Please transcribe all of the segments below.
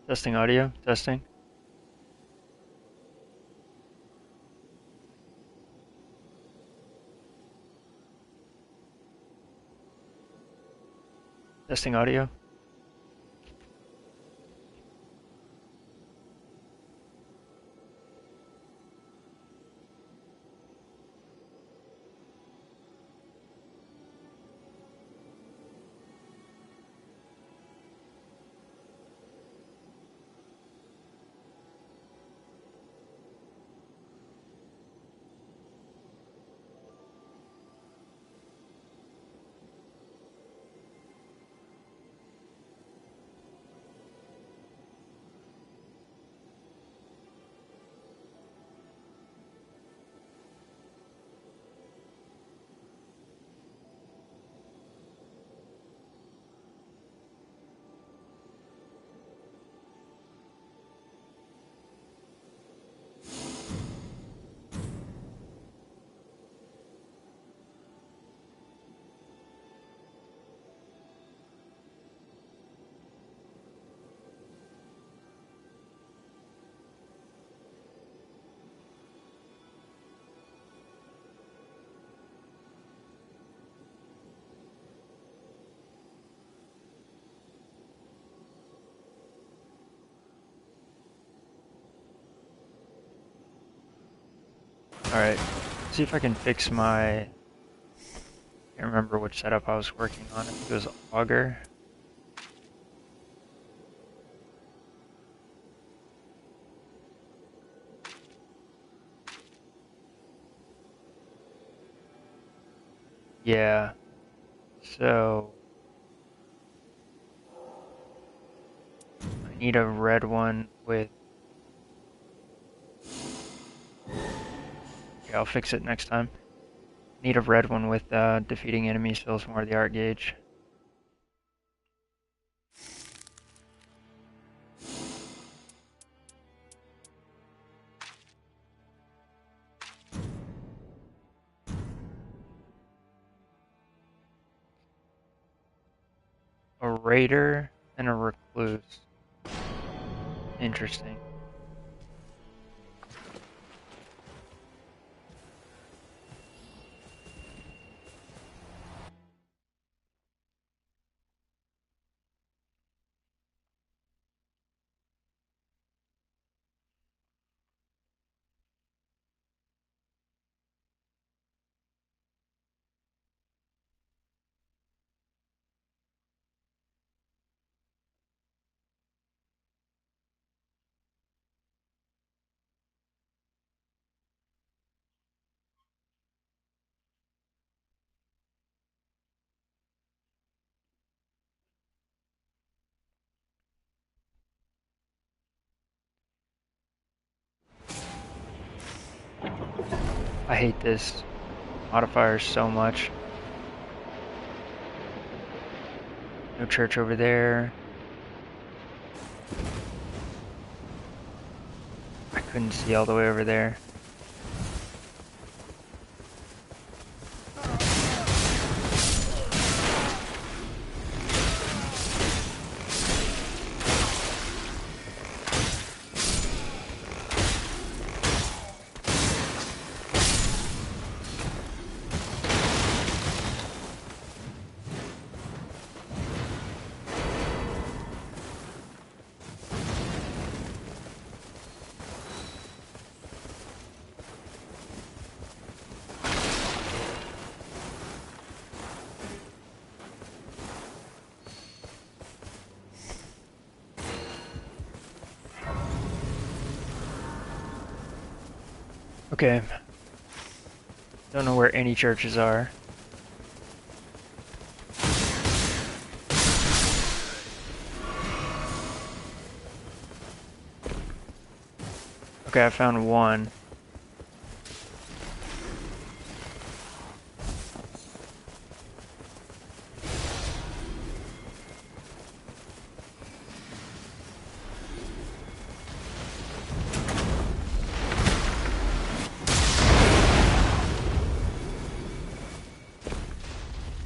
Testing audio, testing. Testing audio. Alright, see if I can fix my... I can't remember which setup I was working on. I think it was Augur. Yeah, so... I need a red one with... Yeah, I'll fix it next time. Need a red one with defeating enemies fills more of the art gauge. A raider and a recluse. Interesting. I hate this modifier so much. No church over there. I couldn't see all the way over there. Okay. Don't know where any churches are. Okay, I found one.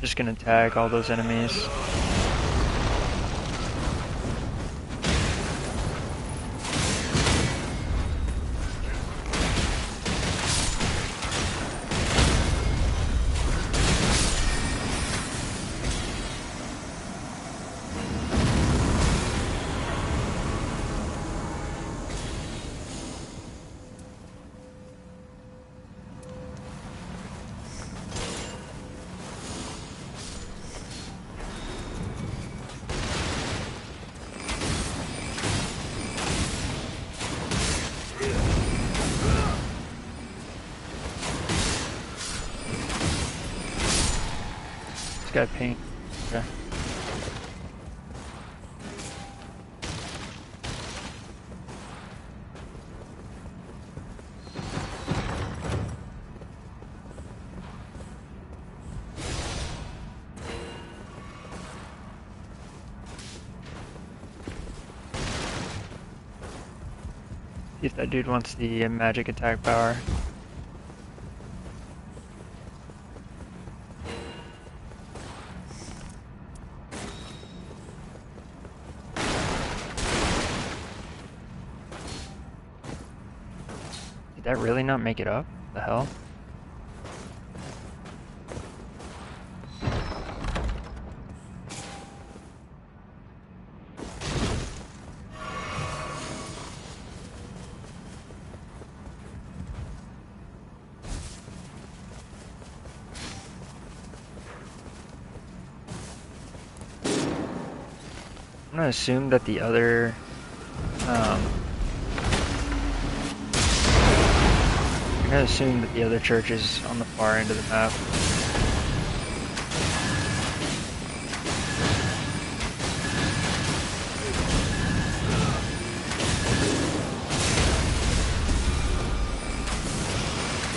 Just gonna tag all those enemies. guy ping. Okay. See if that dude wants the magic attack power. Did that really not make it up? The hell? I'm gonna assume that the other church is on the far end of the map.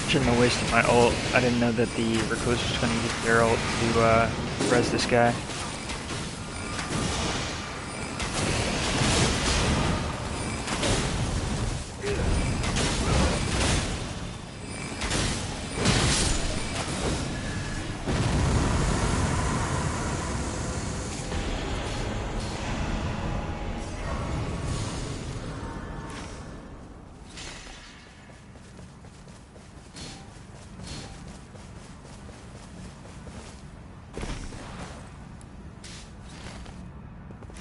Shouldn't have wasted my ult. I didn't know that the recluse was gonna use their ult to res this guy.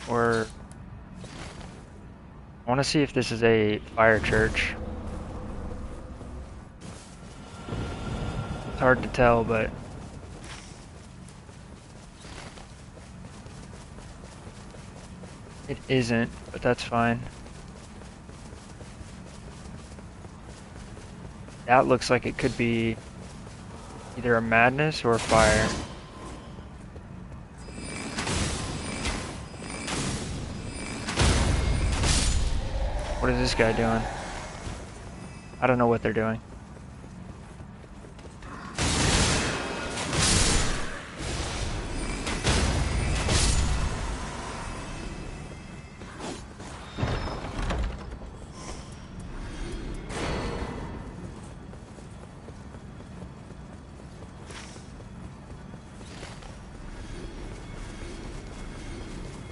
Or I want to see if this is a fire church. It's hard to tell, but it isn't, but that's fine. That looks like it could be either a madness or a fire. What is this guy doing? I don't know what they're doing.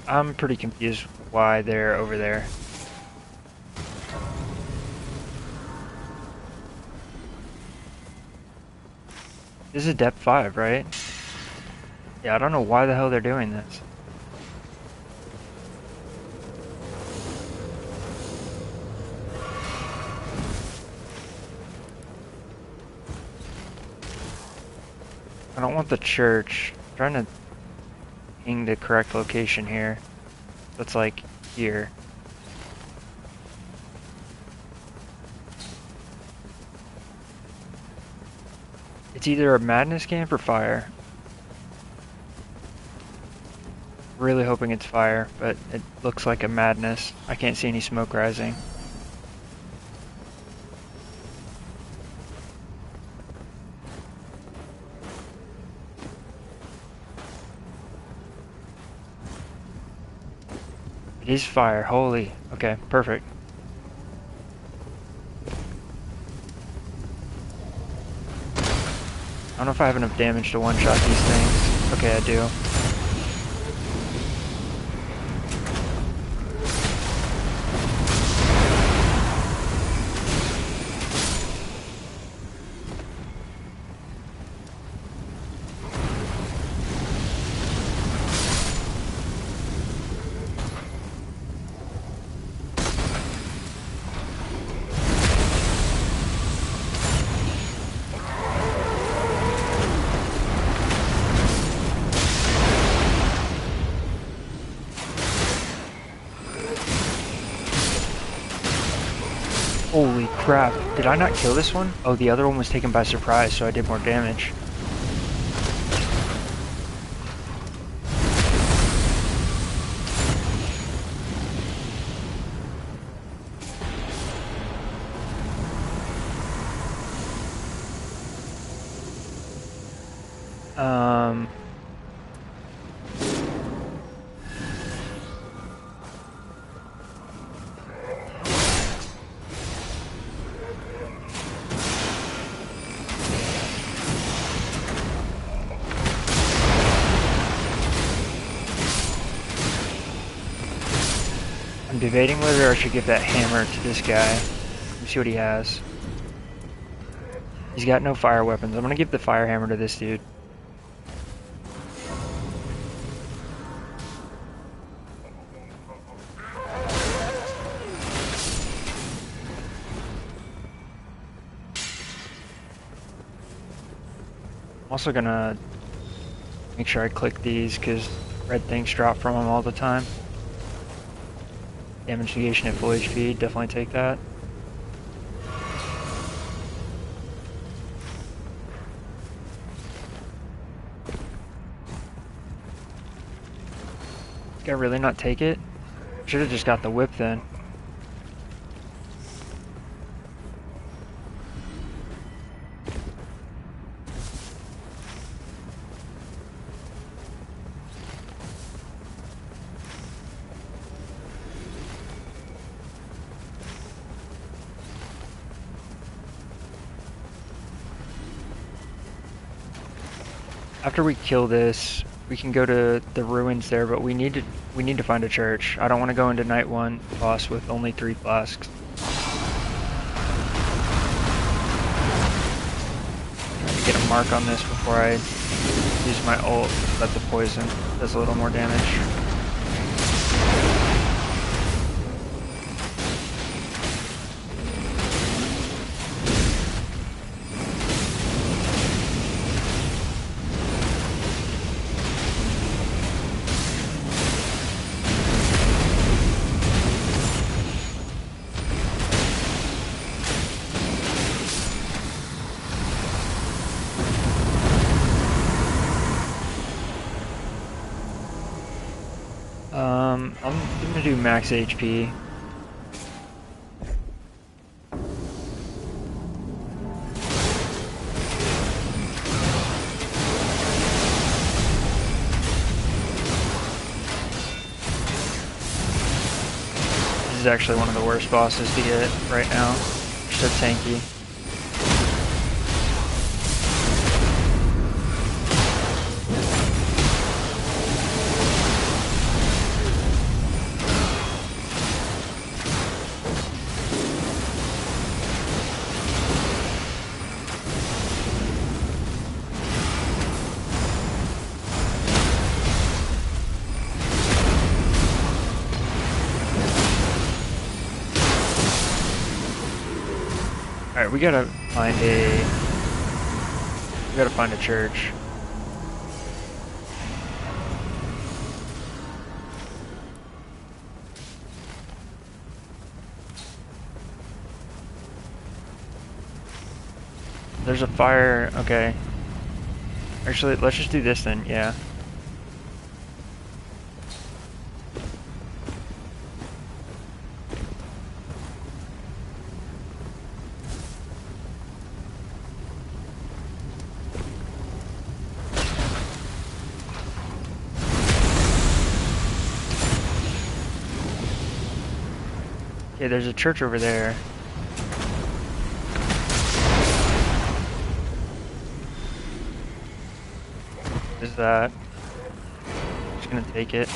I'm pretty confused why they're over there. This is depth 5, right? Yeah, I don't know why the hell they're doing this. I don't want the church. I'm trying to ping the correct location here. That's like here. It's either a madness camp or fire. Really hoping it's fire, but it looks like a madness. I can't see any smoke rising. It is fire. Holy. Okay, perfect. I don't know if I have enough damage to one-shot these things. Okay, I do. Holy crap, did I not kill this one? Oh, the other one was taken by surprise, so I did more damage. Um, I'm debating whether I should give that hammer to this guy. Let me see what he has. He's got no fire weapons. I'm gonna give the fire hammer to this dude. I'm also gonna make sure I click these because red things drop from them all the time. Damage negation at full HP, definitely take that. Did I really not take it? Should have just got the whip then. After we kill this, we can go to the ruins there, but we need to find a church. I don't want to go into night 1 boss with only 3 flasks. Trying to get a mark on this before I use my ult. Let the poison does a little more damage. I'm gonna do max HP. This is actually one of the worst bosses to get right now. So tanky. Alright, we gotta find a church. There's a fire, okay. Actually, let's just do this then, yeah. Okay, there's a church over there. What is that? I'm just gonna take it.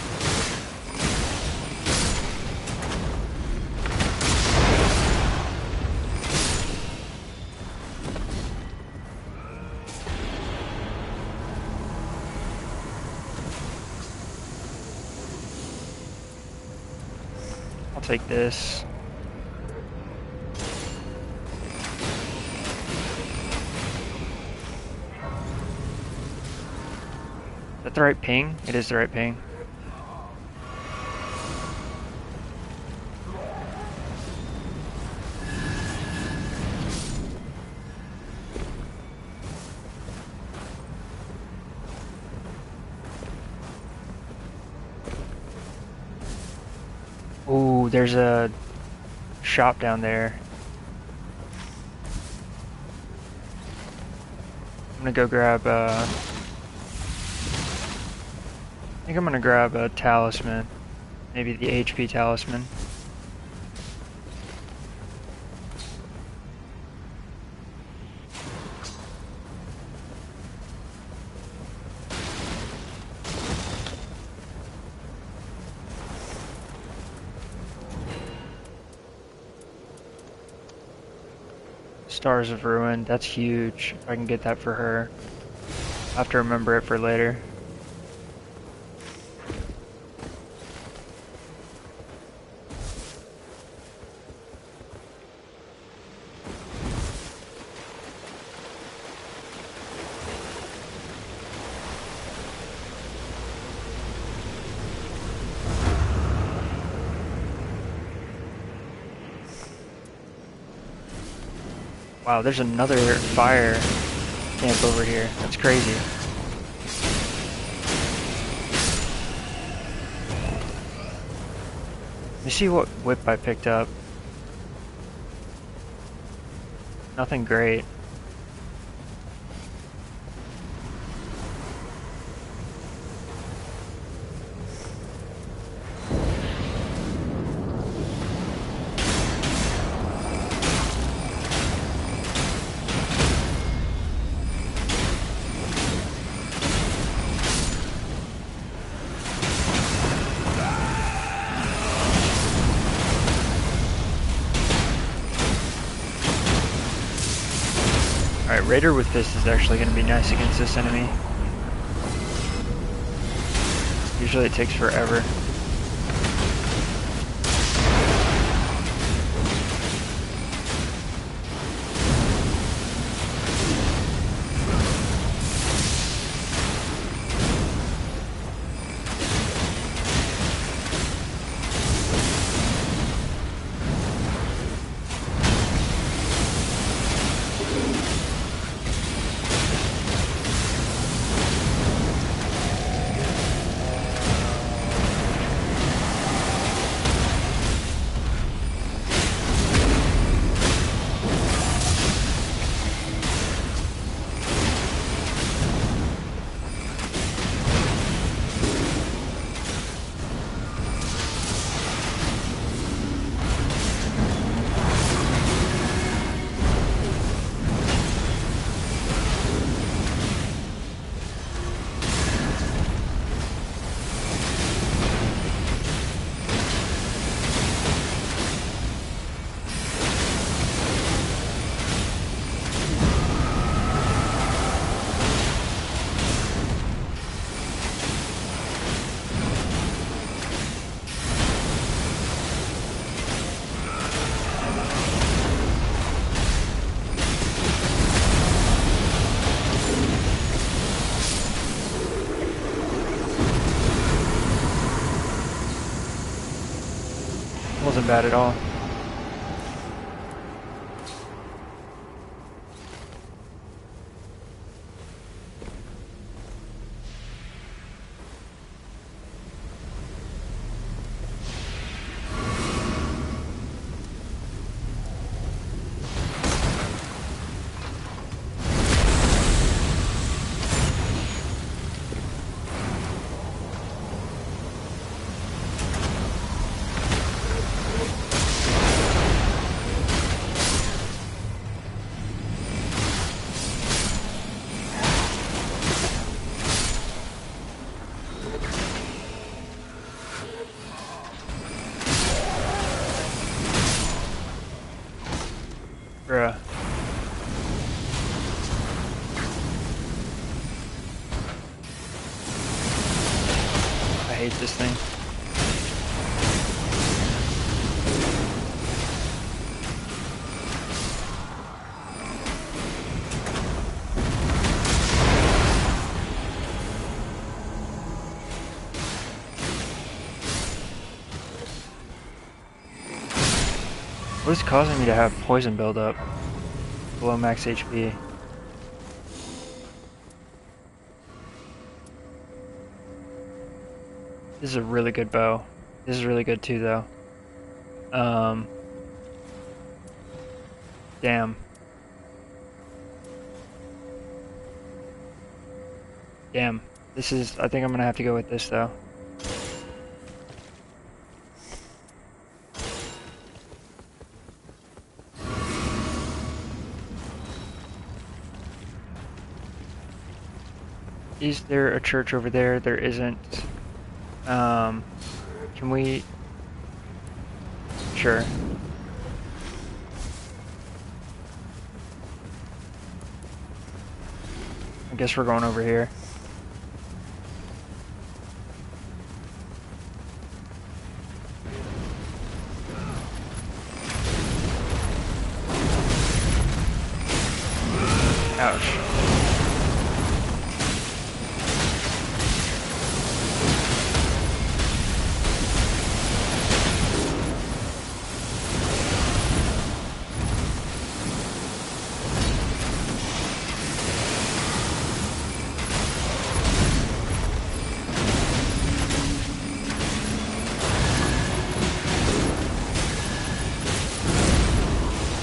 I'll take this. Is that the right ping? It is the right ping. Ooh, there's a shop down there. I'm gonna go grab think I'm gonna grab a talisman. Maybe the HP talisman. Stars of Ruin, that's huge. If I can get that for her. I'll have to remember it for later. Wow, there's another fire camp over here. That's crazy. Let me see what whip I picked up. Nothing great. Alright, Raider with Fist is actually going to be nice against this enemy. Usually it takes forever. Wasn't bad at all. Bruh. I hate this thing. What is causing me to have poison buildup below max HP? This is a really good bow. This is really good too, though. Damn. Damn. This is, I think I'm gonna have to go with this though. Is there a church over there? There isn't. Can we? Sure. I guess we're going over here. Ouch.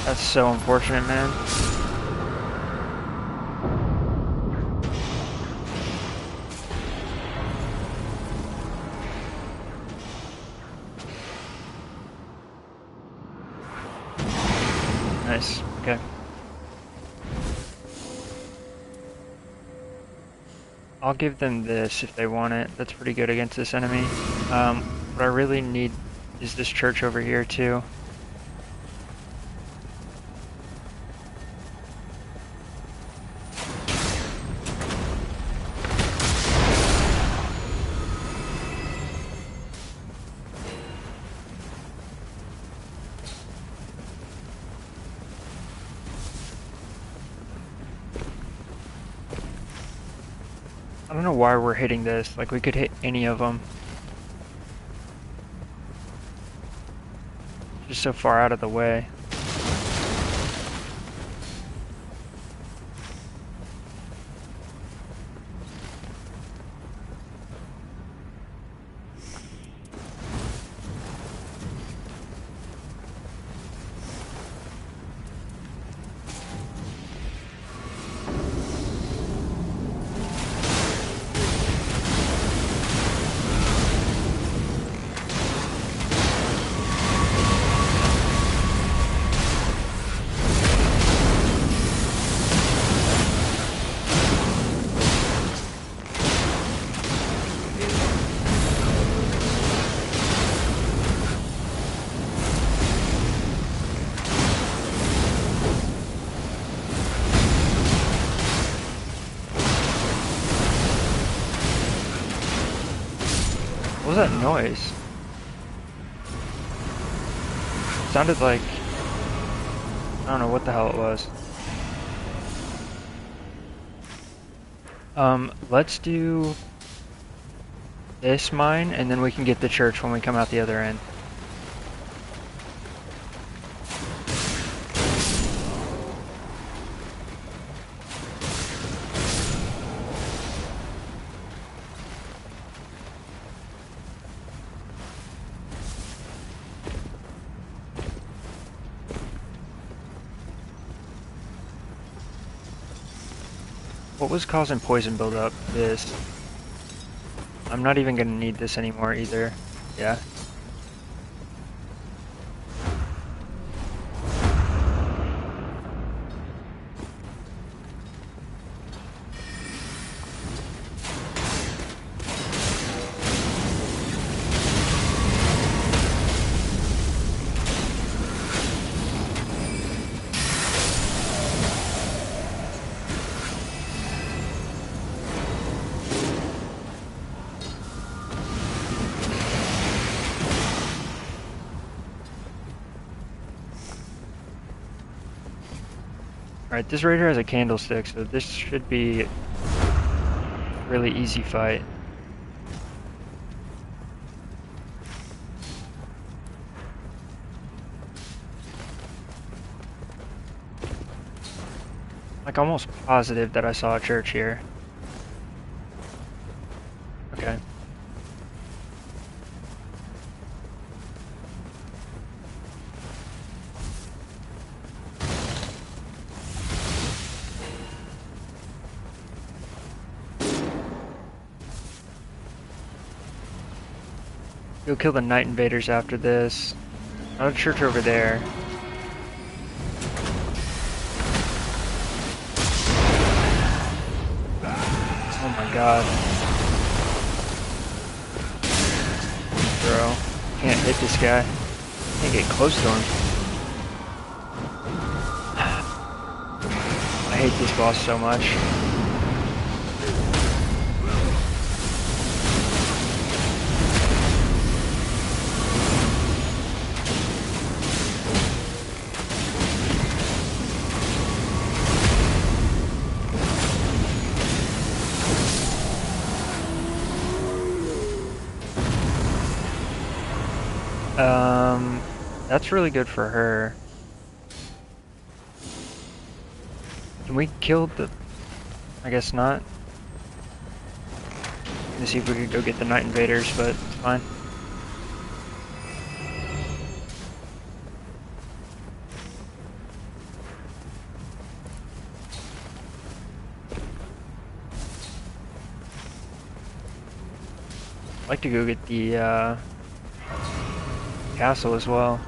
That's so unfortunate, man. Nice. Okay. I'll give them this if they want it. That's pretty good against this enemy. What I really need is this church over here too. I don't know why we're hitting this. Like, we could hit any of them. Just so far out of the way. What was that noise? Sounded like, I don't know what the hell it was. Let's do this mine, and then we can get the church when we come out the other end. What was causing poison buildup? This. I'm not even gonna need this anymore either. Yeah. Alright, this raider has a candlestick, so this should be a really easy fight. Like, almost positive that I saw a church here. Okay. Go kill the Night Invaders after this. Another church over there. Oh my god. Bro. Can't hit this guy. Can't get close to him. I hate this boss so much. That's really good for her. Can we kill the... I guess not. Let's see if we could go get the Night Invaders, but it's fine. I'd like to go get the castle as well.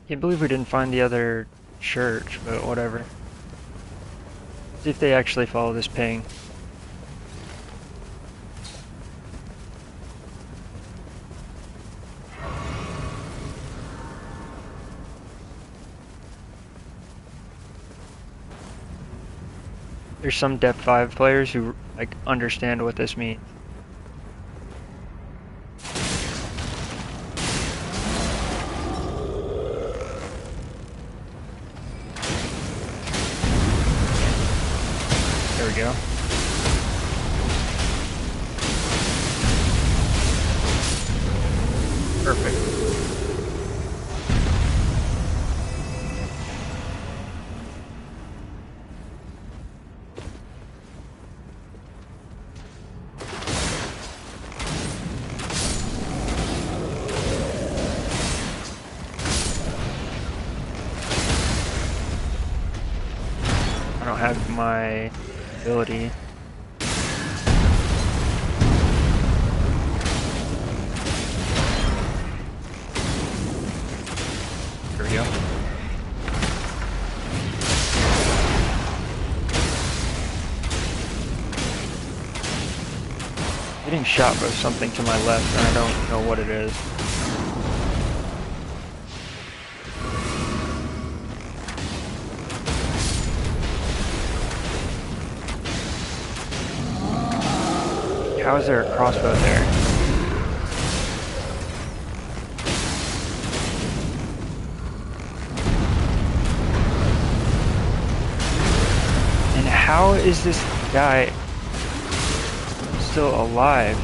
Can't believe we didn't find the other church, but whatever. See if they actually follow this ping. There's some Depth 5 players who like understand what this means. There we go. Perfect. I don't have my ability. There we go. Getting shot by something to my left and I don't know what it is. How is there a crossbow there? And how is this guy still alive?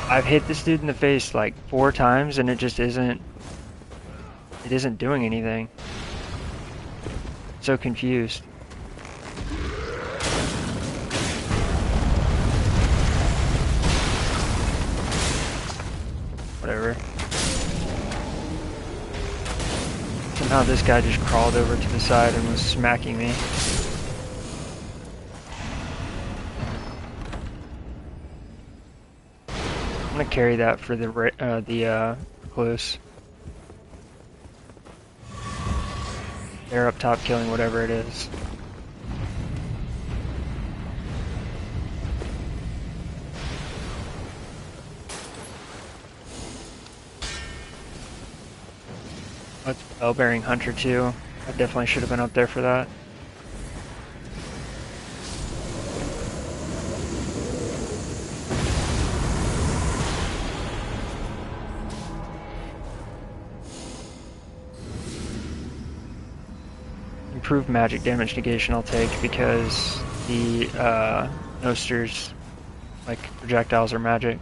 I've hit this dude in the face like 4 times and it just isn't doing anything. So confused. Whatever. Somehow this guy just crawled over to the side and was smacking me. I'm gonna carry that for the recluse. They're up top killing whatever it is. That's Bell-bearing Hunter too. I definitely should have been up there for that. Improved magic damage negation I'll take because the Noster's like projectiles are magic.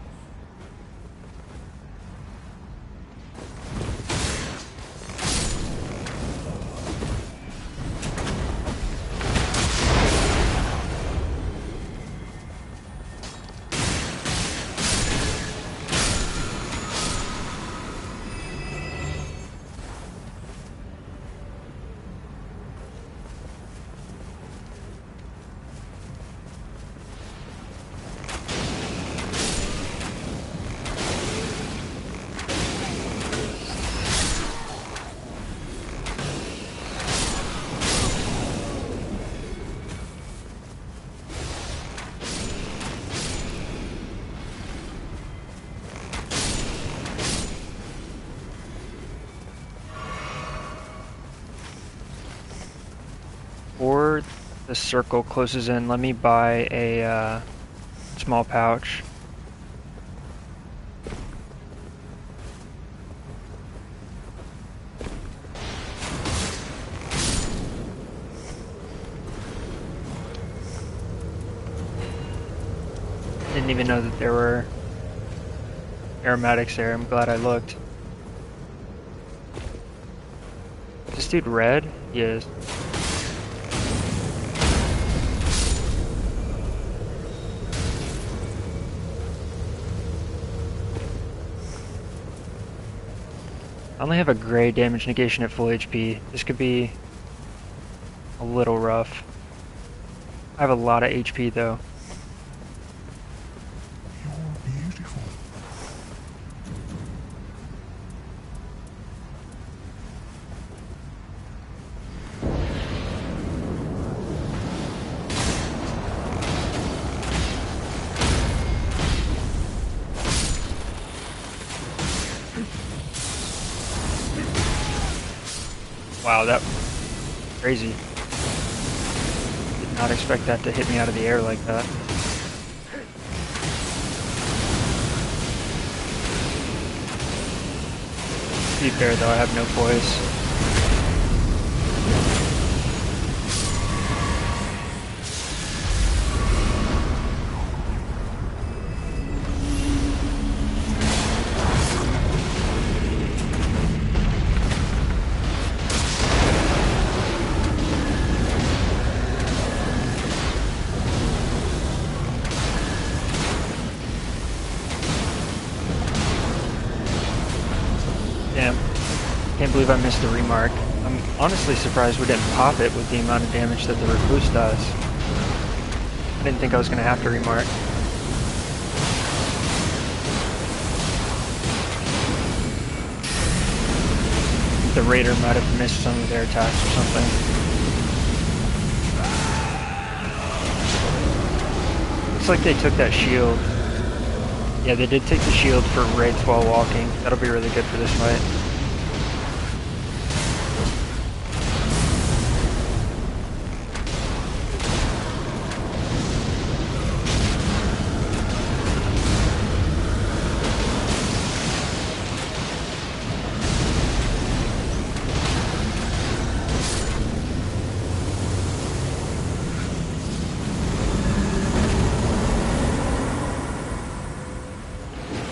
Before the circle closes in, let me buy a small pouch. Didn't even know that there were aromatics there. I'm glad I looked. Is this dude red? He is. I only have a gray damage negation at full HP. This could be a little rough. I have a lot of HP though. You're beautiful. Wow, that crazy. Did not expect that to hit me out of the air like that. To be fair though, I have no poise. Damn. Can't believe I missed the remark. I'm honestly surprised we didn't pop it with the amount of damage that the recluse does. I didn't think I was going to have to remark. The raider might have missed some of their attacks or something. Looks like they took that shield. Yeah, they did take the shield for raids while walking. That'll be really good for this fight.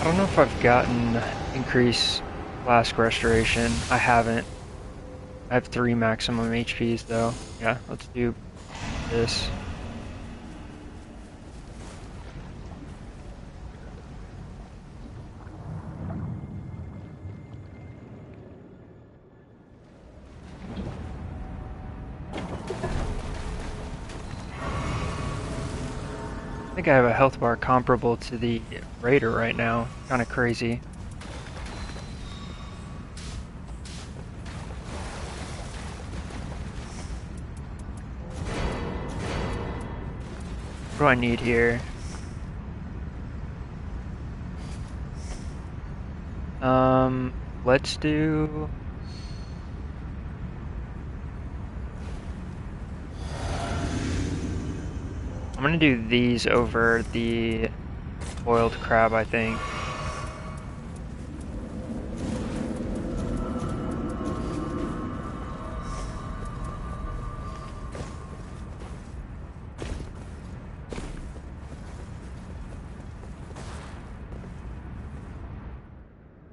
I don't know if I've gotten increased flask restoration. I haven't. I have 3 maximum HPs though. Yeah, let's do this. I think I have a health bar comparable to the Raider right now. Kind of crazy. What do I need here? Let's do I'm gonna do these over the boiled crab, I think.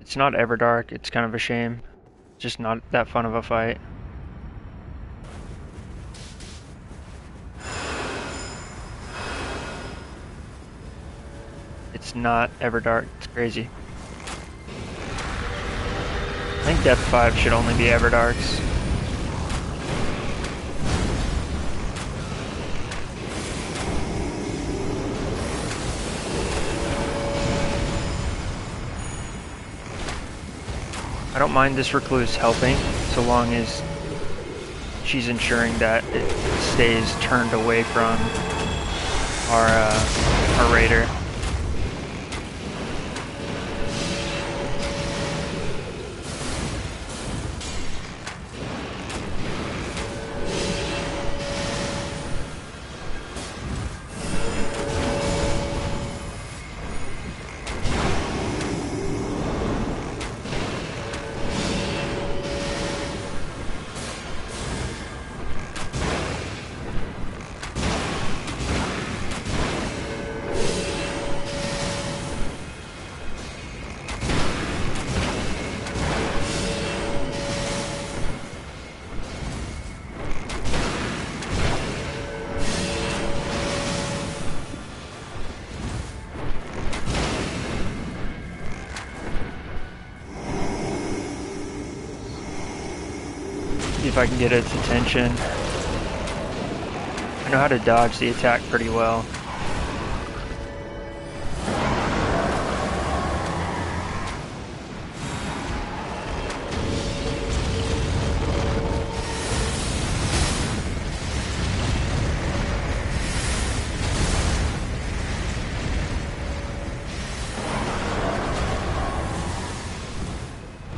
It's not ever dark, it's kind of a shame. It's just not that fun of a fight. It's not ever dark, it's crazy. I think depth 5 should only be ever darks. I don't mind this recluse helping, so long as she's ensuring that it stays turned away from our raider. See if I can get its attention. I know how to dodge the attack pretty well.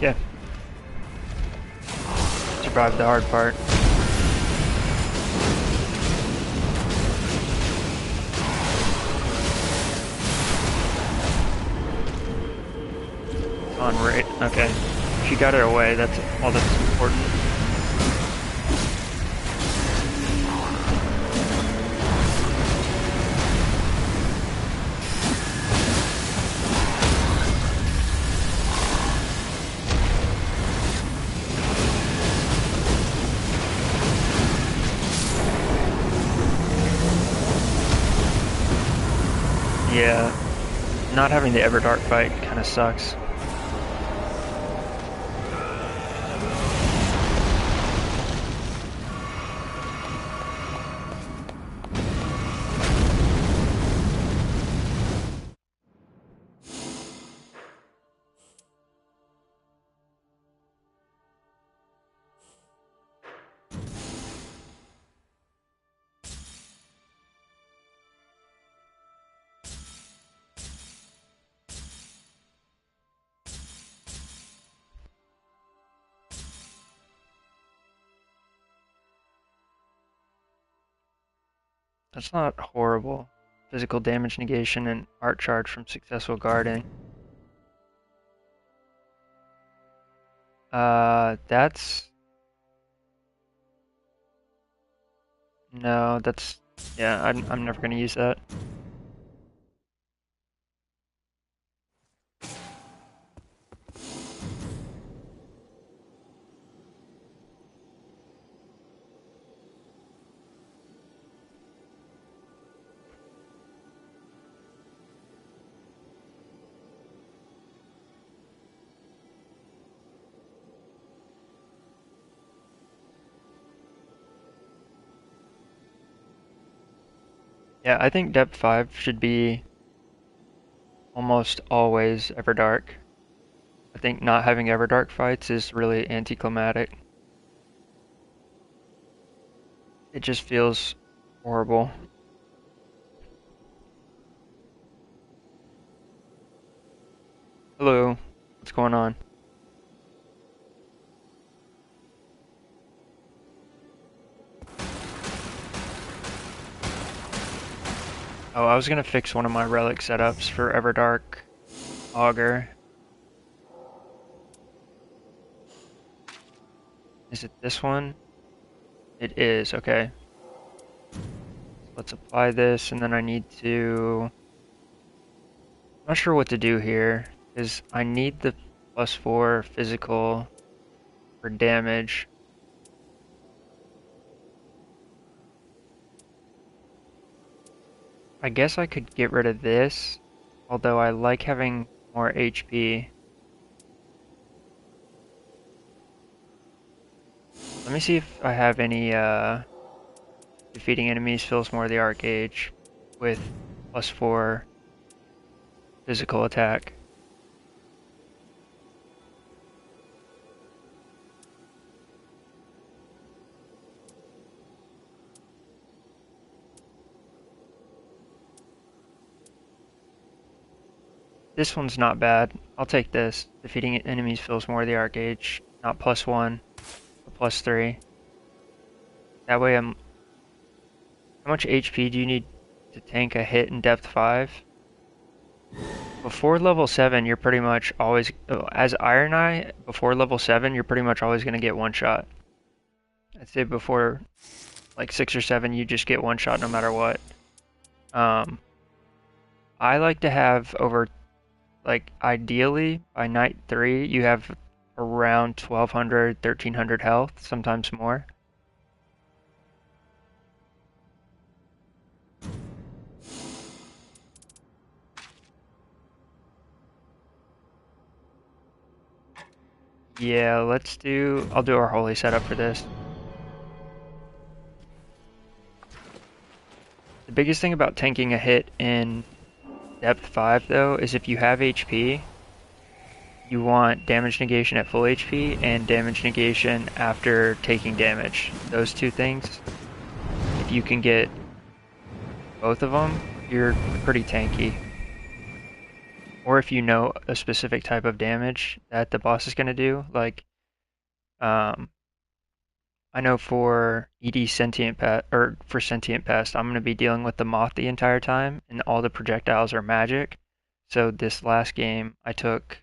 Yeah. Survived the hard part. On right. Okay. She got it away. That's all that's important. Yeah. Not having the Everdark fight kind of sucks. That's not horrible. Physical damage negation and art charge from successful guarding. That's... No, that's... Yeah, I'm never gonna use that. Yeah, I think depth 5 should be almost always Everdark. I think not having Everdark fights is really anticlimactic. It just feels horrible. Hello, what's going on? Oh, I was gonna fix one of my relic setups for Everdark Augur. Is it this one? It is, okay. Let's apply this, and then I need to... I'm not sure what to do here, because I need the +4 physical for damage. I guess I could get rid of this, although I like having more HP. Let me see if I have any defeating enemies fills more of the arc gauge with +4 physical attack. This one's not bad. I'll take this. Defeating enemies fills more of the arc gauge, not +1, but +3. That way I'm... How much HP do you need to tank a hit in depth 5? Before level 7, you're pretty much always... As Iron Eye, before level 7, you're pretty much always going to get one shot. I'd say before like 6 or 7, you just get one shot no matter what. I like to have over... Like, ideally, by night 3, you have around 1200, 1300 health, sometimes more. Yeah, I'll do our holy setup for this. The biggest thing about tanking a hit in depth 5, though, is if you have HP, you want damage negation at full HP and damage negation after taking damage. Those two things, if you can get both of them, you're pretty tanky. Or if you know a specific type of damage that the boss is going to do, like, I know for ED Sentient Pest, or for Sentient Pest, I'm going to be dealing with the Moth the entire time, and all the projectiles are magic. So this last game, I took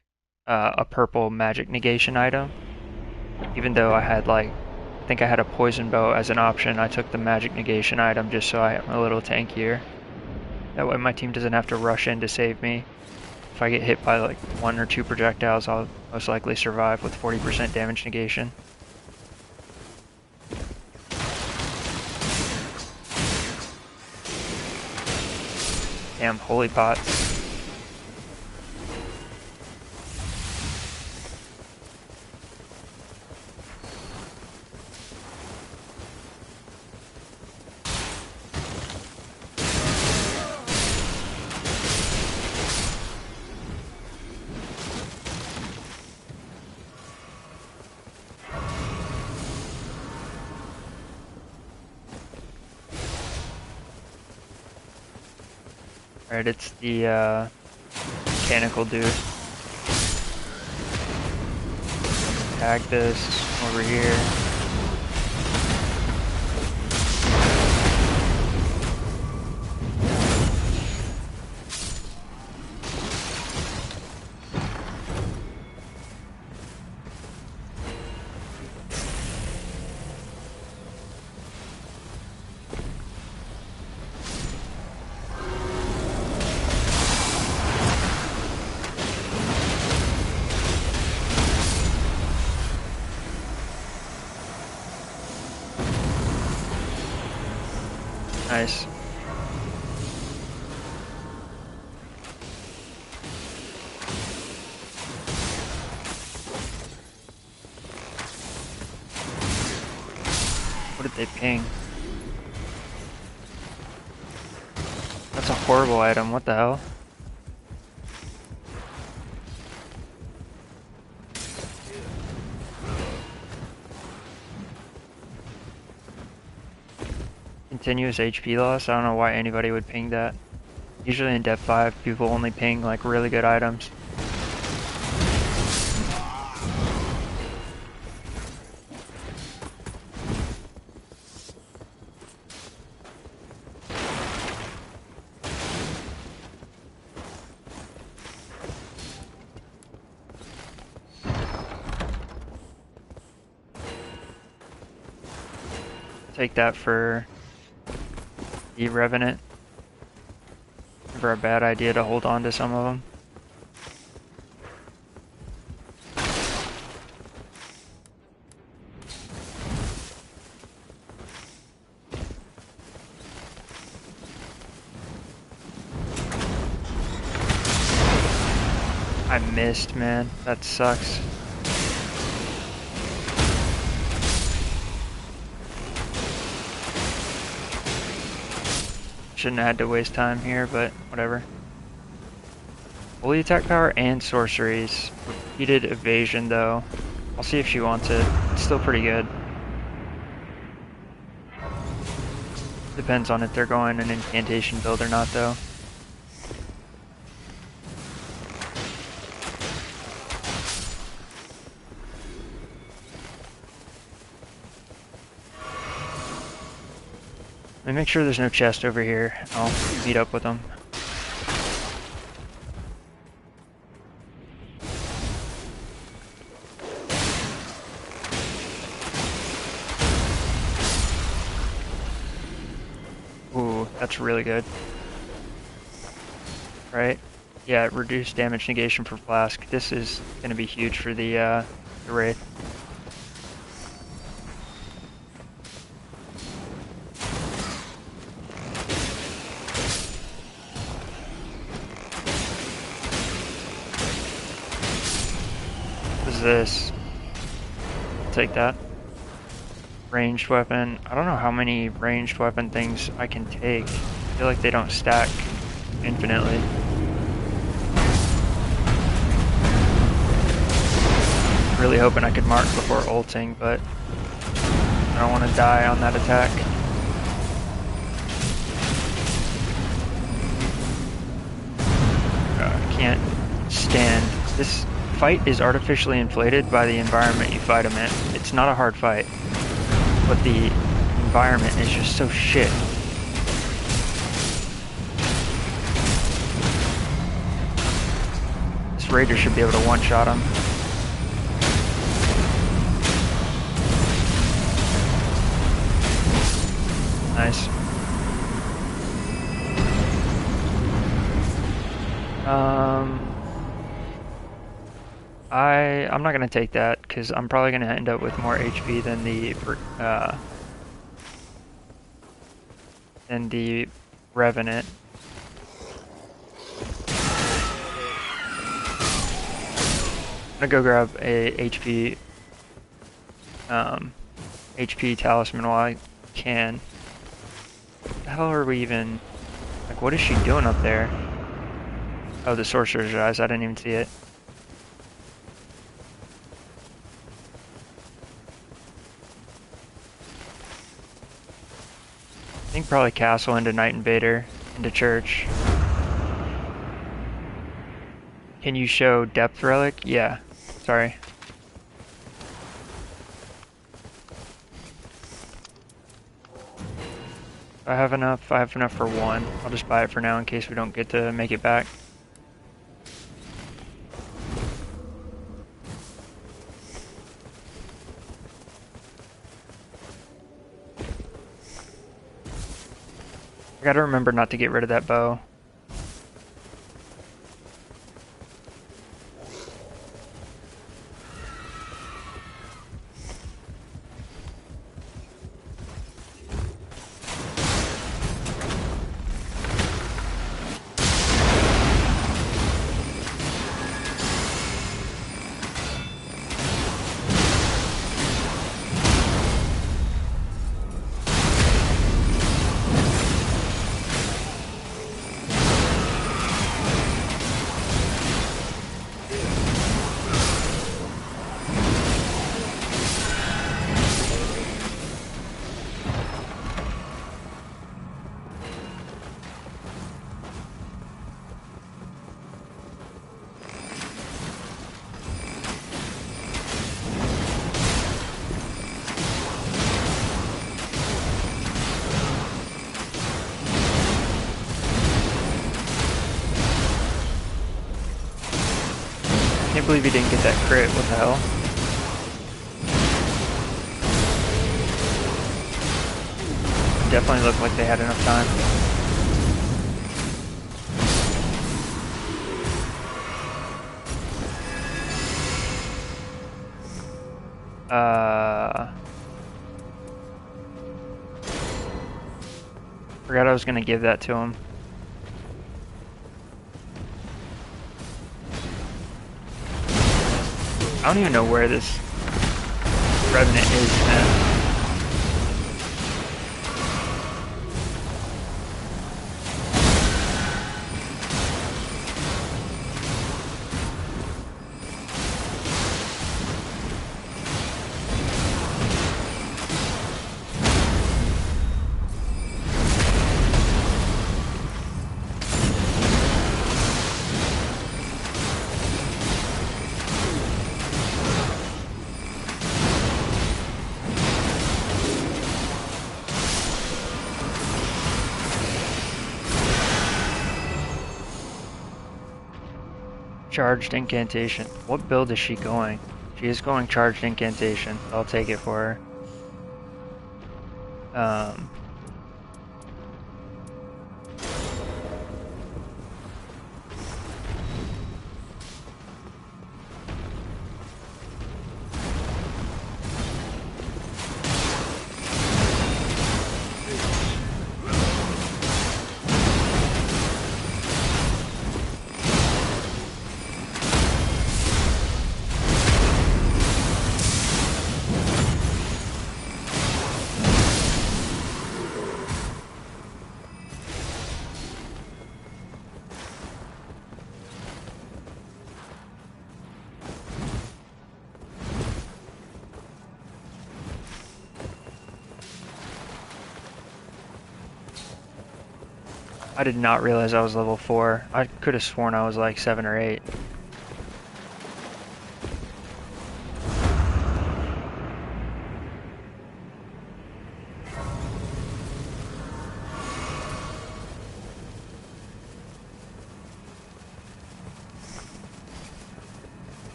a purple magic negation item. Even though I had I think I had a poison bow as an option, I took the magic negation item just so I am a little tankier. That way my team doesn't have to rush in to save me. If I get hit by like 1 or 2 projectiles, I'll most likely survive with 40% damage negation. Damn, holy pots. Alright, it's the mechanical dude. Tag this over here. Nice. What did they ping? That's a horrible item, what the hell? Continuous HP loss? I don't know why anybody would ping that. Usually in Depth 5, people only ping like really good items. take that for the Revenant. Never a bad idea to hold on to some of them. I missed, man. That sucks. Shouldn't have had to waste time here, but whatever. Holy attack power and sorceries. Repeated evasion, though. I'll see if she wants it. It's still pretty good. Depends on if they're going an incantation build or not, though. Let me make sure there's no chest over here. I'll meet up with them. Ooh, that's really good. Right? Yeah, reduced damage negation for Flask. This is going to be huge for the Wraith. What is this? I'll take that. Ranged weapon. I don't know how many ranged weapon things I can take. I feel like they don't stack infinitely. Really hoping I could mark before ulting, but I don't want to die on that attack. I can't stand. This fight is artificially inflated by the environment you fight them in. It's not a hard fight, but the environment is just so shit. This Raider should be able to one-shot him. Nice. I'm not gonna take that because I'm probably gonna end up with more HP than the Revenant. I'm gonna go grab a HP talisman while I can. What the hell are we even... Like, what is she doing up there? Oh, the Sorcerer's Eyes. I didn't even see it. I think probably Castle into Night Invader into Church. Can you show Depth Relic? Yeah. Sorry. I have enough for one. I'll just buy it for now in case we don't get to make it back. I gotta remember not to get rid of that bow. Can't believe he didn't get that crit. What the hell? Definitely looked like they had enough time. Forgot I was gonna give that to him. I don't even know where this Revenant is, man. Charged Incantation. What build is she going? She is going Charged Incantation. I'll take it for her. I did not realize I was level 4. I could have sworn I was like 7 or 8.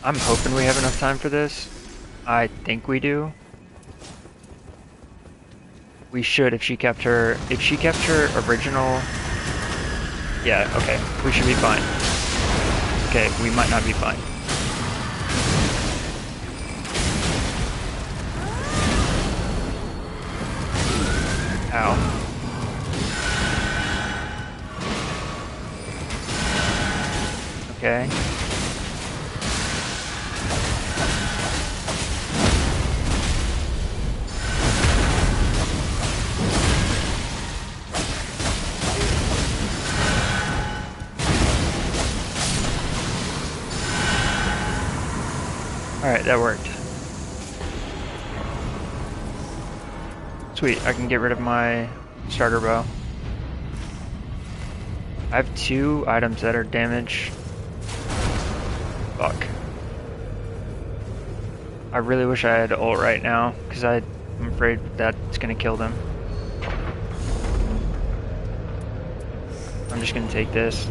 I'm hoping we have enough time for this. I think we do. We should if she kept her original. Yeah, okay. We should be fine. Okay, we might not be fine. Ow. Okay. Alright, that worked. Sweet, I can get rid of my starter bow. I have 2 items that are damaged. Fuck. I really wish I had ult right now, because I'm afraid that's gonna kill them. I'm just gonna take this.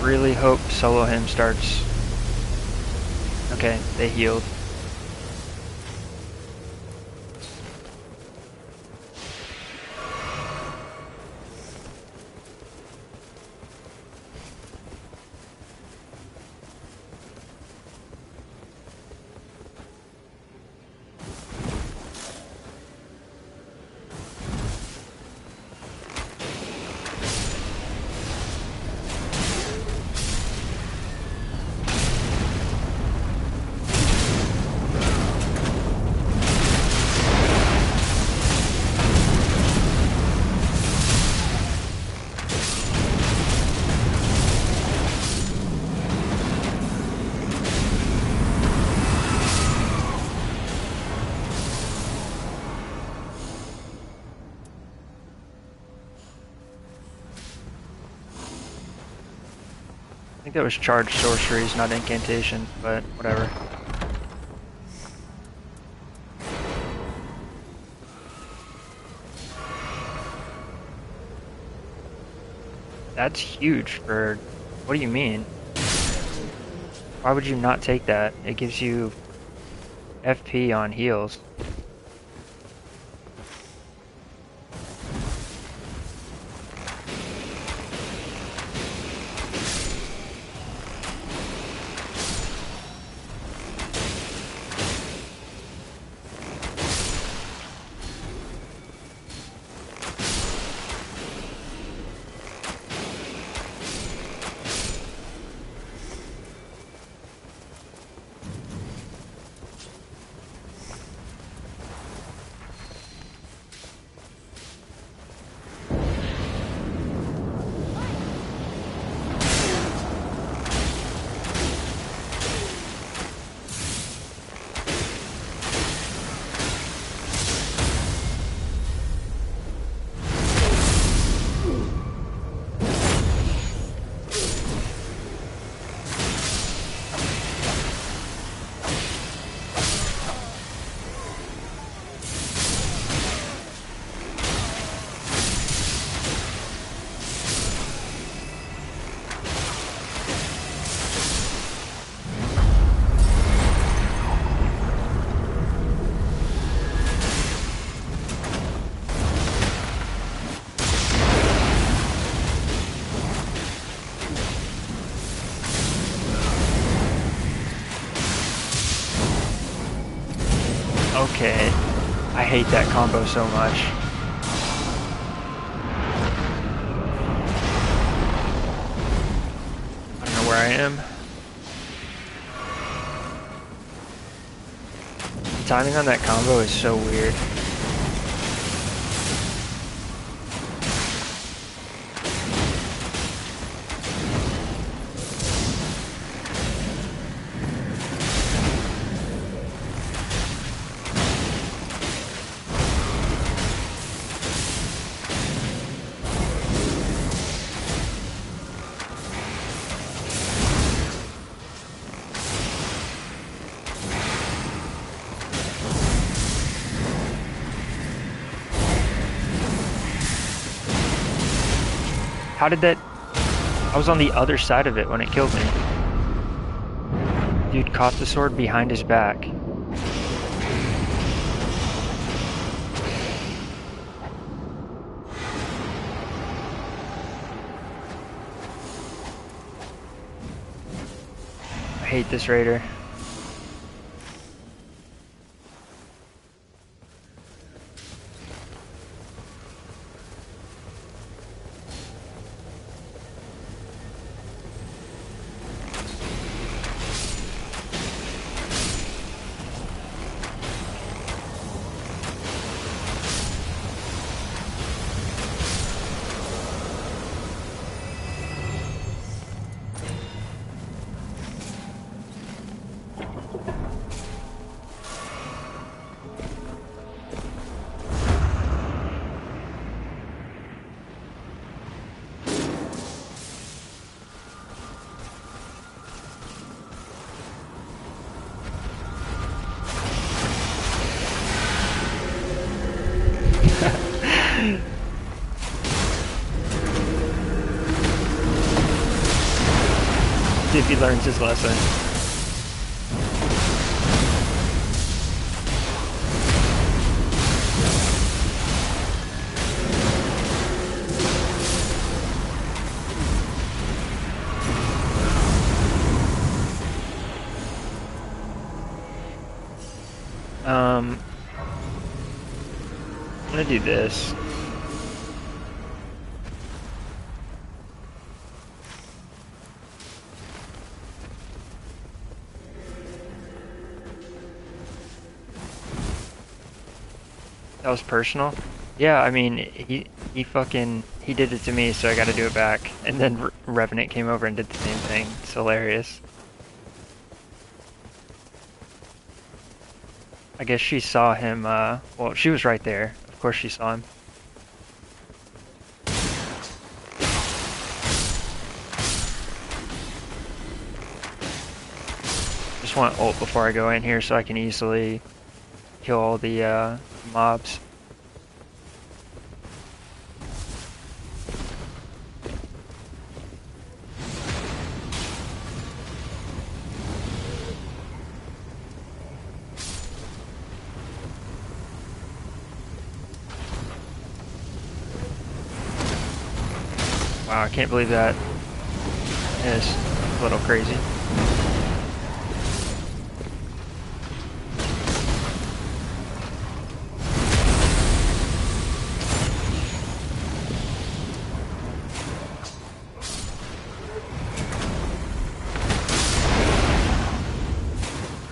Really hope solo him starts. Okay, they healed. think that was charged sorceries, not incantations, but whatever. That's huge for... What do you mean? Why would you not take that? It gives you FP on heals. Okay. I hate that combo so much. I don't know where I am. The timing on that combo is so weird. How did that... I was on the other side of it when it killed me. Dude caught the sword behind his back. I hate this raider. If he learns his lesson. I'm gonna do this. That was personal. Yeah, I mean, he did it to me, so I got to do it back. And then Revenant came over and did the same thing. It's hilarious. I guess she saw him. Well, she was right there. Of course, she saw him. Just want ult before I go in here so I can easily kill all the mobs. Wow, I can't believe that is a little crazy.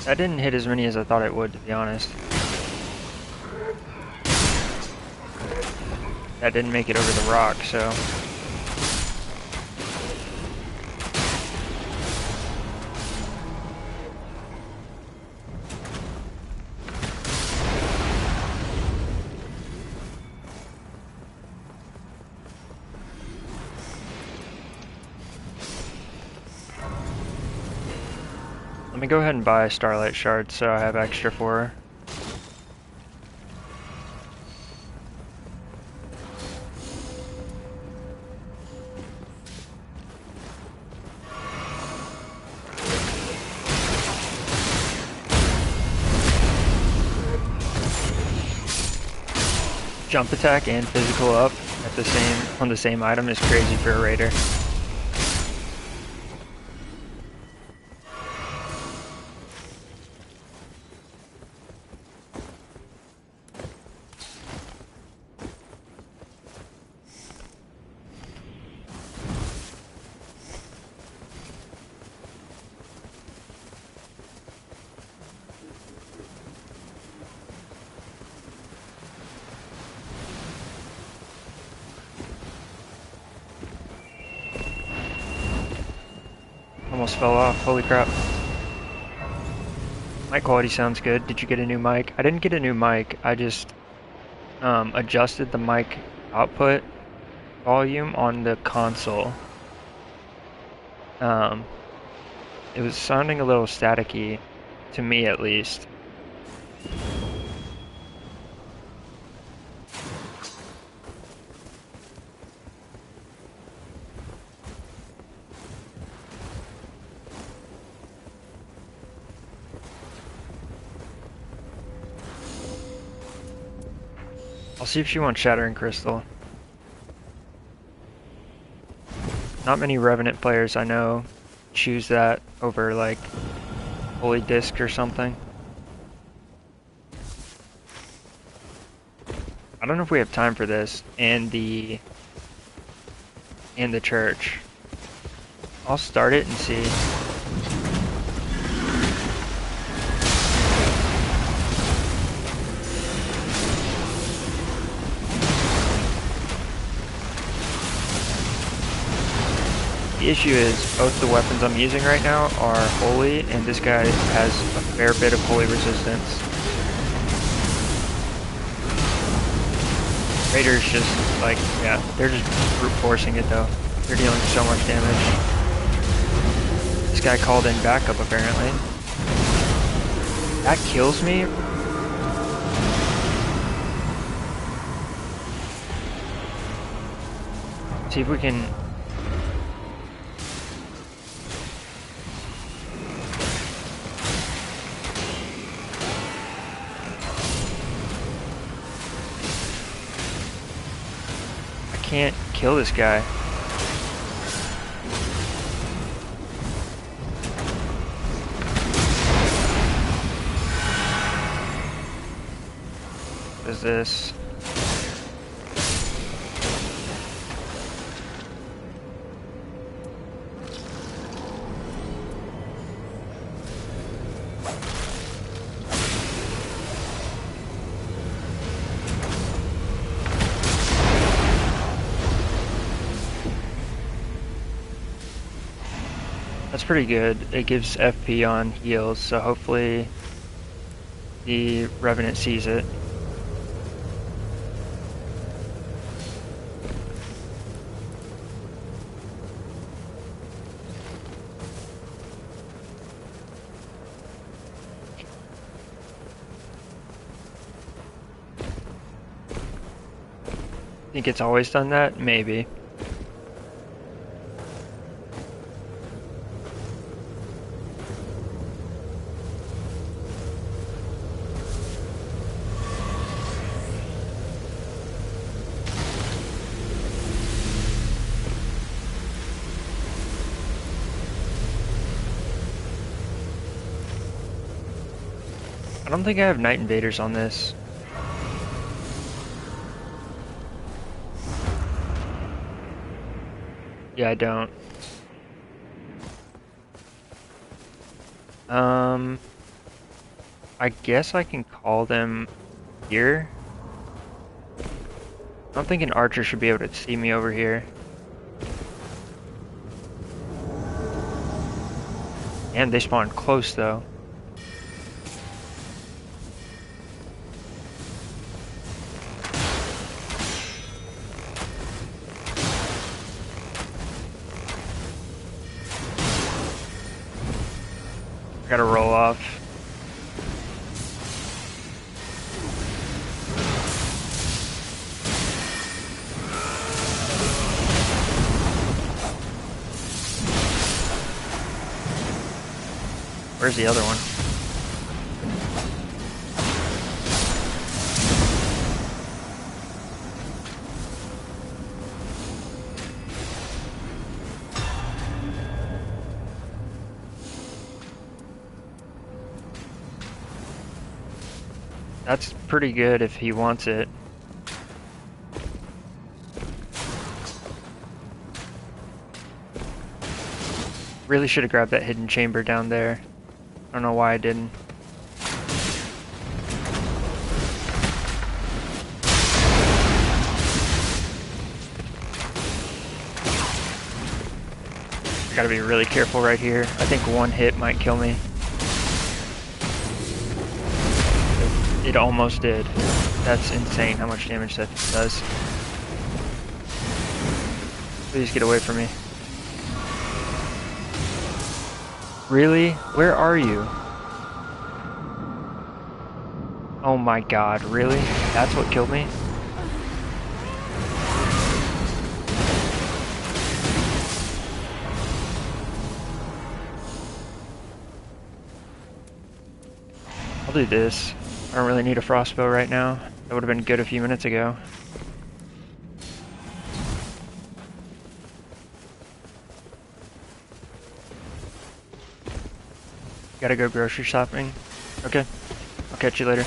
That didn't hit as many as I thought it would, to be honest. That didn't make it over the rock, so... Let me go ahead and buy a Starlight Shard so I have extra for her. Jump attack and physical up at the same on the same item is crazy for a raider. Almost fell off, holy crap. Mic quality sounds good. Did you get a new mic? I didn't get a new mic, I just adjusted the mic output volume on the console. It was sounding a little staticky, to me at least. I'll see if she wants Shattering Crystal. Not many Revenant players I know choose that over like Holy Disc or something. I don't know if we have time for this and the church. I'll start it and see. The issue is both the weapons I'm using right now are holy, and this guy has a fair bit of holy resistance. Raiders just like, yeah, they're just brute forcing it though. They're dealing so much damage. This guy called in backup apparently. That kills me. See if we can... I can't kill this guy. What is this? That's pretty good. It gives FP on heals, so hopefully the Revenant sees it. Think it's always done that? Maybe. I don't think I have Night Invaders on this. Yeah, I don't. I guess I can call them here. I don't think an archer should be able to see me over here. Damn, they spawned close though. I gotta roll off. Where's the other one? That's pretty good if he wants it. Really should have grabbed that hidden chamber down there. I don't know why I didn't. I gotta be really careful right here. I think one hit might kill me. It almost did. That's insane how much damage that does. Please get away from me. Really? Where are you? Oh my god, really? That's what killed me? I'll do this. I don't really need a frostbow right now. That would have been good a few minutes ago. Gotta go grocery shopping. Okay. I'll catch you later.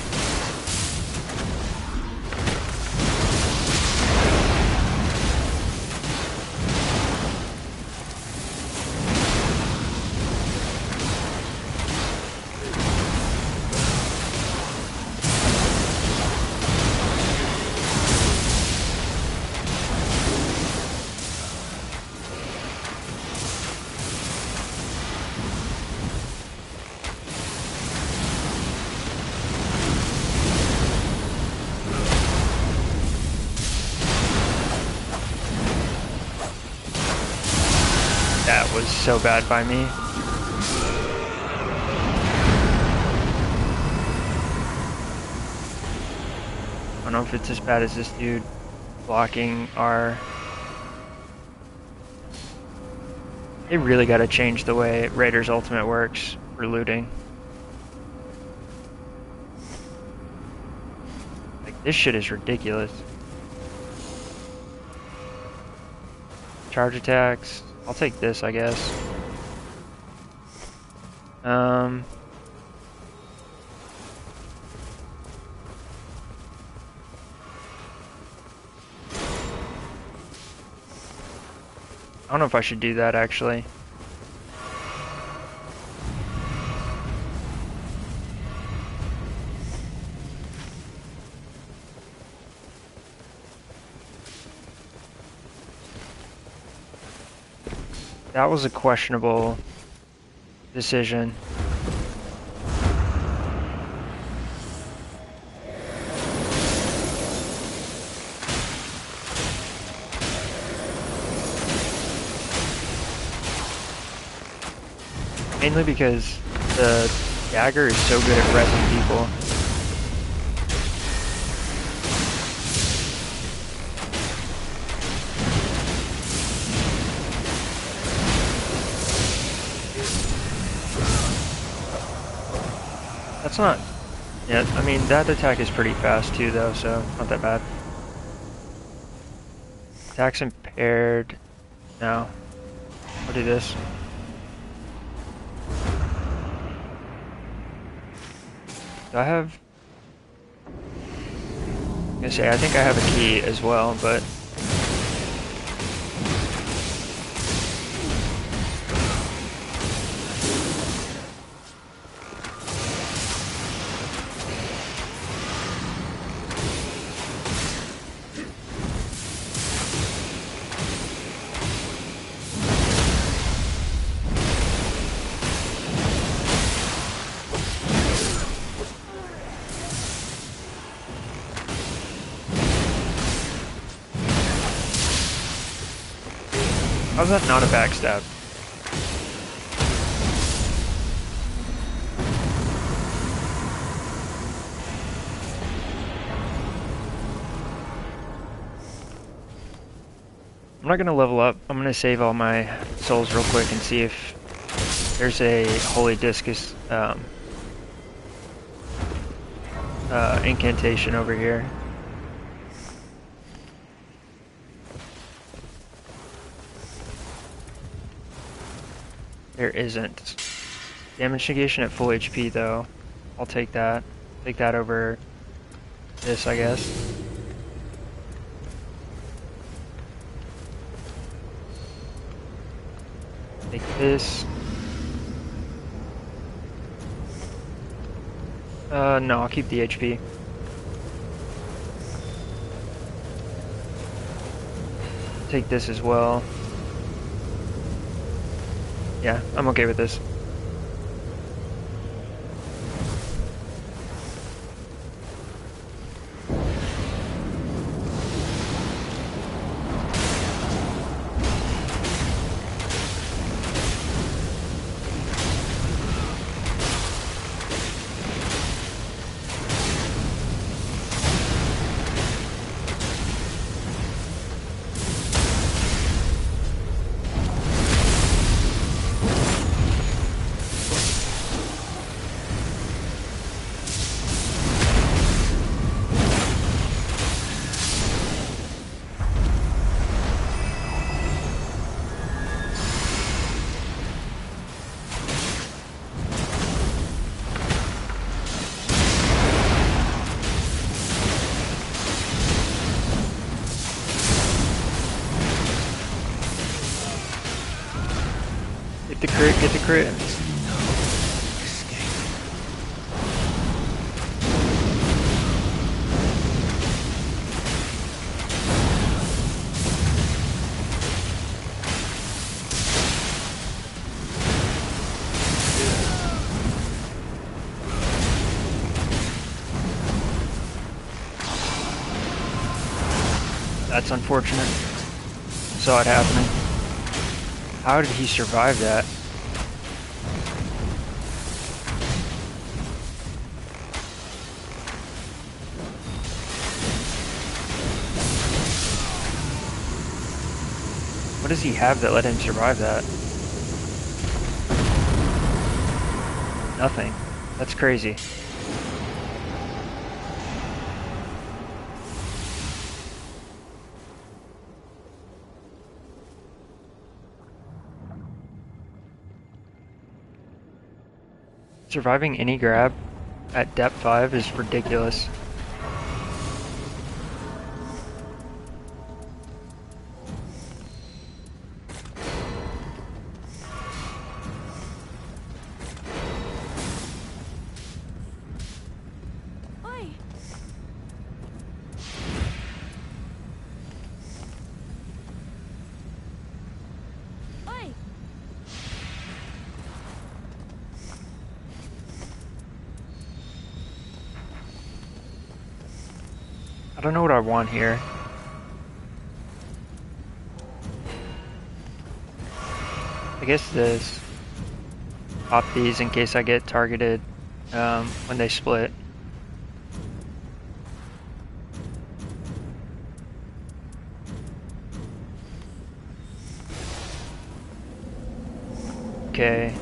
That was so bad by me. I don't know if it's as bad as this dude blocking our... They really gotta change the way Raider's Ultimate works for looting. Like, this shit is ridiculous. Charge attacks. I'll take this, I guess. I don't know if I should do that, actually. That was a questionable decision. Mainly because the dagger is so good at rezzing people. That's not... Yeah, I mean, that attack is pretty fast too, though, so not that bad. Attack's impaired. No. I'll do this. Do I have... I'm gonna say, I think I have a key as well, but... How's that not a backstab? I'm not gonna level up. I'm gonna save all my souls real quick and see if there's a Holy Discus incantation over here. There isn't. Damage negation at full HP though. I'll take that. Take that over this, I guess. Take this. No, I'll keep the HP. Take this as well. Yeah, I'm okay with this. Get the crit, get the crit. That's unfortunate. Saw it happening. How did he survive that? What does he have that let him survive that? Nothing. That's crazy. Surviving any grab at depth 5 is ridiculous. I don't know what I want here. I guess this. Pop these in case I get targeted when they split. Okay.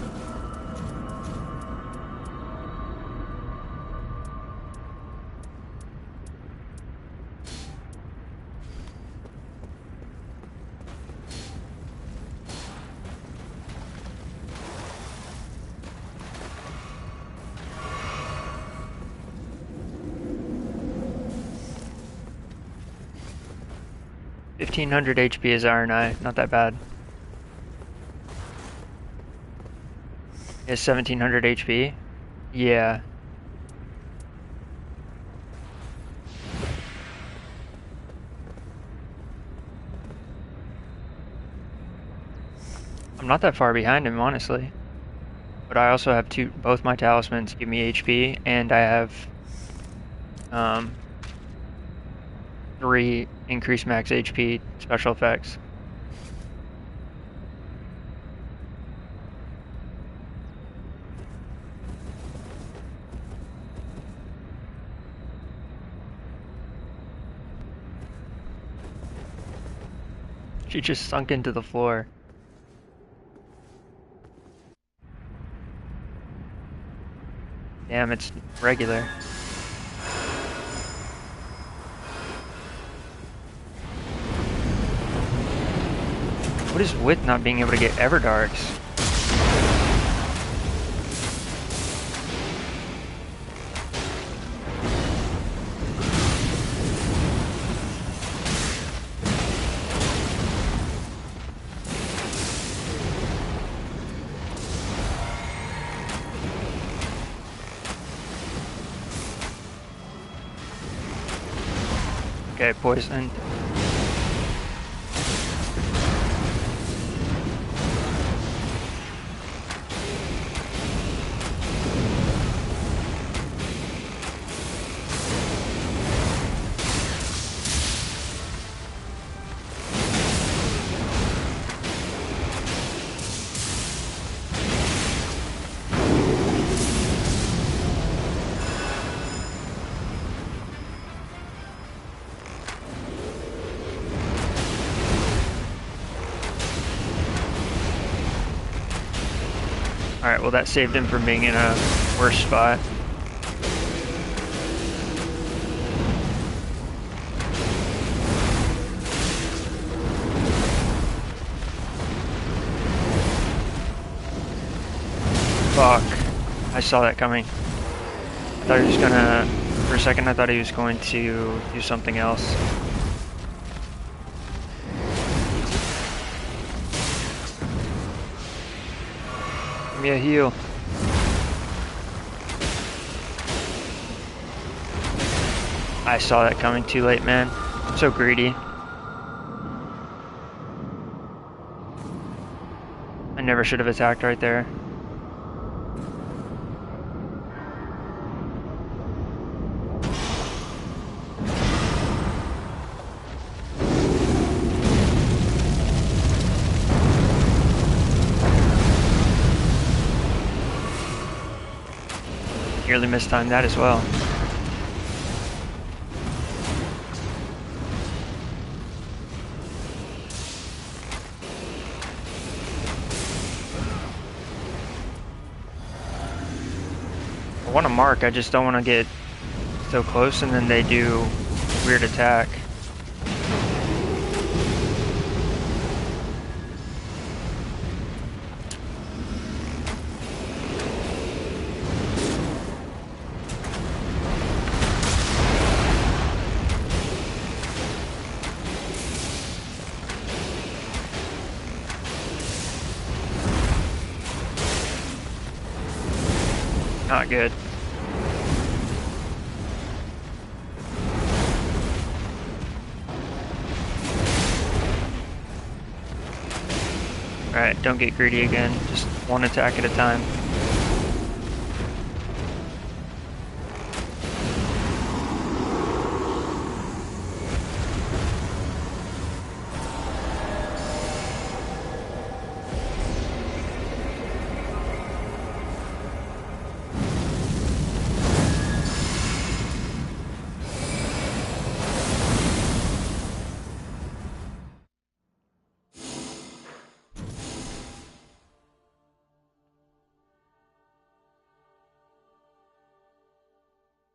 1500 HP is Iron Eye, not that bad. Is 1700 HP? Yeah. I'm not that far behind him, honestly. But I also have both my talismans give me HP, and I have um, 3 increased max HP special effects. She just sunk into the floor. Damn, it's regular. What is with not being able to get Everdarks? Okay, poisoned. Alright, well that saved him from being in a worse spot. Fuck. I saw that coming. I thought he was gonna... For a second I thought he was going to do something else. Give me a heal. I saw that coming too late, man. I'm so greedy. I never should have attacked right there. Nearly mistimed that as well. I want to mark, I just don't want to get so close and then they do weird attack. Not good. Alright, don't get greedy again. Just one attack at a time.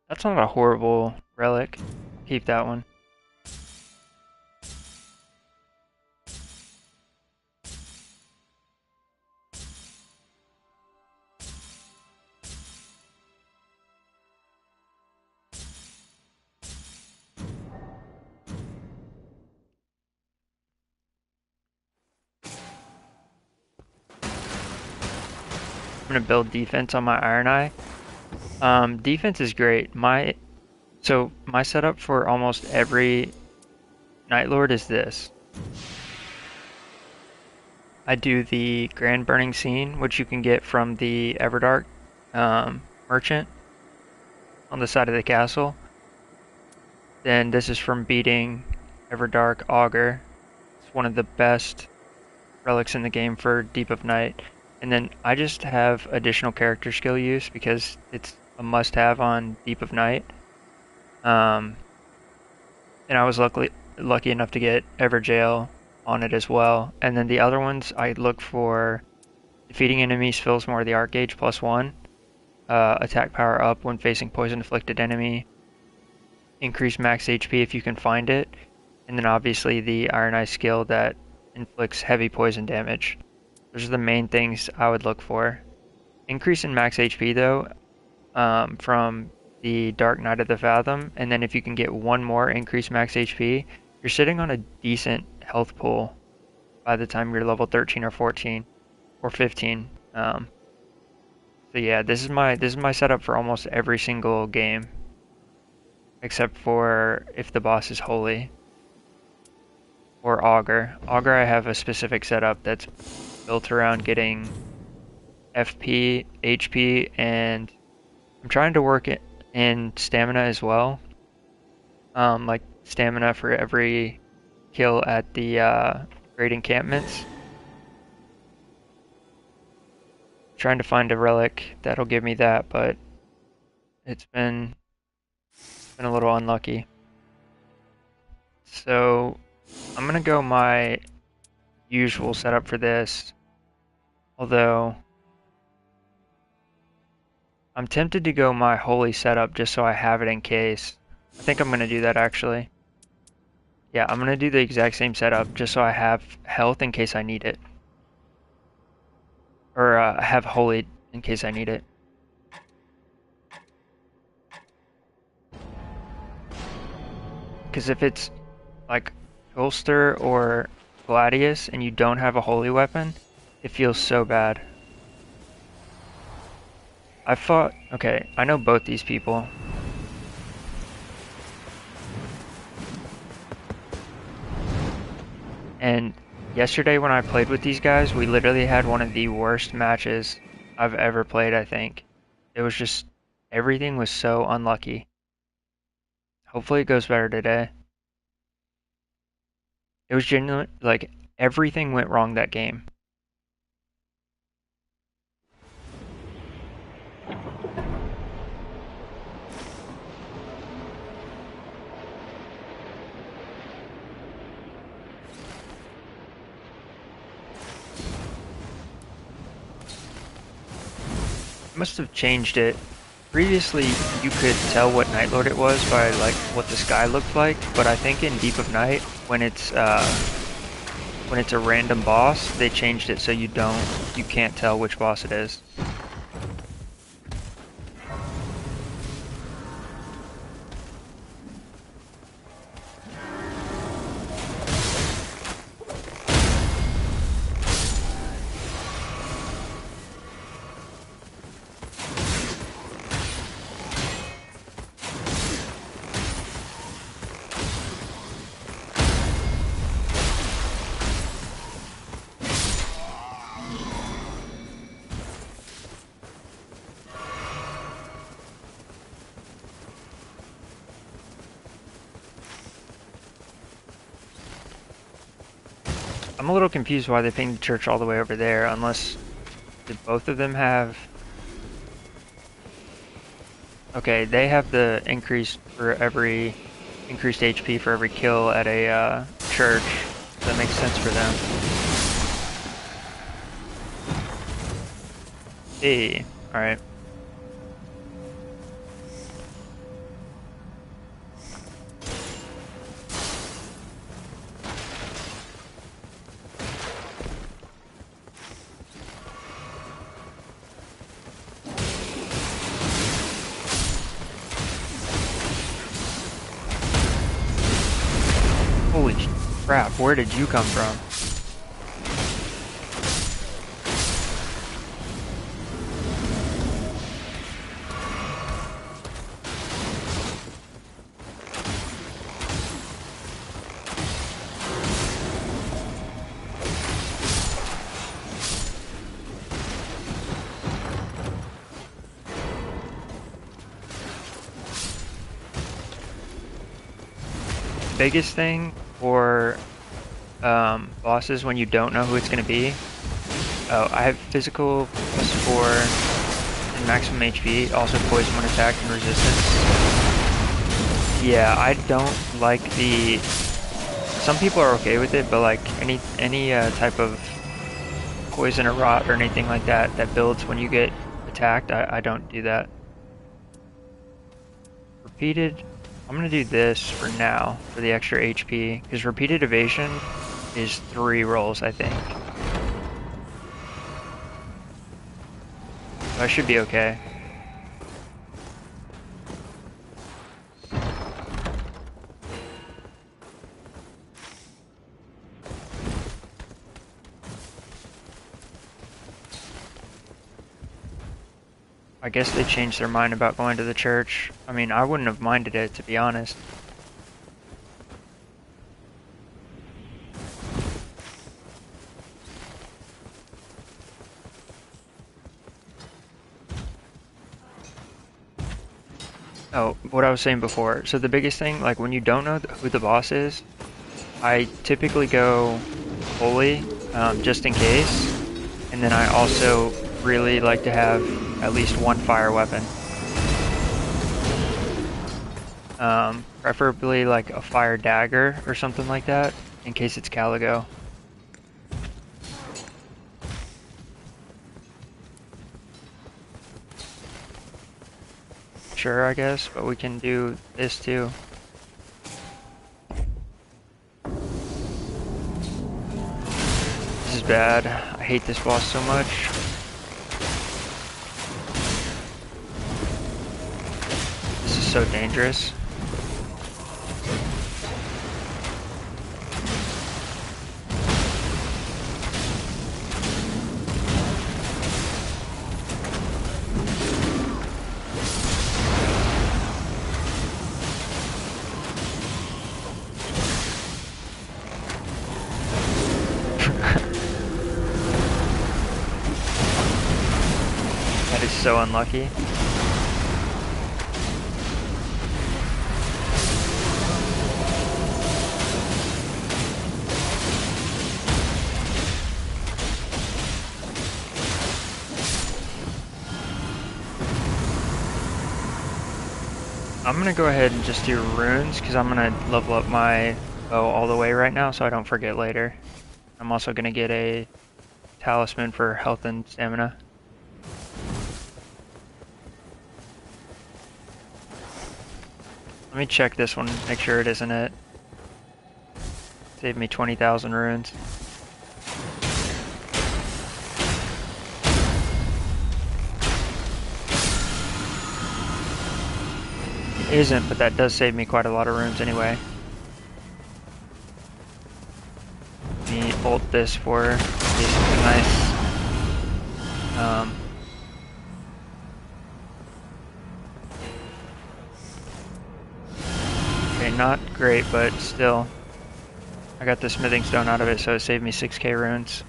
That's not a horrible relic. Keep that one. I'm gonna build defense on my Iron Eye. Defense is great. My setup for almost every Night Lord is this. I do the Grand Burning Scene, which you can get from the Everdark merchant on the side of the castle. Then this is from beating Everdark Augur. It's one of the best relics in the game for Deep of Night. And then I just have additional character skill use because it's a must-have on Deep of Night. Um, and I was lucky enough to get Everjail on it as well. And then the other ones I look for defeating enemies fills more of the Arc Gauge +1, attack power up when facing poison afflicted enemy, increase max HP if you can find it, and then obviously the Iron Eye skill that inflicts heavy poison damage. Those are the main things I would look for. Increase in max HP though, from the Dark Knight of the Fathom, and then if you can get one more increased max HP, you're sitting on a decent health pool by the time you're level 13 or 14 or 15. So yeah, this is my setup for almost every single game, except for if the boss is holy or Augur. Augur, I have a specific setup that's built around getting FP, HP, and I'm trying to work it in stamina as well. Like stamina for every kill at the great encampments. Trying to find a relic that'll give me that, but it's been a little unlucky. So I'm gonna go my usual setup for this, although I'm tempted to go my holy setup just so I have it in case. I think I'm gonna do that actually. Yeah, I'm gonna do the exact same setup just so I have health in case I need it. Or have holy in case I need it. Because if it's like Holster or Gladius and you don't have a holy weapon, it feels so bad. Okay, I know both these people. And yesterday when I played with these guys, we literally had one of the worst matches I've ever played, I think. It was just, everything was so unlucky. Hopefully it goes better today. It was genuine, like, everything went wrong that game. Must have changed it. Previously, you could tell what Night Lord it was by like what the sky looked like, but I think in Deep of Night, when it's a random boss, they changed it so you can't tell which boss it is. I'm a little confused why they pinged the church all the way over there, unless did both of them have... Okay, they have the increased HP for every kill at a church. So that makes sense for them. Hey, alright. Holy crap, where did you come from? biggest thing for bosses when you don't know who it's going to be. Oh, I have physical +4 and maximum HP, also poison when attacked and resistance. Yeah, I don't like the. Some people are okay with it, but like any type of poison or rot or anything like that that builds when you get attacked, I don't do that. Repeated. I'm gonna do this for now for the extra HP because repeated evasion is 3 rolls, I think. So I should be okay. I guess they changed their mind about going to the church. I mean, I wouldn't have minded it, to be honest. Oh, what I was saying before. So the biggest thing, like when you don't know who the boss is, I typically go holy, just in case. And then I also really like to have at least one fire weapon. Preferably like a fire dagger or something like that, in case it's Caligo. Sure, I guess, but we can do this too. This is bad. I hate this boss so much. This is so dangerous. That is so unlucky. I'm gonna go ahead and just do runes because I'm gonna level up my bow all the way right now so I don't forget later. I'm also gonna get a talisman for health and stamina. Let me check this one, make sure it isn't it. Saved me 20,000 runes. It isn't, but that does save me quite a lot of runes anyway. Let me ult this for something nice. Okay, not great, but still. I got the smithing stone out of it, so it saved me 6k runes.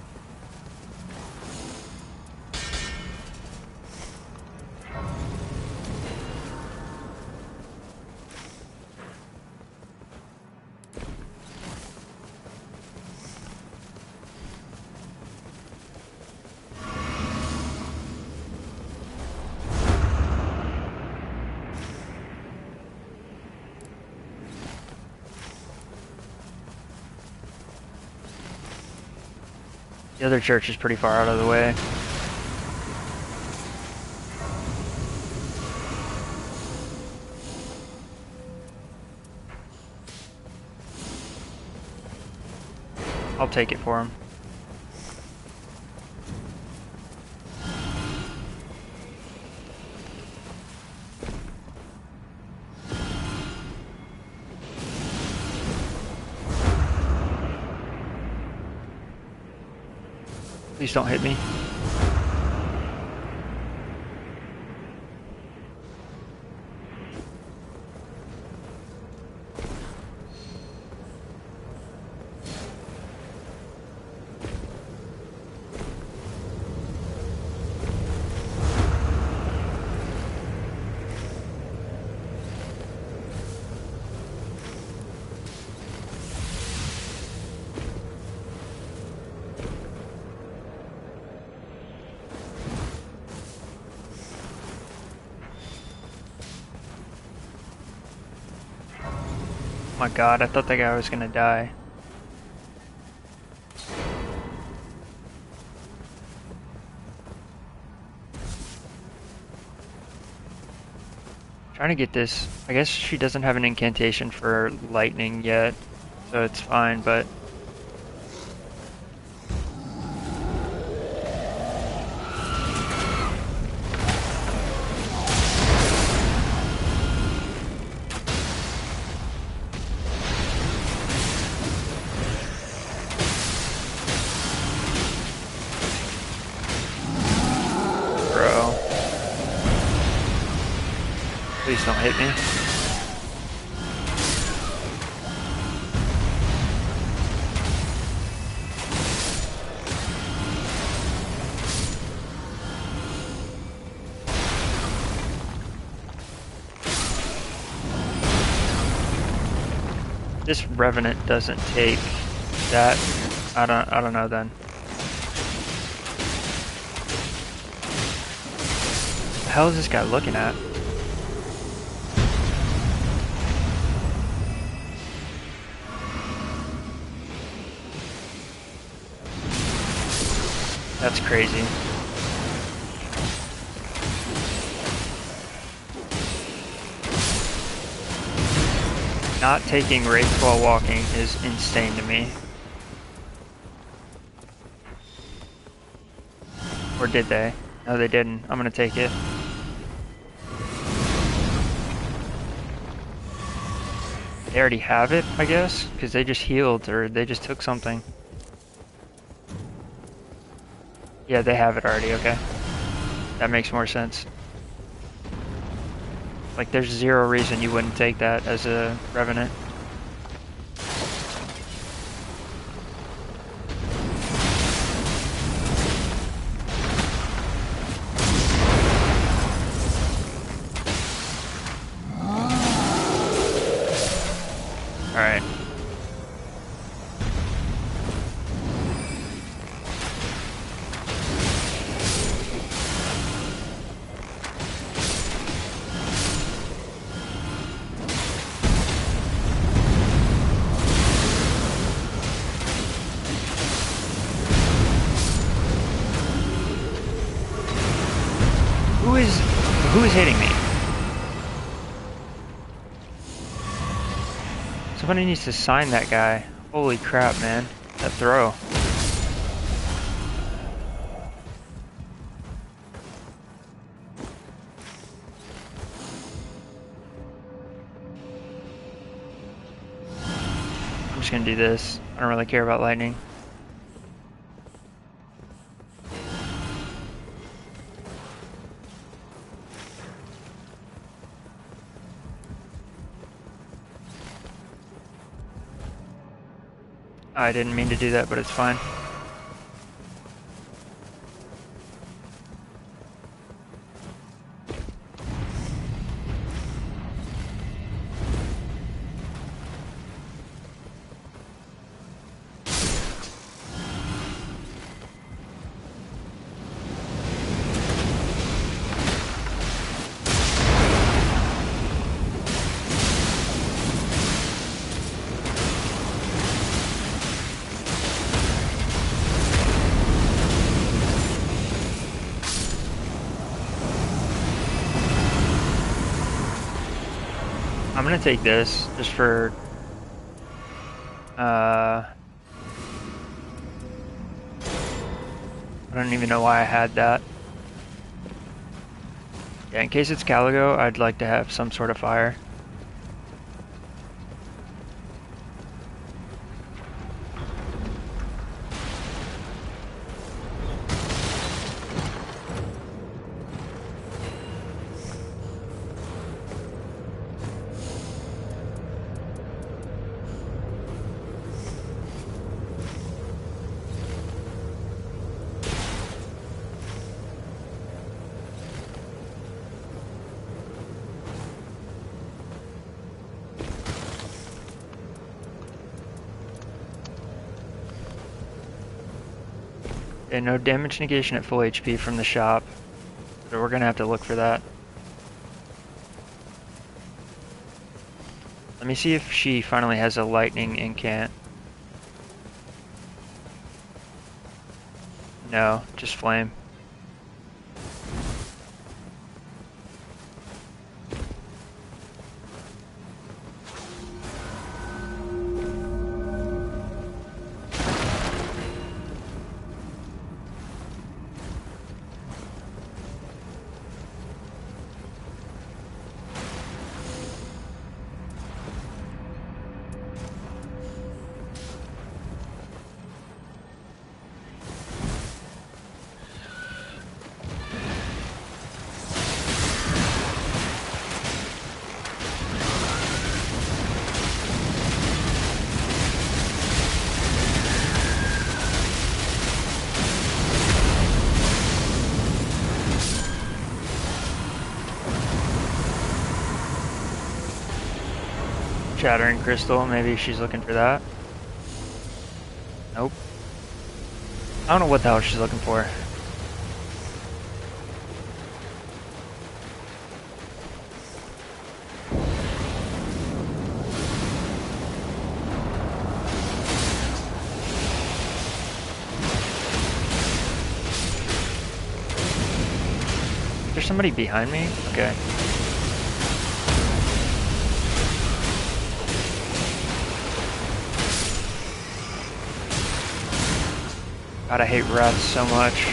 The other church is pretty far out of the way. I'll take it for him. Please don't hit me. My god, I thought that guy was gonna die. Trying to get this. I guess she doesn't have an incantation for lightning yet, so it's fine, but bro, please don't hit me. This Revenant doesn't take that. I don't know then. The hell is this guy looking at? That's crazy. Not taking wraiths while walking is insane to me. Or did they? No, they didn't. I'm gonna take it. They already have it, I guess? Because they just healed, or they just took something. Yeah, they have it already, okay. That makes more sense. Like, there's zero reason you wouldn't take that as a Revenant. Alright. Who is hitting me? Somebody needs to sign that guy. Holy crap, man. That throw. I'm just gonna do this. I don't really care about lightning. I didn't mean to do that, but it's fine. I'm gonna take this just for I don't even know why I had that. Yeah, in case it's Caligo, I'd like to have some sort of fire. And no damage negation at full HP from the shop. So we're gonna have to look for that. Let me see if she finally has a lightning incant. No, just flame. Shattering crystal, maybe she's looking for that. Nope. I don't know what the hell she's looking for. There's somebody behind me? Okay. God, I hate rats so much.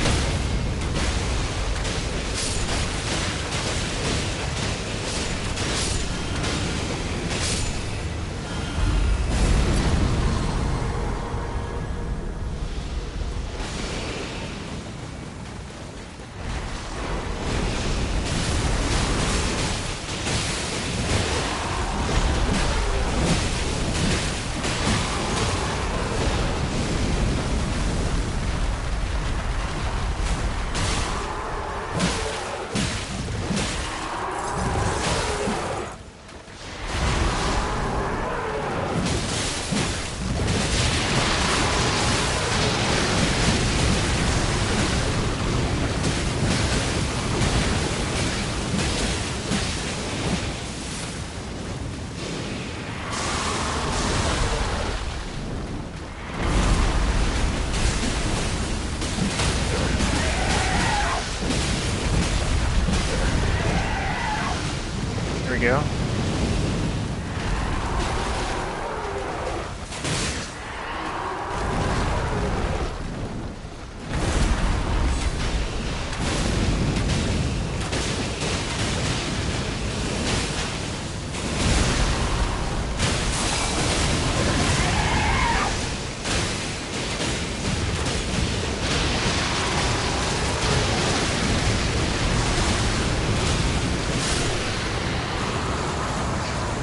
There we go.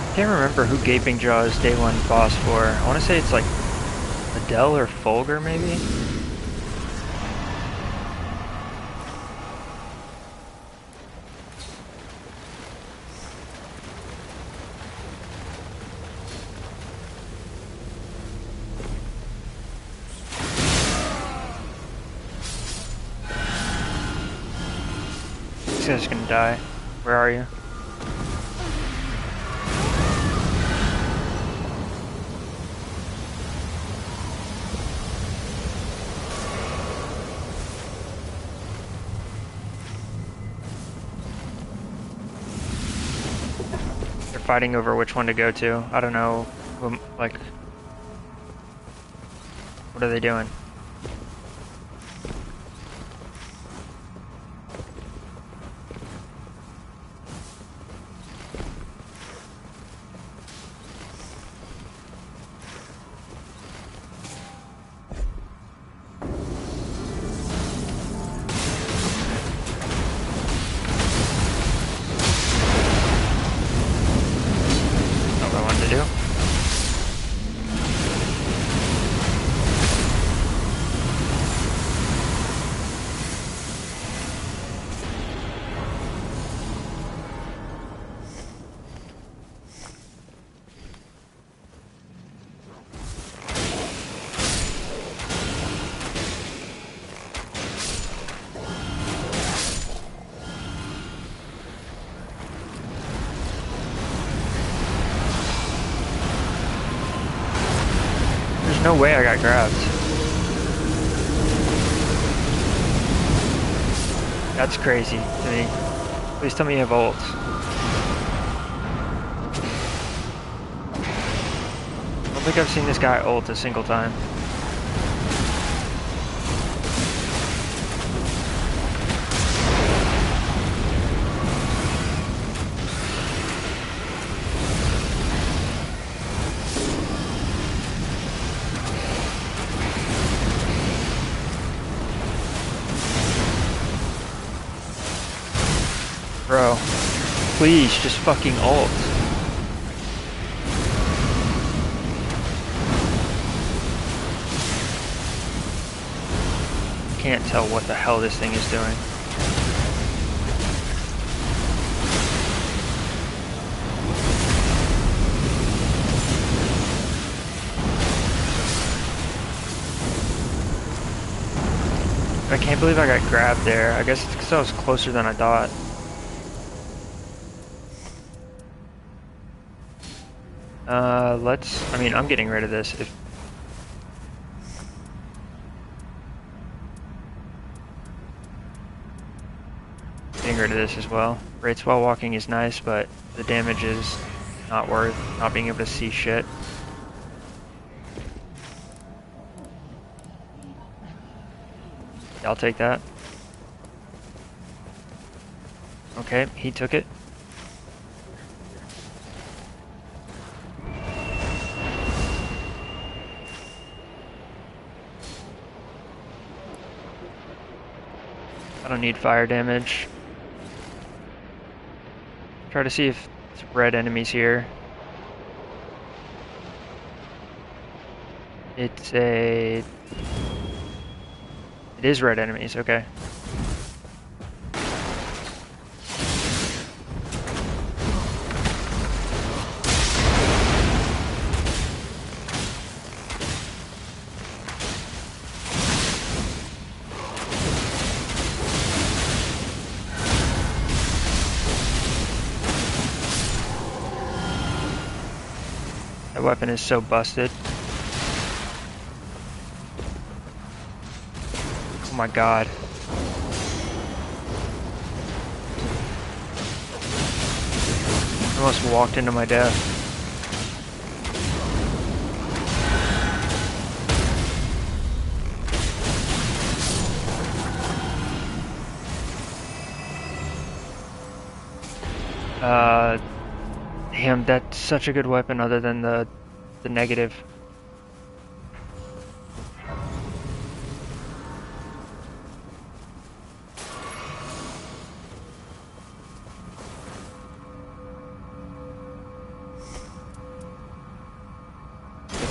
I can't remember who Gaping Jaw is day one boss for. I want to say it's like Adele or Fulgur, maybe? This guy's gonna die. Where are you? Fighting over which one to go to. I don't know, like, what are they doing? There's no way I got grabbed. That's crazy to me. Please tell me you have ults. I don't think I've seen this guy ult a single time. Bro, please just fucking ult. Can't tell what the hell this thing is doing. I can't believe I got grabbed there. I guess it's because I was closer than I thought. I mean, I'm getting rid of this. Getting rid of this as well. Rates while walking is nice, but the damage is not worth not being able to see shit. I'll take that. Okay, he took it. I don't need fire damage. Try to see if it's red enemies here. It is red enemies, okay. That weapon is so busted. Oh my god. I almost walked into my death. Damn, that's such a good weapon other than the negative.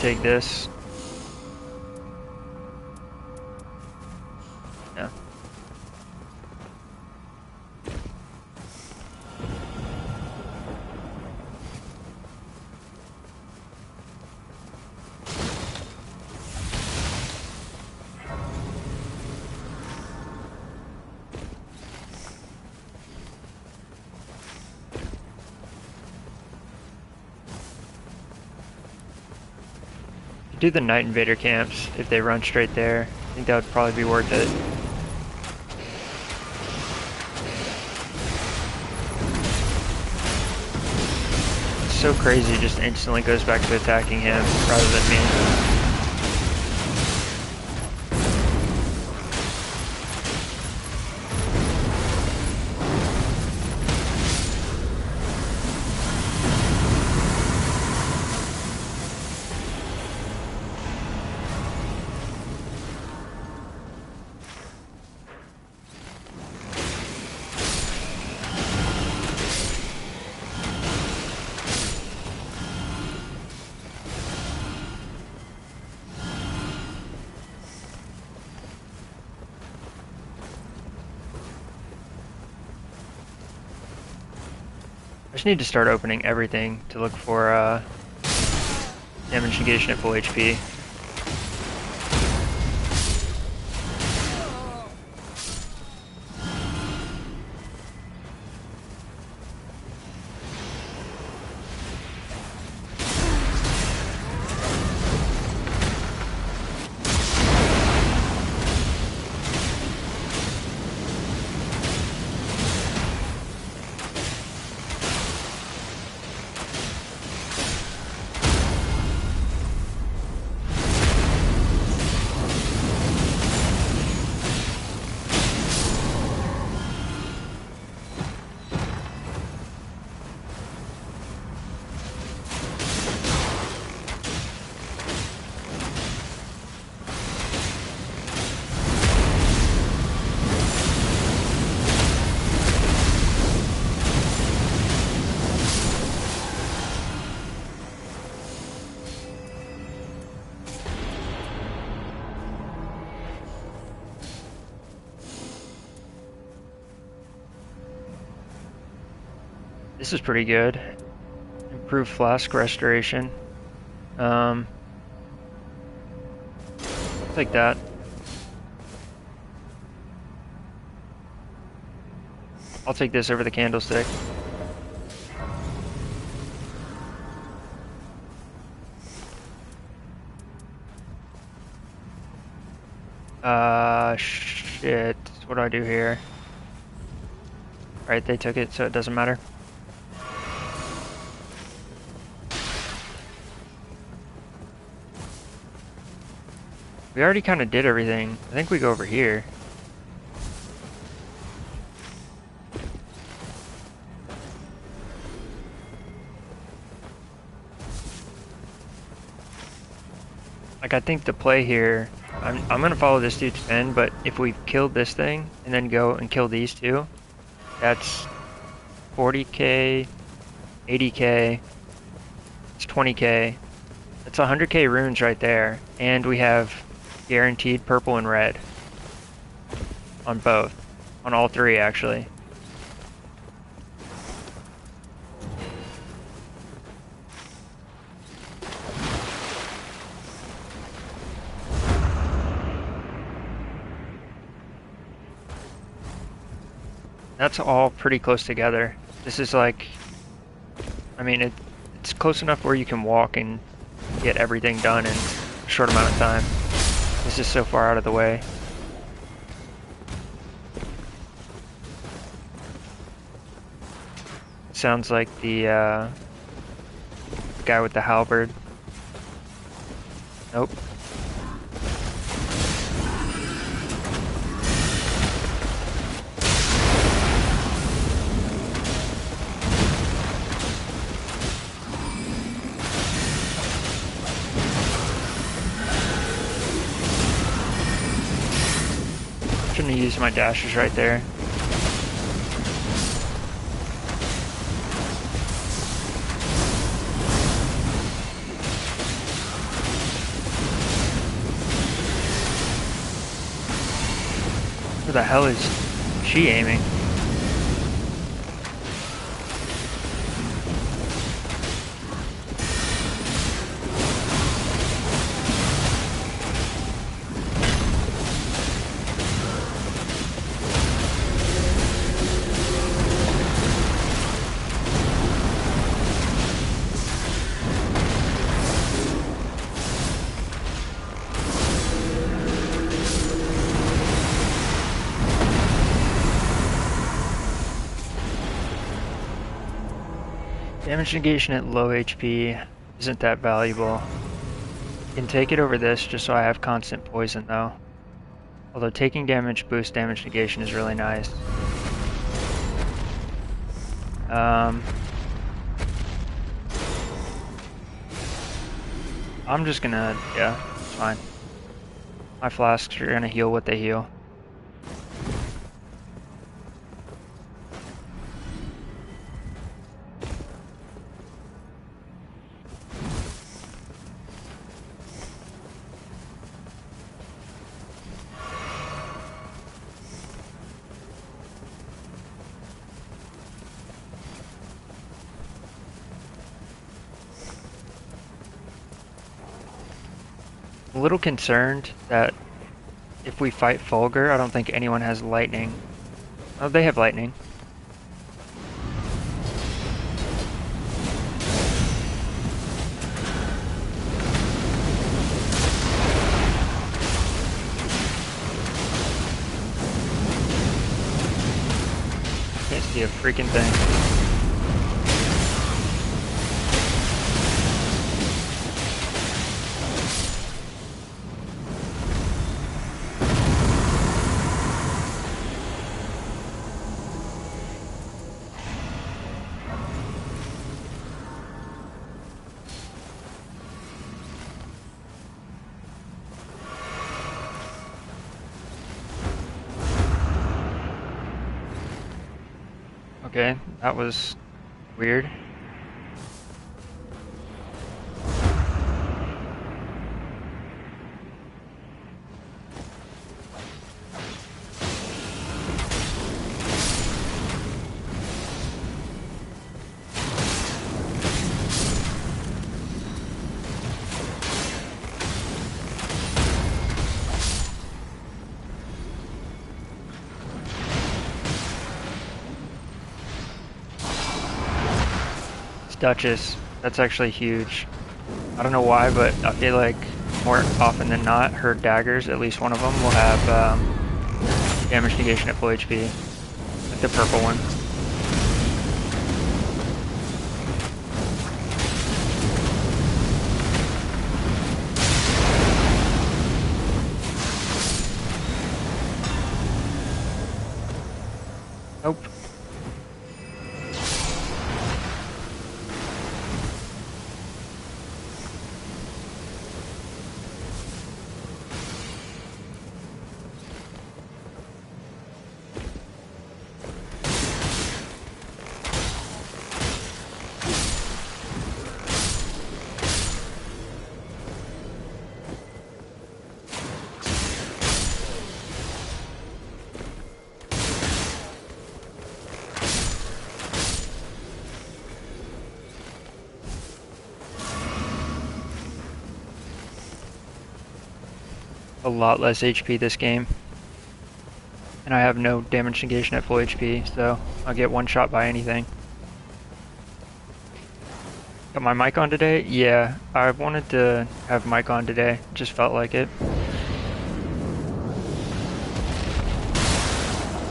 Take this. Yeah. Do the Night Invader camps if they run straight there. I think that would probably be worth it. It's so crazy, it just instantly goes back to attacking him rather than me. I just need to start opening everything to look for damage negation at full HP. This is pretty good. Improved flask restoration. I'll take that. I'll take this over the candlestick. Shit. What do I do here? Right, they took it, so it doesn't matter. We already kind of did everything. I think we go over here. Like, I think the play here, I'm gonna follow this dude to end, but if we killed this thing and then go and kill these two, that's 40k, 80k, it's 20k. That's 100k runes right there, and we have guaranteed purple and red on both, on all three actually. That's all pretty close together. This is like, I mean, it's close enough where you can walk and get everything done in a short amount of time. This is so far out of the way. Sounds like the guy with the halberd. Nope. Shouldn't have used my dashes right there. Where the hell is she aiming? Damage negation at low HP isn't that valuable. Can take it over this just so I have constant poison though. Although taking damage boost damage negation is really nice. I'm just gonna, yeah, it's fine. My flasks are gonna heal what they heal. A little concerned that if we fight Fulgur, I don't think anyone has lightning. Oh, they have lightning. Can't see a freaking thing. Okay, that was weird. Duchess. That's actually huge. I don't know why, but I feel like more often than not, her daggers, at least one of them, will have damage negation at full HP. Like the purple one. Nope. A lot less HP this game. And I have no damage negation at full HP, so I'll get one shot by anything. Got my mic on today? Yeah, I wanted to have mic on today. Just felt like it.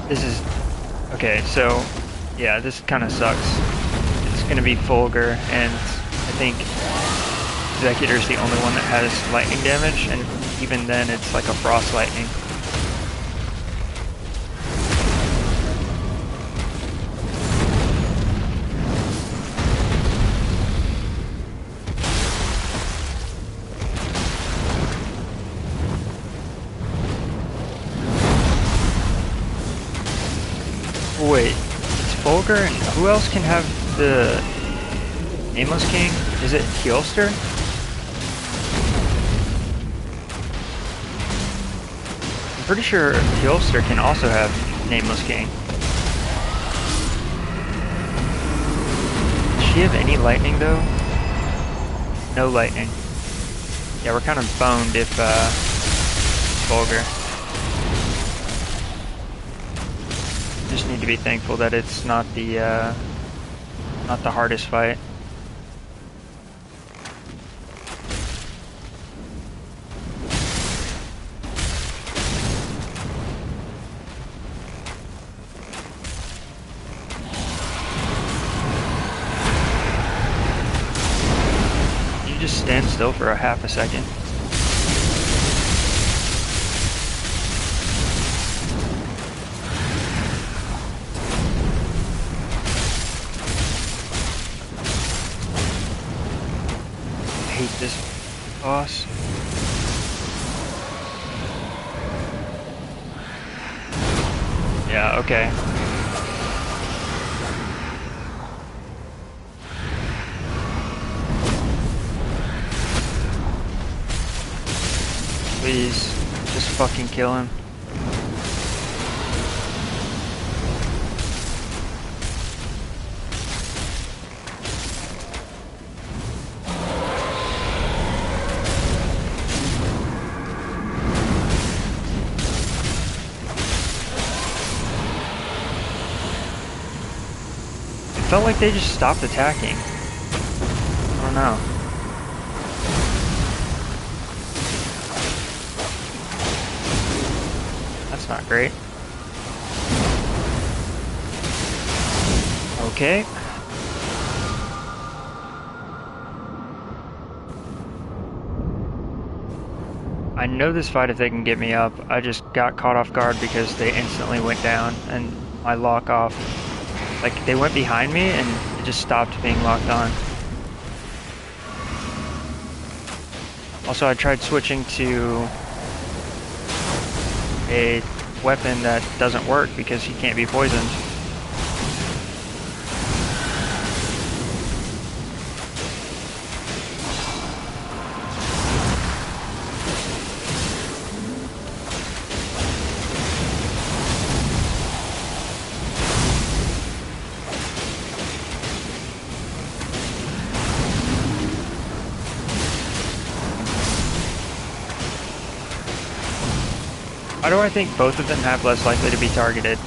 This is... Okay, so... Yeah, this kind of sucks. It's gonna be Fulgur, and I think Executor's the only one that has lightning damage, and even then it's like a frost lightning. Wait, it's Fulgur, and who else can have the Nameless King? Is it Kjolster? I'm pretty sure Kjolster can also have Nameless King. Does she have any lightning though? No lightning. Yeah, we're kind of boned if Fulgur. Just need to be thankful that it's not the hardest fight. You just stand still for a half a second. I hate this boss. Yeah, okay. Please, just fucking kill him. It felt like they just stopped attacking. I don't know. That's not great. Okay. I know this fight if they can get me up. I just got caught off guard because they instantly went down and my lock off. Like, they went behind me and it just stopped being locked on. Also, I tried switching to a weapon that doesn't work because he can't be poisoned. Why do I think both of them have less likely to be targeted?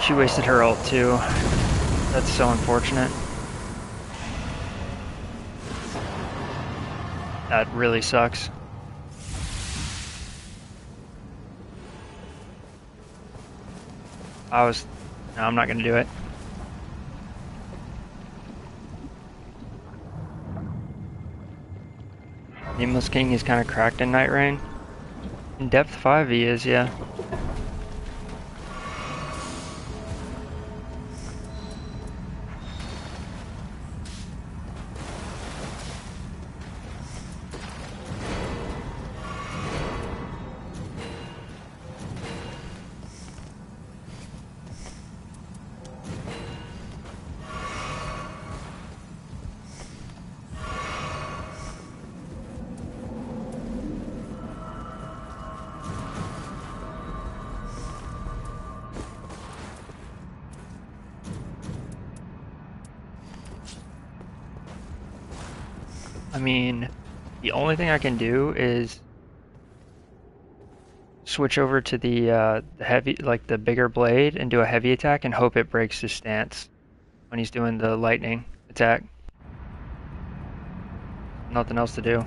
She wasted her ult too. That's so unfortunate. That really sucks. No, I'm not gonna do it. Nameless King is kind of cracked in Nightreign. In depth 5 he is, yeah. I mean, the only thing I can do is switch over to the heavy, like the bigger blade, and do a heavy attack and hope it breaks his stance when he's doing the lightning attack. Nothing else to do.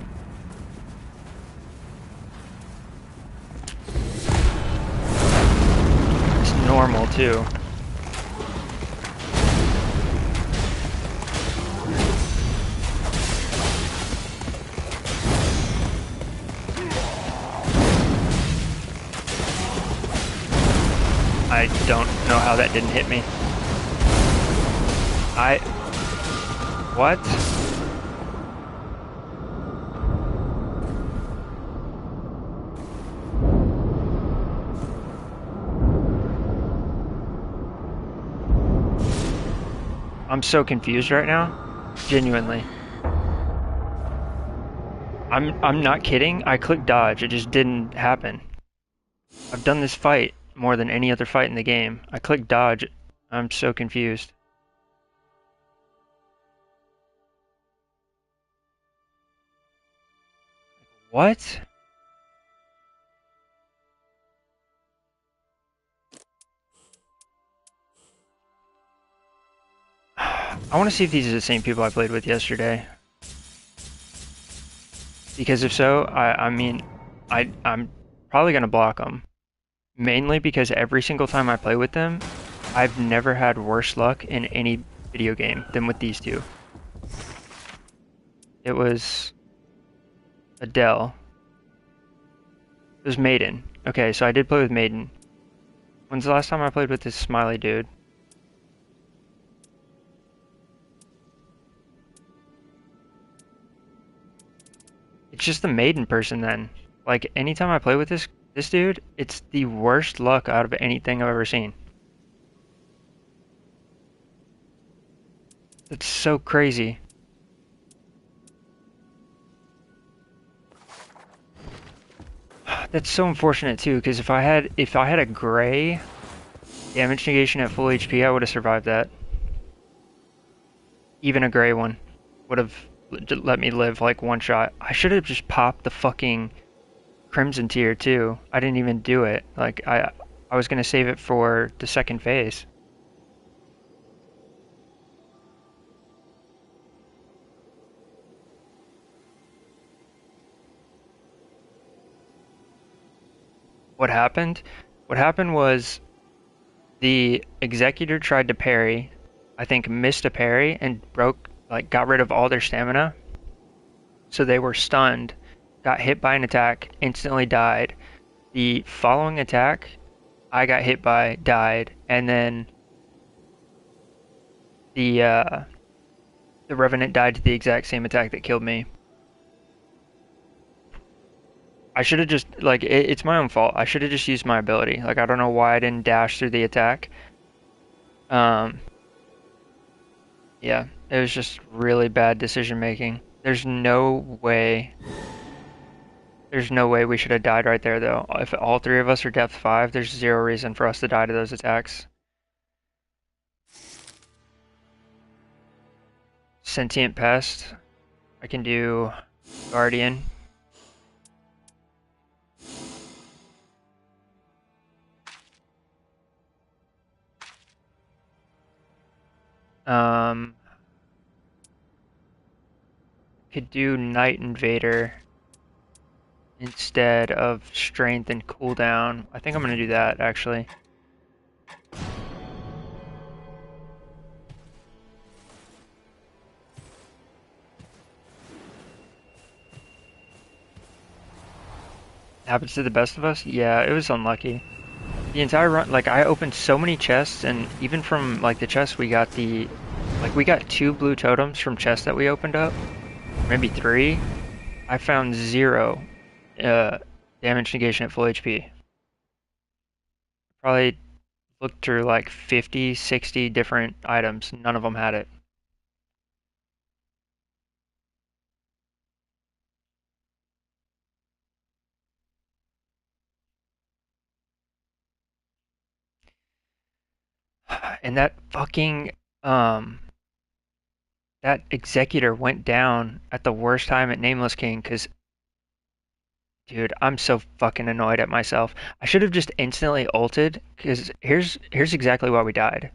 It's normal too. I don't know how that didn't hit me. What? I'm so confused right now. Genuinely. I'm not kidding. I clicked dodge. It just didn't happen. I've done this fight more than any other fight in the game. I clicked dodge. I'm so confused. What? I want to see if these are the same people I played with yesterday. Because if so, I'm probably gonna block them. Mainly because every single time I play with them, I've never had worse luck in any video game than with these two. It was Adele. It was Maiden. Okay, so I did play with Maiden. When's the last time I played with this smiley dude? It's just the Maiden person then. Like anytime I play with this dude, it's the worst luck out of anything I've ever seen. It's so crazy. That's so unfortunate too, because if I had a gray damage negation at full HP, I would have survived that. Even a gray one would have let me live like one shot. I should have just popped the fucking Crimson tier too. I didn't even do it. Like I was gonna save it for the second phase. What happened? What happened was the executor tried to parry, I think missed a parry and got rid of all their stamina. So they were stunned, got hit by an attack, instantly died. The following attack, I got hit by, died, and then the uh, the Revenant died to the exact same attack that killed me. I should have just it's my own fault. I should have just used my ability. Like I don't know why I didn't dash through the attack. Um, yeah, it was just really bad decision making. There's no way we should have died right there though. If all three of us are depth 5, there's zero reason for us to die to those attacks. Sentient Pest. I can do Guardian. Um, could do Night Invader instead of Strength and Cooldown. I think I'm gonna do that actually. Happens to the best of us? Yeah, it was unlucky. The entire run, like I opened so many chests, and even from like the chests we got we got two blue totems from chests that we opened up, maybe three. I found zero uh, damage negation at full HP. Probably looked through like 50, 60 different items. None of them had it. And that fucking um that executor went down at the worst time at Nameless King because dude, I'm so fucking annoyed at myself. I should have just instantly ulted because here's exactly why we died.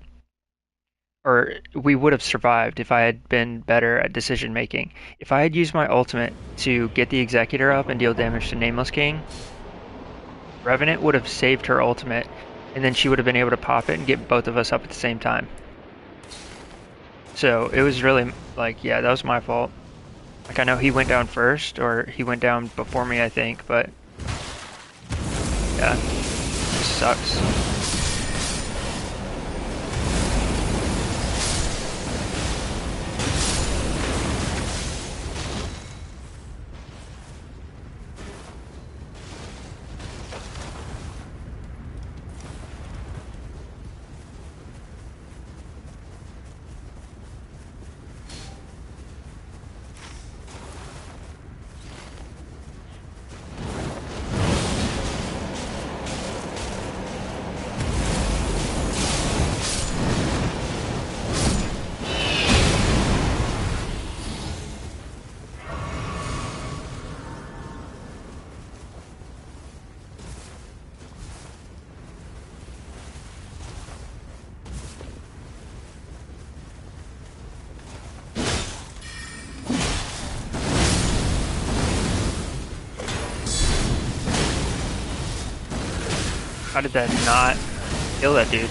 Or we would have survived if I had been better at decision making. If I had used my ultimate to get the executor up and deal damage to Nameless King, Revenant would have saved her ultimate, and then she would have been able to pop it and get both of us up at the same time. So it was really like, yeah, that was my fault. Like I know he went down first, or he went down before me, I think, but yeah, this sucks. How did that not kill that dude?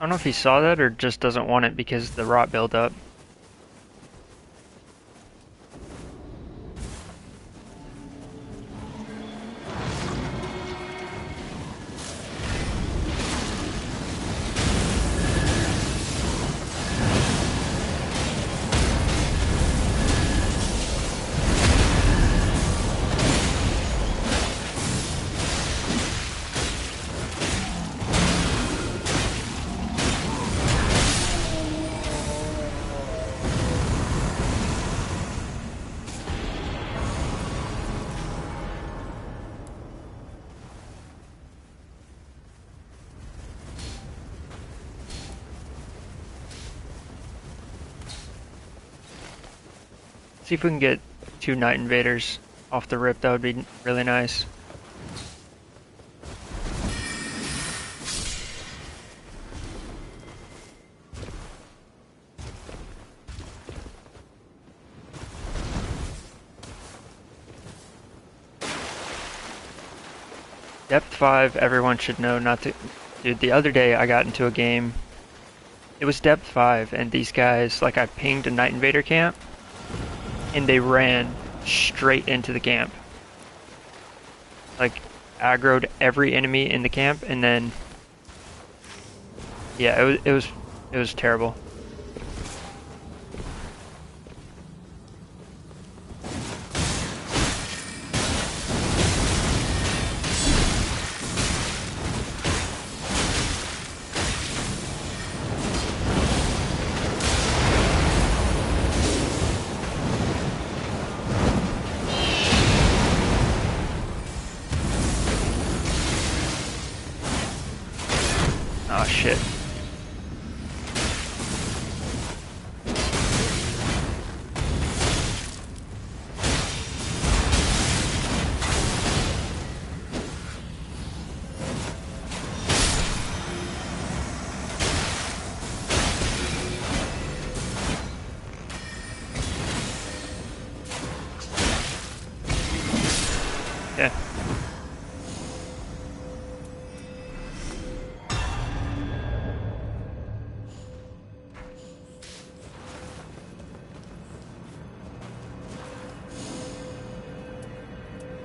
I don't know if he saw that or just doesn't want it because the rot buildup. See if we can get 2 Night Invaders off the rip. That would be really nice. Depth 5, everyone should know not to... Dude, the other day I got into a game. It was depth 5, and these guys, like, I pinged a Night Invader camp, and they ran straight into the camp. Like, aggroed every enemy in the camp, and then... Yeah, it was terrible. Oh shit. Yeah.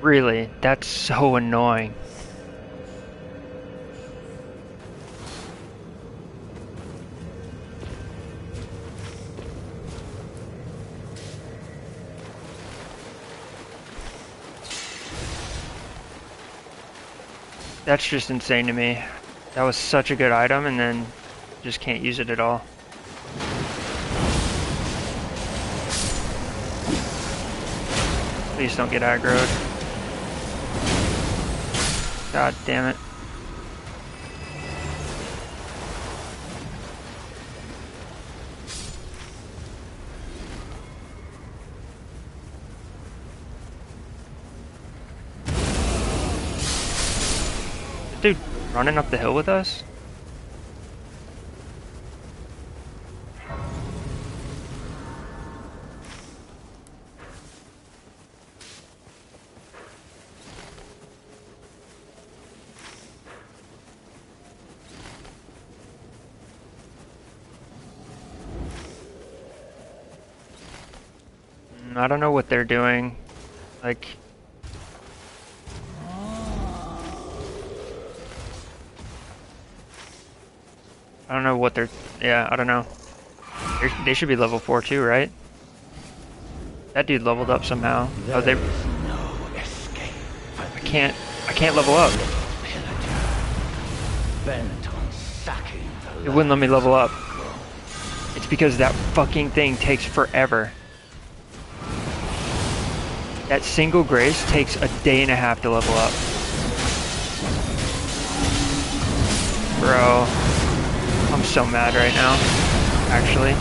Really, that's so annoying. That's just insane to me. That was such a good item, and then just can't use it at all. Please don't get aggroed. God damn it. Dude, running up the hill with us? I don't know what they're doing. Like... I don't know what they're... Yeah, I don't know. They should be level 4 too, right? That dude leveled up somehow. Oh, they... I can't level up. It wouldn't let me level up. It's because that fucking thing takes forever. That single grace takes a day and a half to level up. Bro. I'm so mad right now. Actually.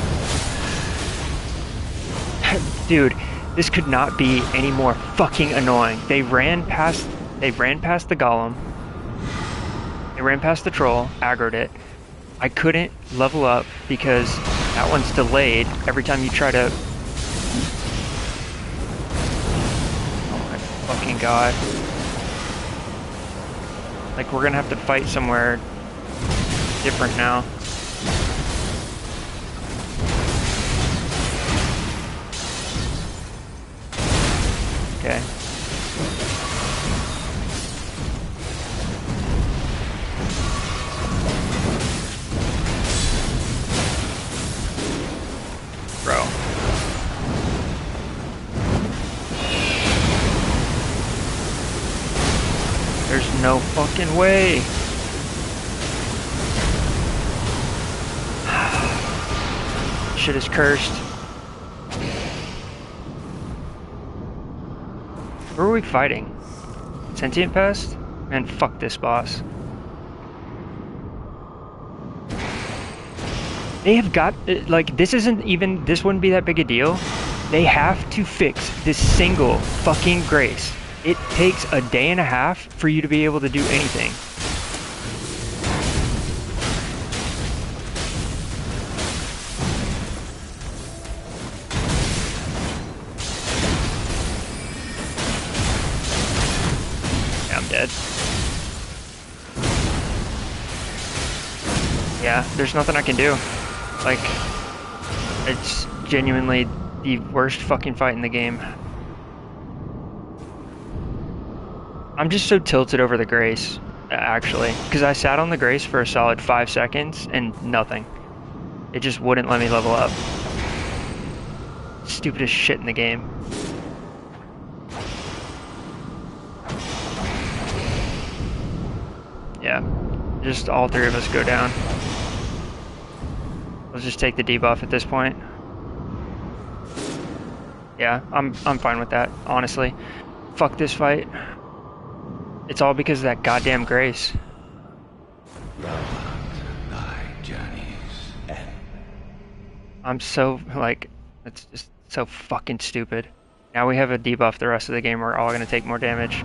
Dude, this could not be any more fucking annoying. They ran past the golem. They ran past the troll, aggroed it. I couldn't level up because that one's delayed every time you try to... Oh my fucking god. Like, we're gonna have to fight somewhere different now. Okay. Bro. There's no fucking way. Shit is cursed. Who are we fighting? Sentient Pest? Man, fuck this boss. They have got, like, this wouldn't be that big a deal They have to fix this single fucking Grace. It takes a day and a half for you to be able to do anything. Yeah, I'm dead. Yeah, there's nothing I can do. Like, it's genuinely the worst fucking fight in the game. I'm just so tilted over the Grace, actually, because I sat on the Grace for a solid 5 seconds and nothing. It just wouldn't let me level up. Stupidest shit in the game. Yeah, just all three of us go down. Let's just take the debuff at this point. Yeah, I'm fine with that, honestly. Fuck this fight. It's all because of that goddamn Grace. I'm so, like, it's just so fucking stupid. Now we have a debuff the rest of the game, we're all gonna take more damage.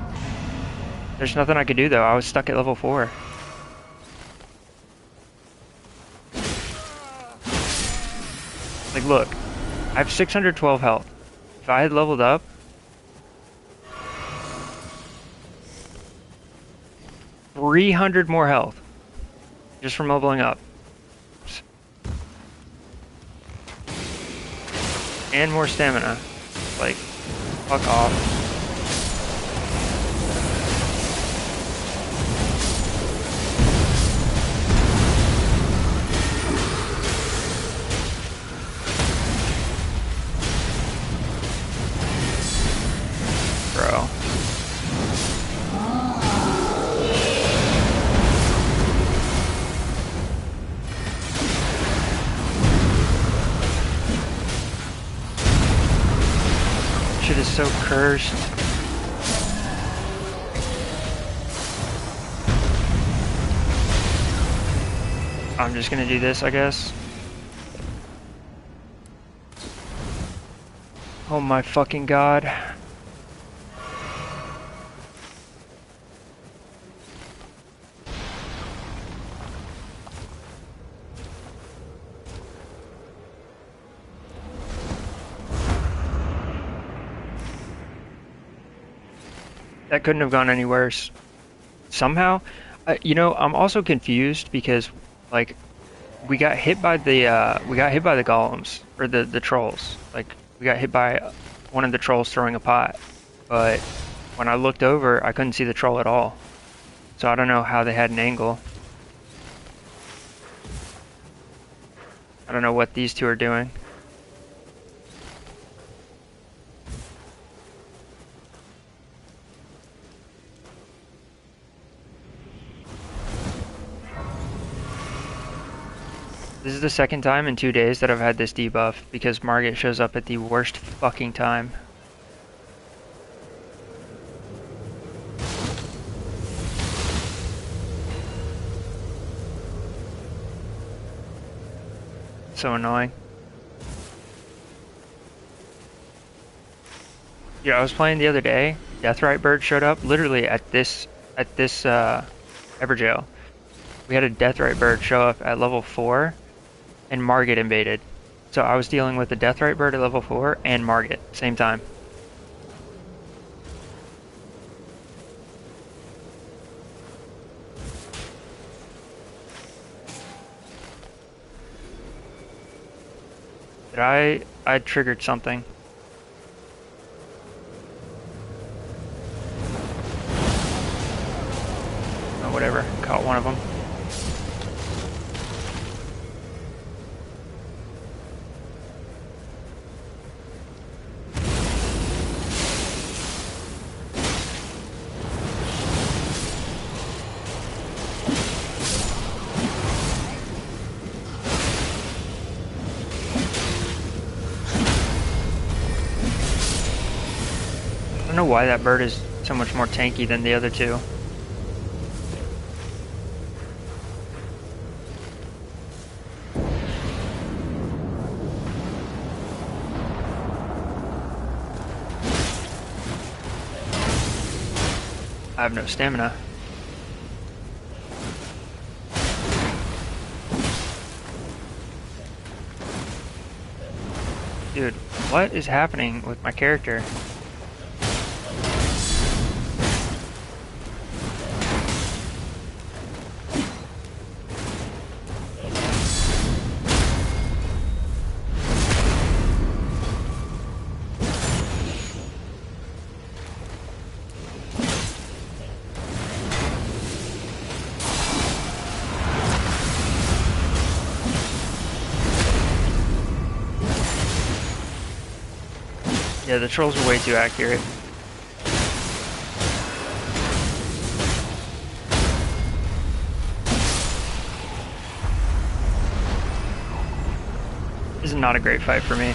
There's nothing I could do though, I was stuck at level 4. Like, look, I have 612 health. If I had leveled up, $300 more health just from leveling up. And more stamina. Like, fuck off. Bro. Shit is so cursed. I'm just gonna do this, I guess. Oh my fucking god. That couldn't have gone any worse. Somehow, you know, I'm also confused because, like, we got hit by the golems or the trolls. Like, we got hit by one of the trolls throwing a pot, but when I looked over, I couldn't see the troll at all. So I don't know how they had an angle. I don't know what these two are doing. This is the second time in 2 days that I've had this debuff because Margit shows up at the worst fucking time. So annoying. Yeah, I was playing the other day. Deathrite Bird showed up literally at this Everjail. We had a Deathrite Bird show up at level 4 and Margit invaded. So I was dealing with the Deathrite Bird at level 4 and Margit, same time. I triggered something. Oh, whatever, caught one of them. I don't know why that bird is so much more tanky than the other two. I have no stamina. Dude, what is happening with my character? Yeah, the trolls are way too accurate. This is not a great fight for me.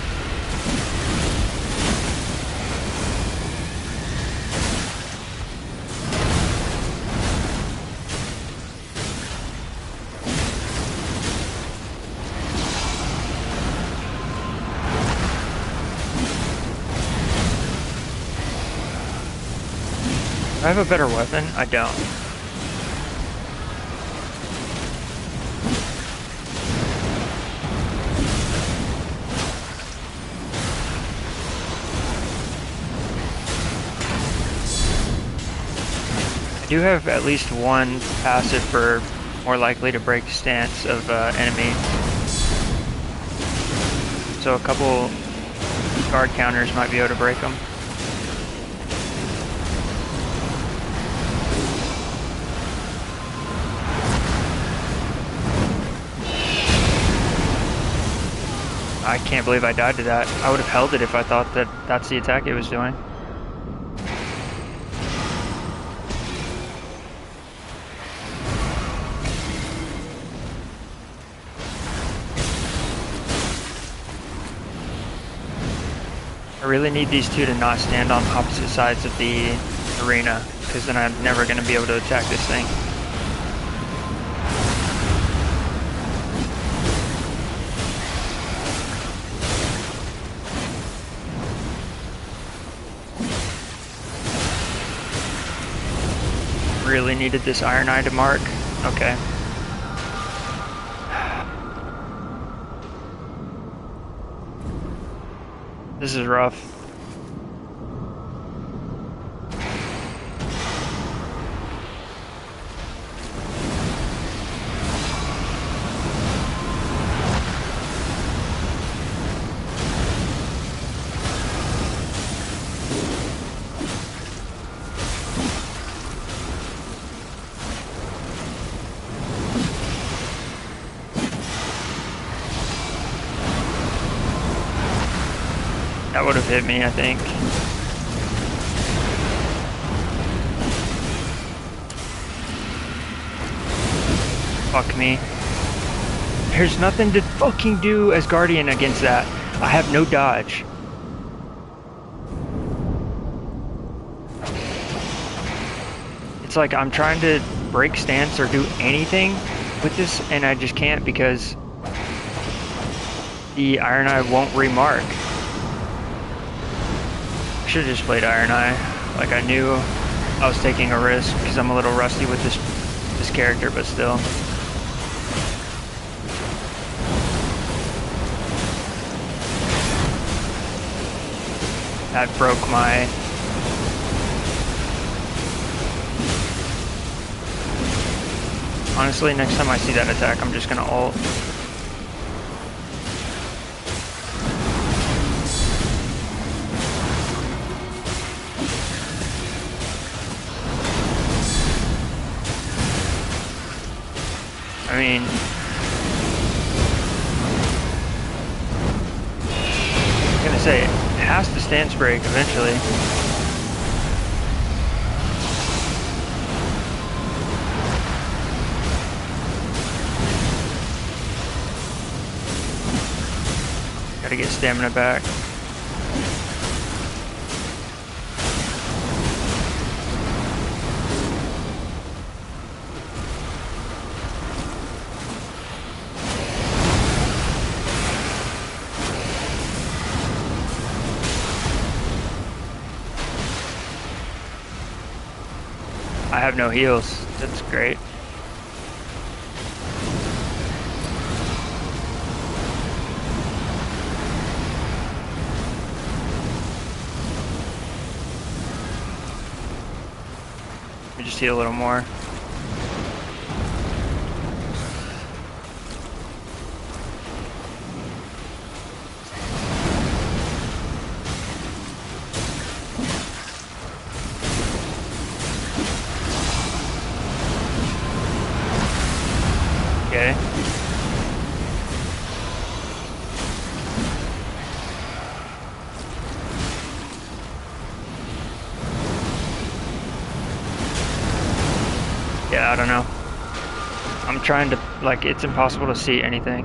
Do I have a better weapon? I don't. I do have at least one passive for more likely to break stance of enemy. So a couple guard counters might be able to break them. I can't believe I died to that. I would have held it if I thought that that's the attack it was doing. I really need these two to not stand on opposite sides of the arena, because then I'm never going to be able to attack this thing. Really needed this Iron Eye to mark. Okay. This is rough. That would have hit me, I think. Fuck me. There's nothing to fucking do as Guardian against that. I have no dodge. It's like I'm trying to break stance or do anything with this, and I just can't because the Iron Eye won't remark. I should have just played Iron Eye. Like, I knew I was taking a risk because I'm a little rusty with this character, but still. That broke my... Honestly, next time I see that attack, I'm just gonna ult. I mean, I'm gonna say it has to stance break eventually. Gotta get stamina back. have no heals. That's great. Let me just heal a little more. Okay. Yeah, I don't know. I'm trying to, like, it's impossible to see anything.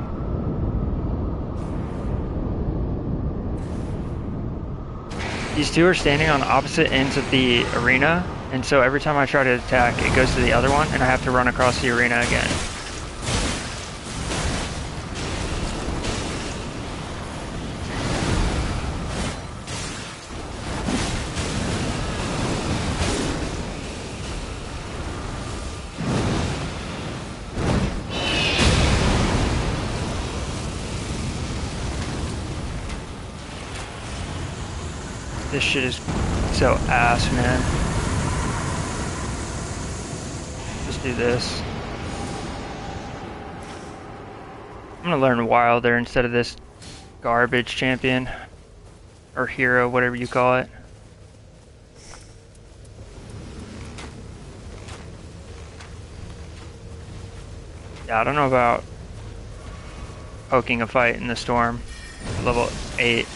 These two are standing on opposite ends of the arena, and so every time I try to attack, it goes to the other one, and I have to run across the arena again. This shit is so ass, man. Just do this. I'm gonna learn Wilder instead of this garbage champion. Or hero, whatever you call it. Yeah, I don't know about poking a fight in the storm. Level 8.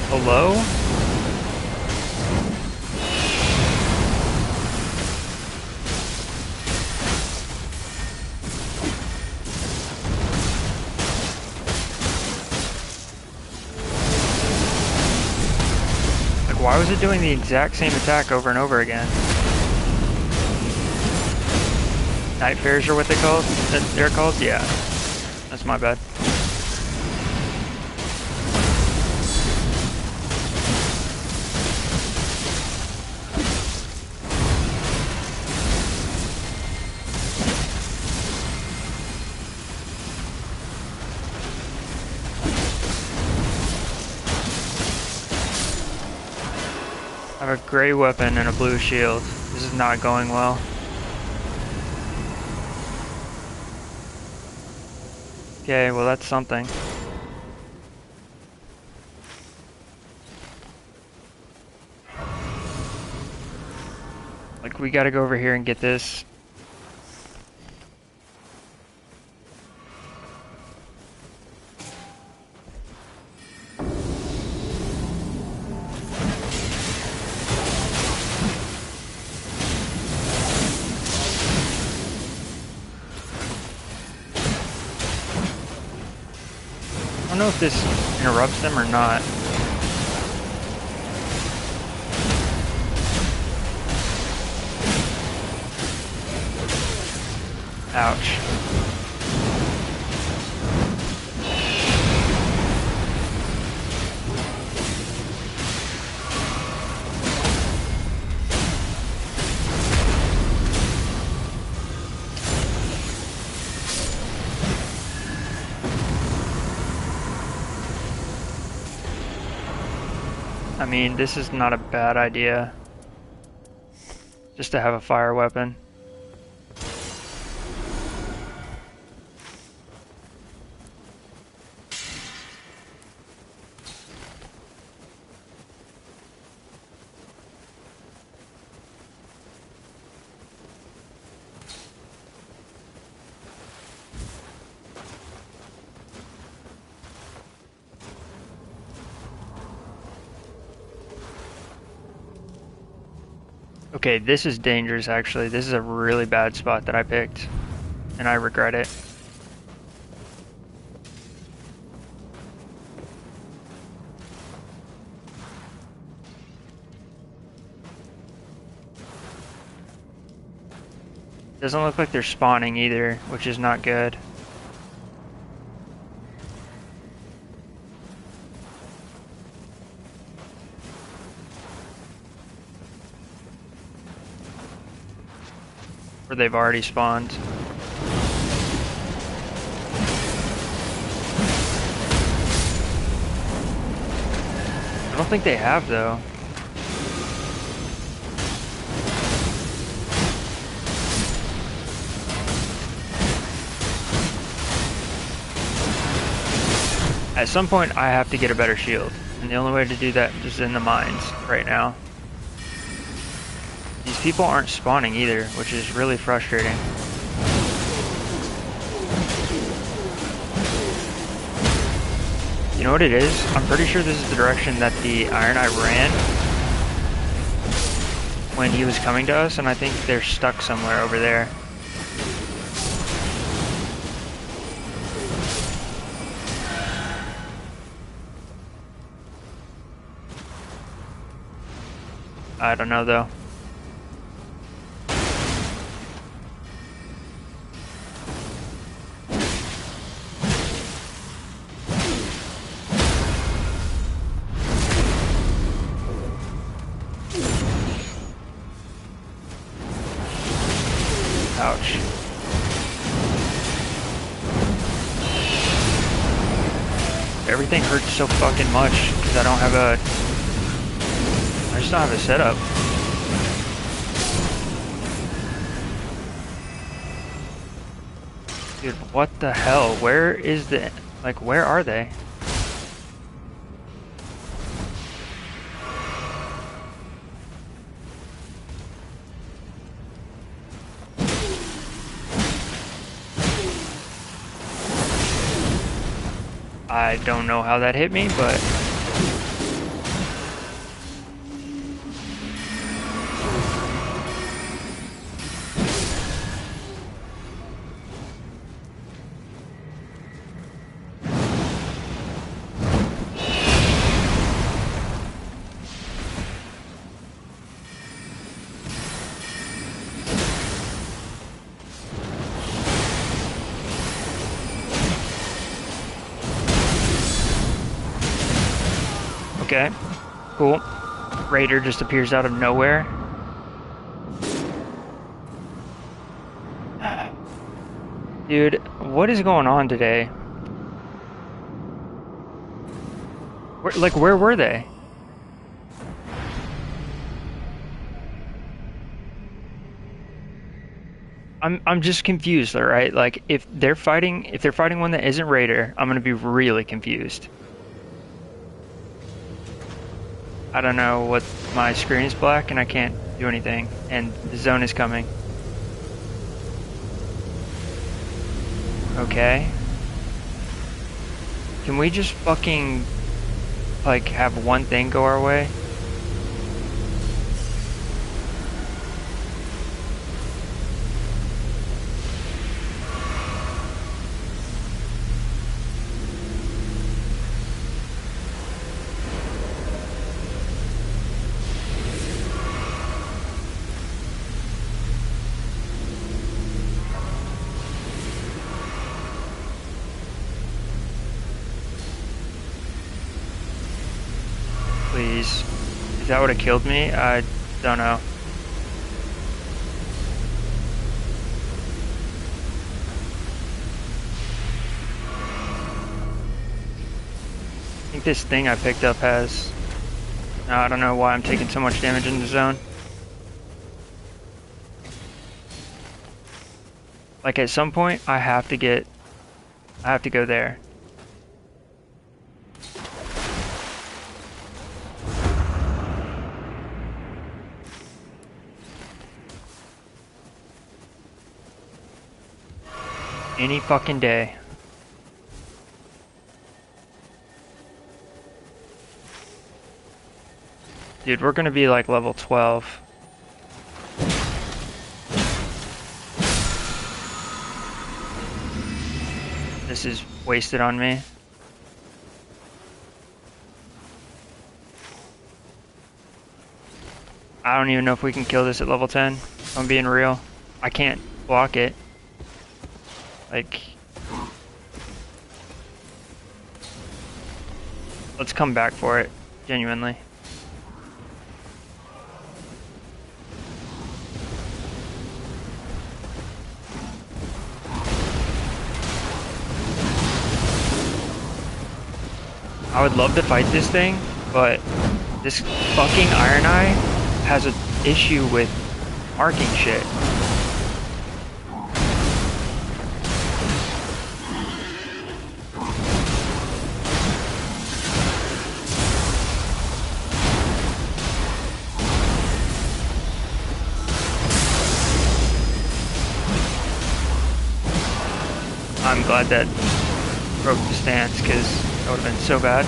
Hello? Like, why was it doing the exact same attack over and over again? Night Fairs are what they're called? Yeah. That's my bad. I have a gray weapon and a blue shield. This is not going well. Okay, well that's something. Like, we gotta go over here and get this. I don't know if this interrupts them or not. Ouch. I mean, this is not a bad idea. Just to have a fire weapon. Okay, this is dangerous actually. This is a really bad spot that I picked, and I regret it. Doesn't look like they're spawning either, which is not good. Or they've already spawned. I don't think they have though. At some point, I have to get a better shield, and the only way to do that is in the mines right now. These people aren't spawning either, which is really frustrating. You know what it is? I'm pretty sure this is the direction that the Iron Eye ran when he was coming to us, and I think they're stuck somewhere over there. I don't know though. Ouch. Everything hurts so fucking much because I don't have a... I just don't have a setup. Dude, what the hell? Where is the... Like, where are they? I don't know how that hit me, but... Okay, cool. Raider just appears out of nowhere. Dude, what is going on today? Where were they? I'm just confused, alright? Like if they're fighting one that isn't Raider, I'm gonna be really confused. I don't know what, my screen is black and I can't do anything, and the zone is coming. Okay. Can we just fucking, like, have one thing go our way? Please. If that would have killed me, I don't know. I think this thing I picked up has... No, I don't know why I'm taking so much damage in the zone. Like at some point, I have to go there. Any fucking day. Dude, we're gonna be like level 12. This is wasted on me. I don't even know if we can kill this at level 10. If I'm being real. I can't block it. Like, let's come back for it, genuinely. I would love to fight this thing, but this fucking Iron Eye has an issue with marking shit. I'm glad that broke the stance, because that would have been so bad.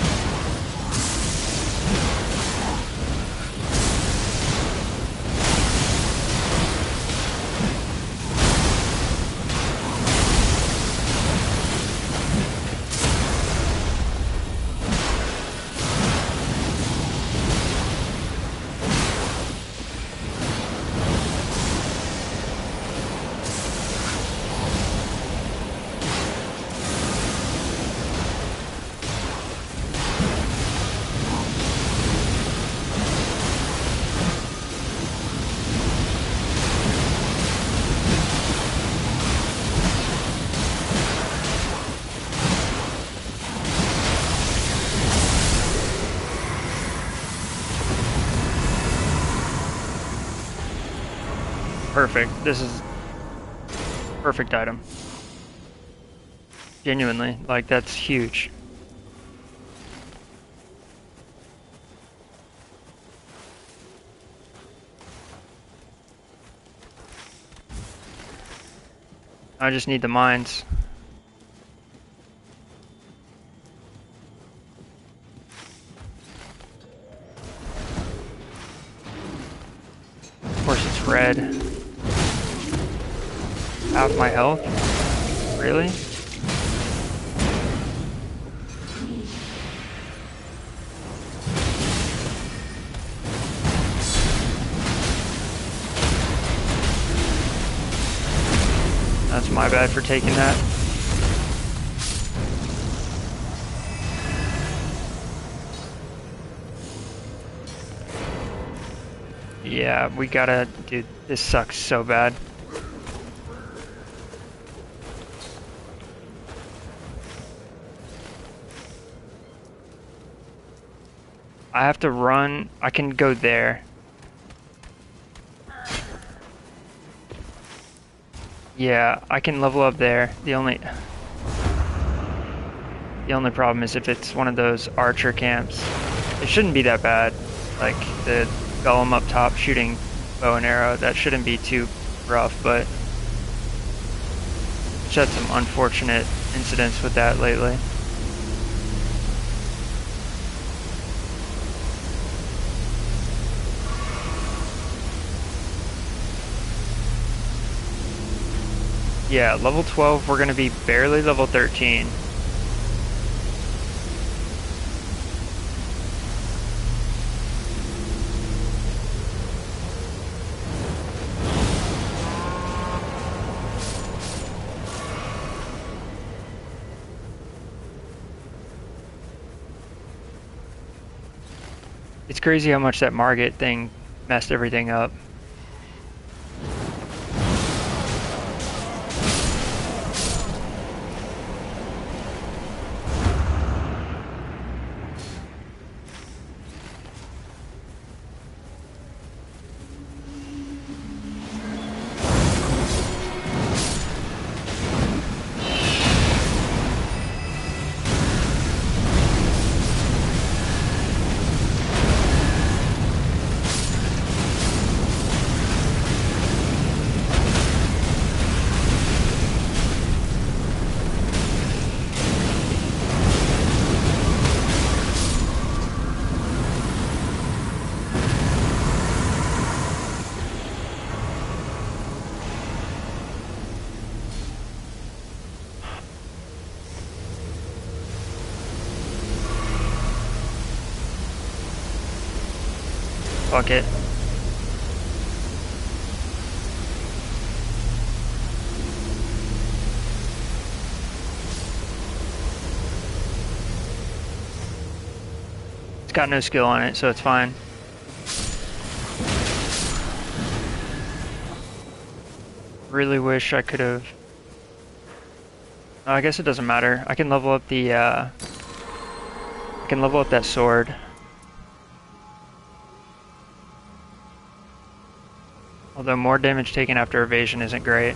Perfect. This is perfect item. Genuinely, like, that's huge. I just need the mines. Of course it's red. Half my health? Really? That's my bad for taking that. Yeah, we gotta, dude, this sucks so bad. I have to run, I can go there. Yeah, I can level up there. The only problem is if it's one of those archer camps. It shouldn't be that bad. Like the golem up top shooting bow and arrow, that shouldn't be too rough, but just had some unfortunate incidents with that lately. Yeah, level 12, we're gonna be barely level 13. It's crazy how much that Margit thing messed everything up. Fuck it. It's got no skill on it, so it's fine. Really wish I could have... Oh, I guess it doesn't matter. I can level up the, I can level up that sword. Although more damage taken after evasion isn't great.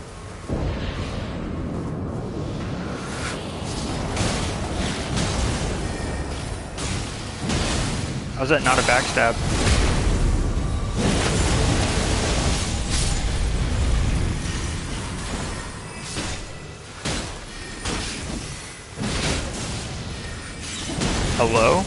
How's that not a backstab? Hello?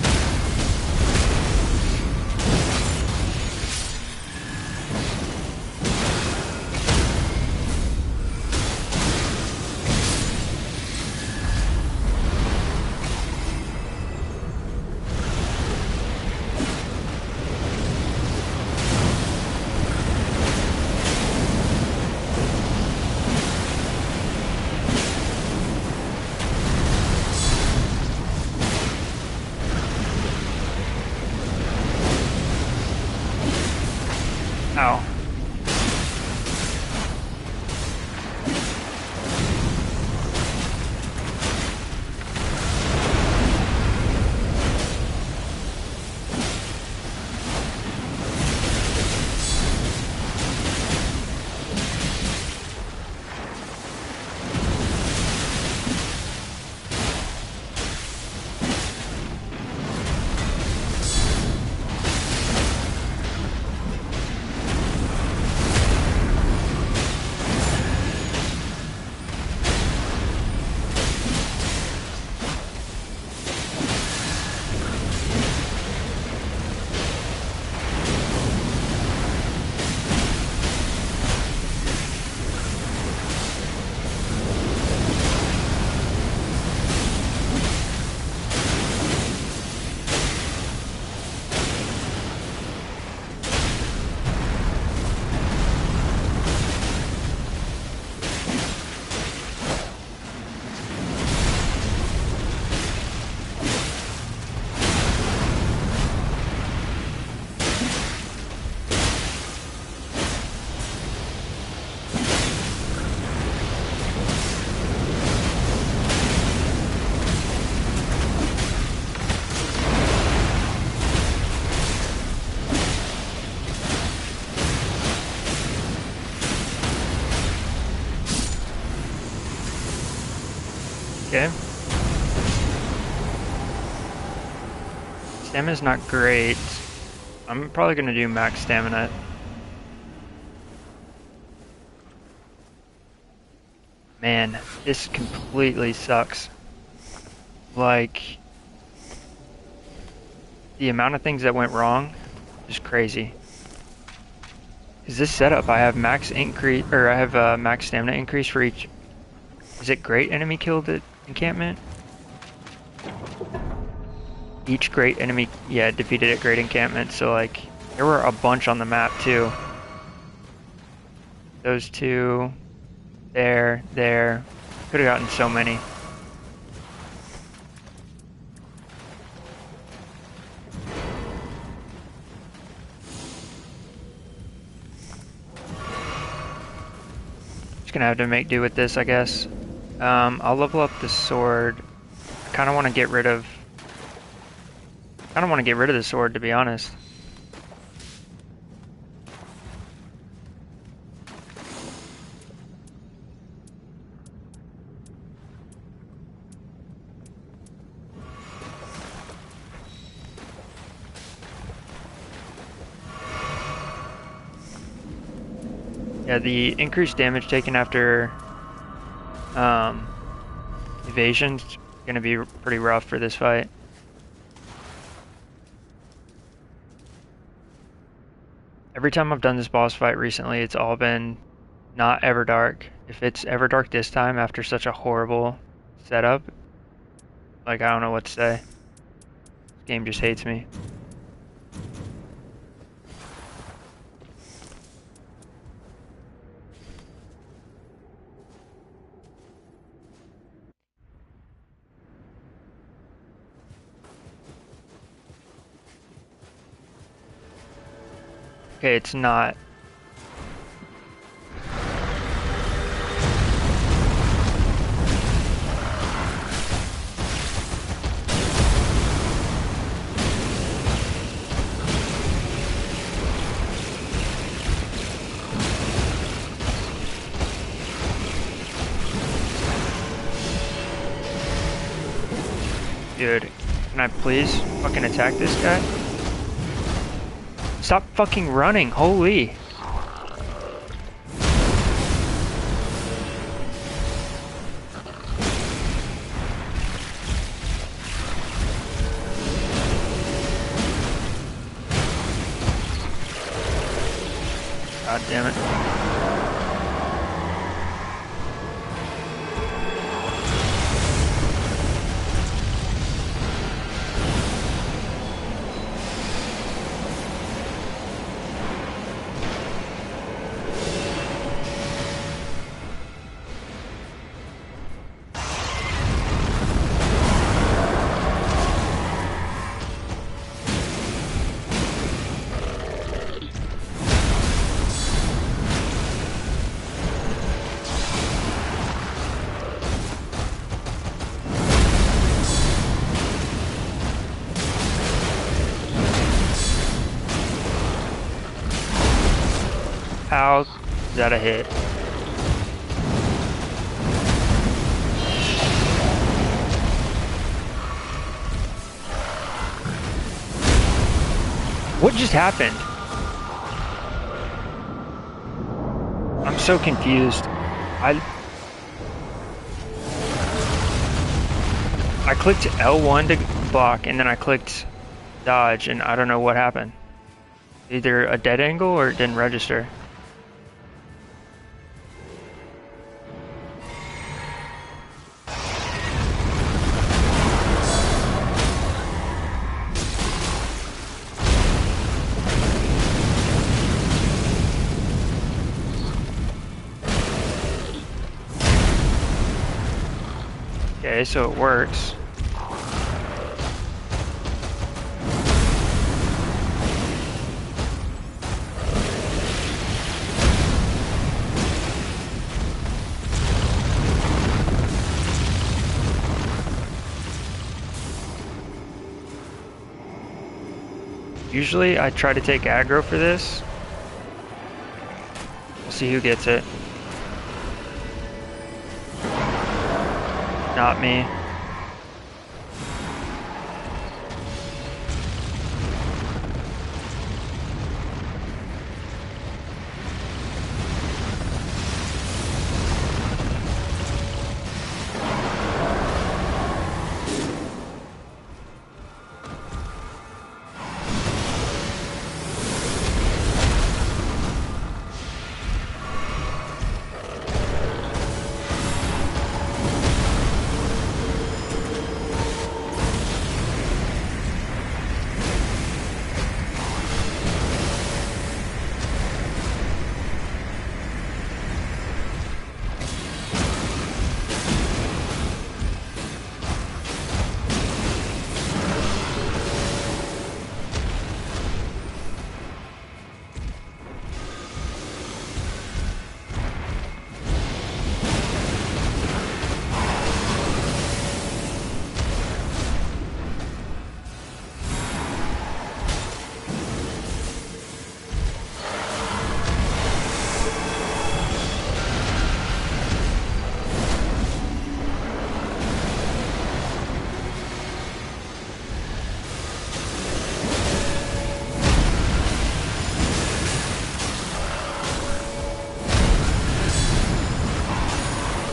Ow. Okay. Stamina's not great. I'm probably gonna do max stamina. Man, this completely sucks. Like, the amount of things that went wrong is crazy. Is this setup? I have max increase, or I have max stamina increase for each. Is it great enemy killed at encampment? Each great enemy, yeah, defeated at great encampment. So like, there were a bunch on the map too. Those two, there. Could have gotten so many. Just gonna have to make do with this, I guess. I'll level up the sword. I kind of want to get rid of. Kind of want to get rid of the sword, to be honest. Yeah, the increased damage taken after evasion's gonna be pretty rough for this fight. Every time I've done this boss fight recently, it's all been not Everdark. If it's Everdark this time after such a horrible setup, like I don't know what to say. This game just hates me. Okay, it's not. Dude, can I please fucking attack this guy? Stop fucking running, holy. God damn it. How is that a hit? What just happened? I'm so confused. I clicked L1 to block and then I clicked dodge and I don't know what happened. Either a dead angle or it didn't register. Okay, so it works. Usually I try to take aggro for this. We'll see who gets it. Not me.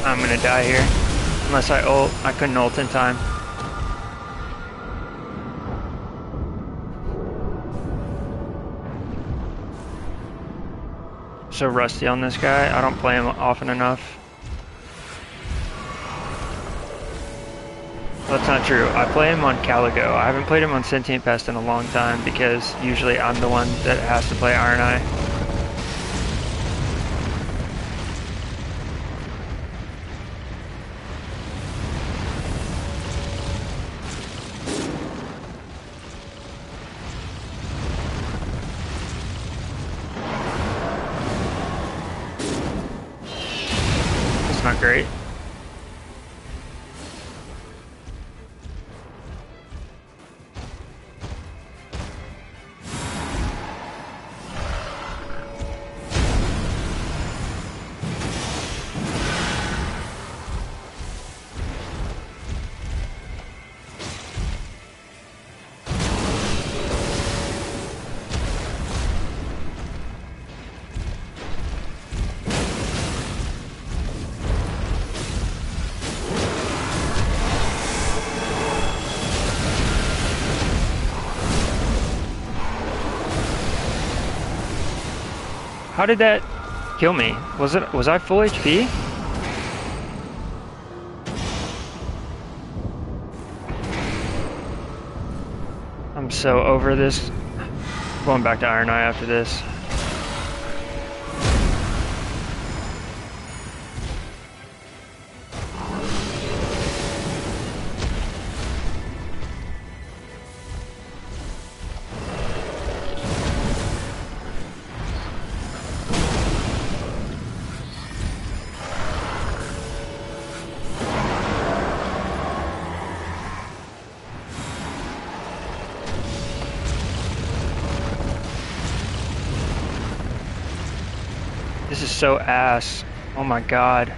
I'm gonna die here. Unless I ult. I couldn't ult in time. So rusty on this guy. I don't play him often enough. Well, that's not true. I play him on Caligo. I haven't played him on Sentient Pest in a long time because usually I'm the one that has to play Iron Eye. great. How did that kill me? Was I full HP? I'm so over this. Going back to Iron Eye after this. This is so ass. Oh my god.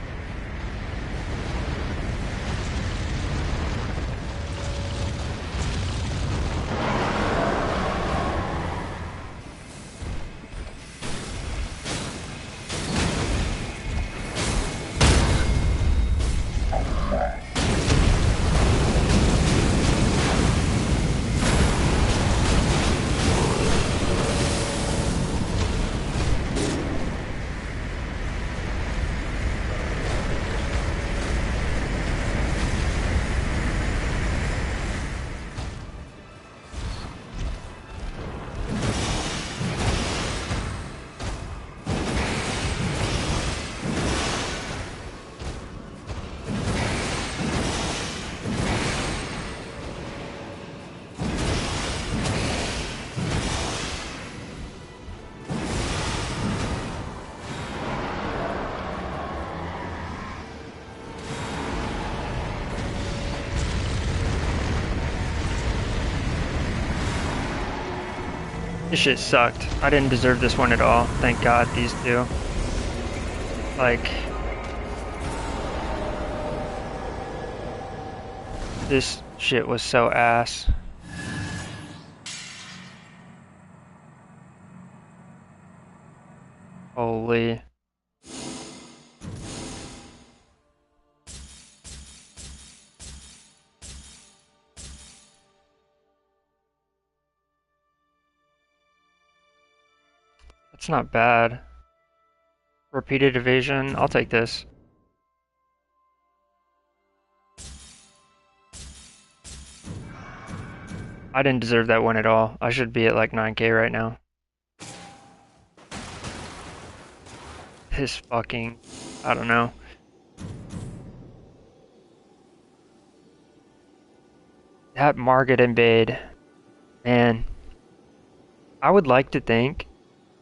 This shit sucked. I didn't deserve this one at all. Thank God these two. Like, this shit was so ass. Holy. That's not bad. Repeated evasion. I'll take this. I didn't deserve that one at all. I should be at like 9k right now. This fucking... I don't know. That Market Invade. Man. I would like to think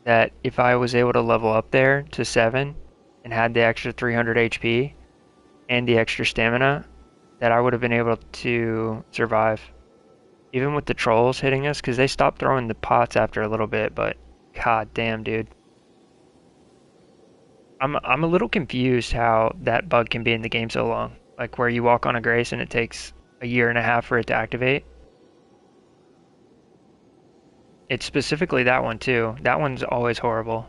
that if I was able to level up there to 7 and had the extra 300 HP and the extra stamina, that I would have been able to survive. Even with the trolls hitting us, because they stopped throwing the pots after a little bit, but god damn, dude. I'm a little confused how that bug can be in the game so long. Like where you walk on a Grace and it takes a year and a half for it to activate. It's specifically that one too. That one's always horrible.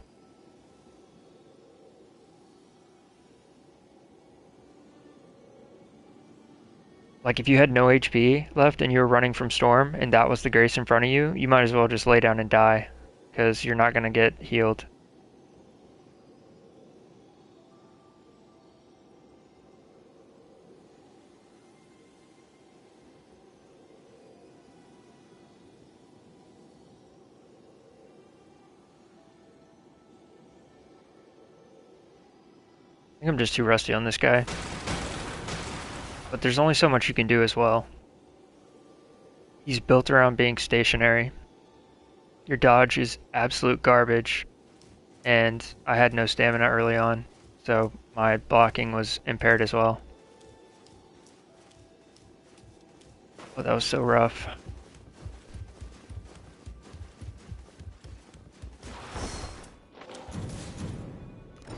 Like if you had no HP left and you were running from Storm and that was the Grace in front of you, you might as well just lay down and die because you're not going to get healed. I think I'm just too rusty on this guy. But there's only so much you can do as well. He's built around being stationary. Your dodge is absolute garbage. And I had no stamina early on. So my blocking was impaired as well. Oh, that was so rough.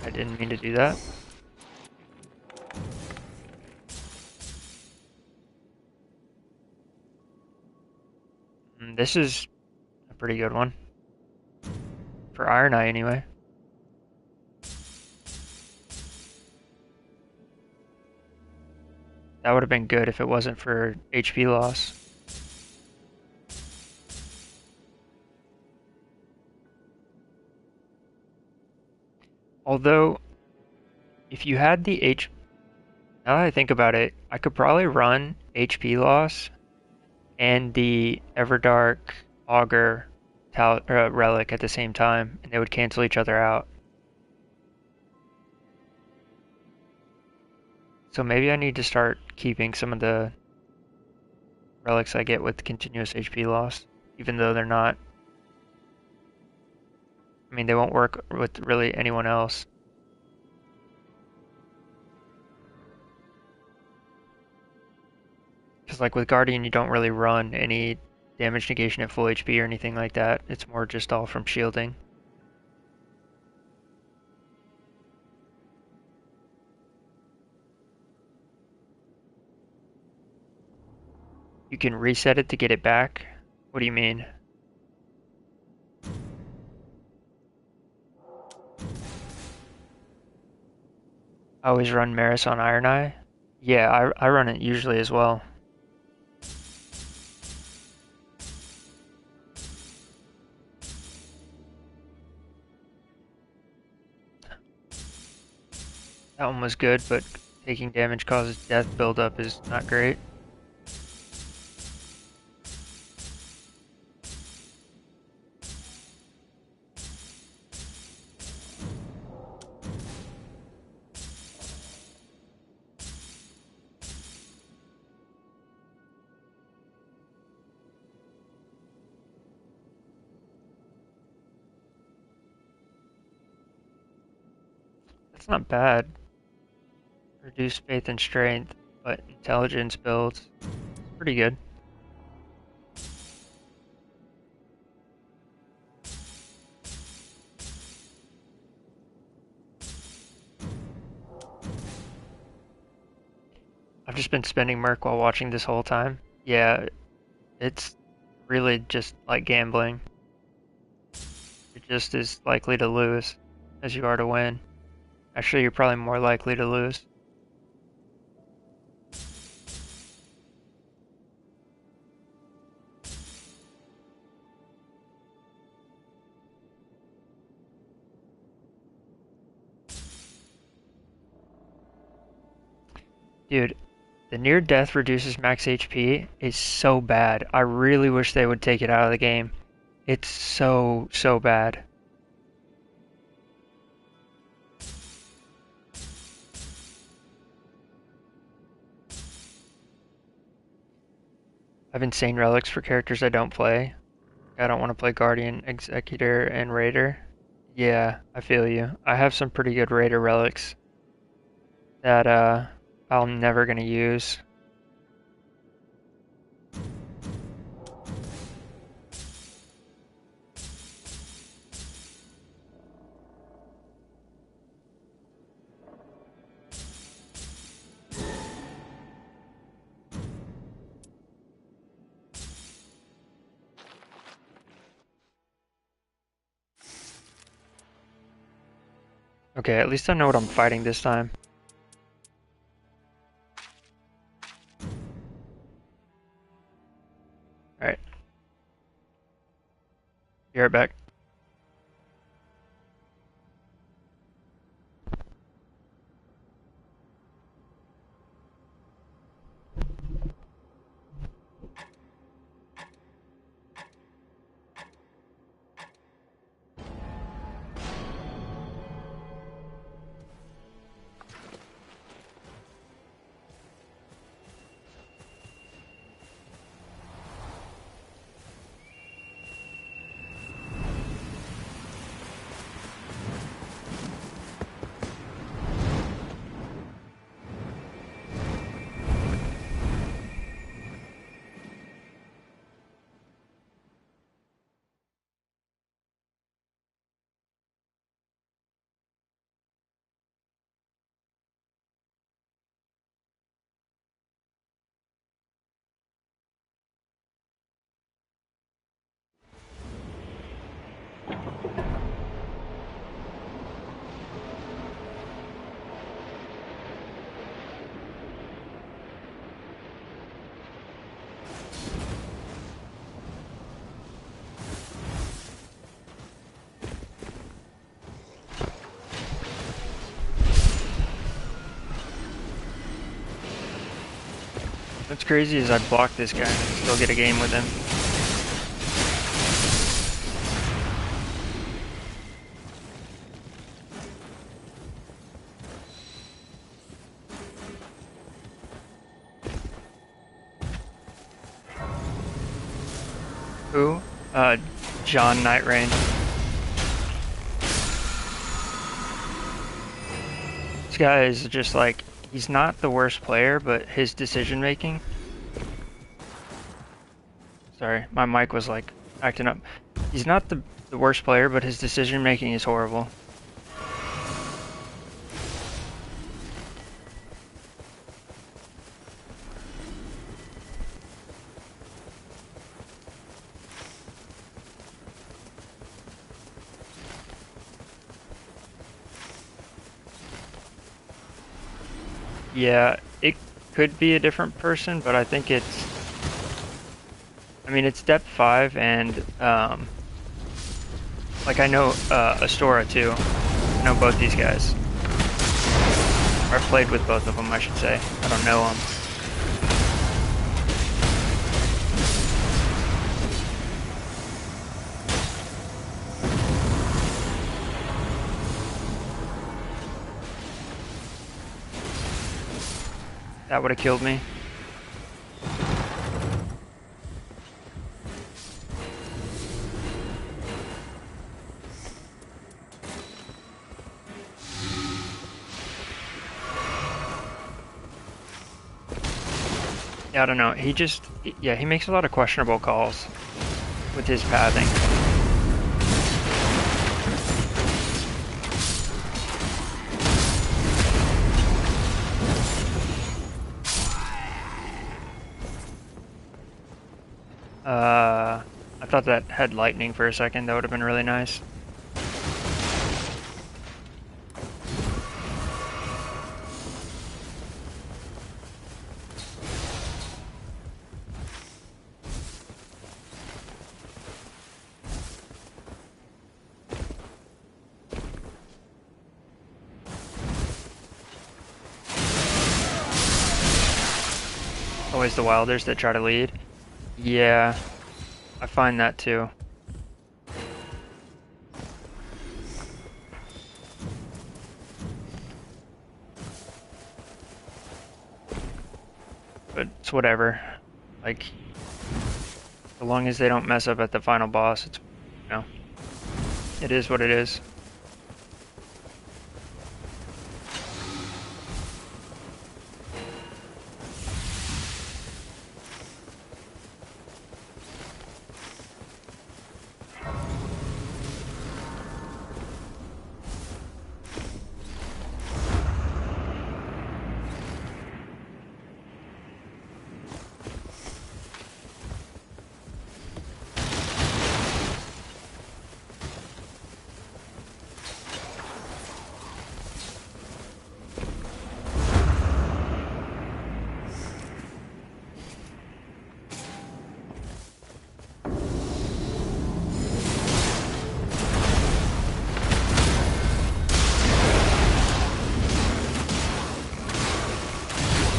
I didn't mean to do that. This is a pretty good one. For Iron Eye, anyway. That would have been good if it wasn't for HP loss. Although, if you had the now that I think about it, I could probably run HP loss and the Everdark Augur relic at the same time, and they would cancel each other out. So maybe I need to start keeping some of the relics I get with continuous HP loss, even though they're not. I mean, they won't work with really anyone else. Because like with Guardian, you don't really run any damage negation at full HP or anything like that. It's more just all from shielding. You can reset it to get it back? What do you mean? I always run Maris on Iron Eye? Yeah, I run it usually as well. That one was good, but taking damage causes death buildup is not great. That's not bad. Reduce faith and strength, but intelligence builds. Pretty good. I've just been spending Merc while watching this whole time. Yeah, it's really just like gambling. You're just as likely to lose as you are to win. Actually, you're probably more likely to lose. Dude, the near death reduces max HP is so bad. I really wish they would take it out of the game. It's so bad. I have insane relics for characters I don't play. I don't want to play Guardian, Executor, and Raider. Yeah, I feel you. I have some pretty good Raider relics that I'm never gonna use. Okay, at least I know what I'm fighting this time. Alright, be right back. What's crazy is I blocked this guy and still get a game with him. Who? John Nightreign. This guy is just like, he's not the worst player, but his decision making. Sorry, my mic was like acting up. He's not the worst player, but his decision making is horrible. Yeah, it could be a different person, but I think I mean, it's depth 5, and, like, I know, Astora, too. I know both these guys. Or I've played with both of them, I should say. I don't know them. That would have killed me. Yeah, I don't know. Yeah, he makes a lot of questionable calls with his pathing. I thought that had lightning for a second. That would have been really nice. Always the wilders that try to lead. Yeah, I find that too. But it's whatever. Like, so long as they don't mess up at the final boss, it's, you know, it is what it is.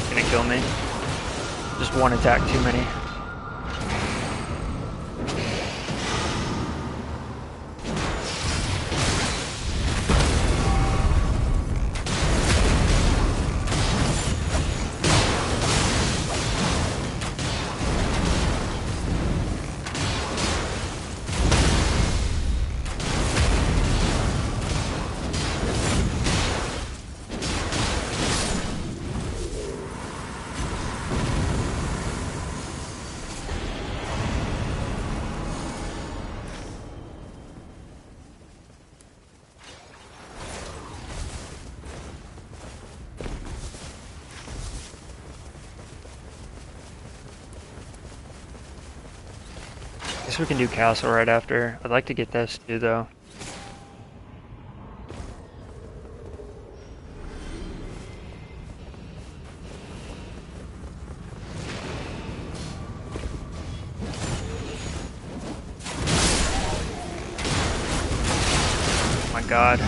Gonna kill me. Just one attack too many. Guess we can do castle right after. I'd like to get this too, though. Oh my god.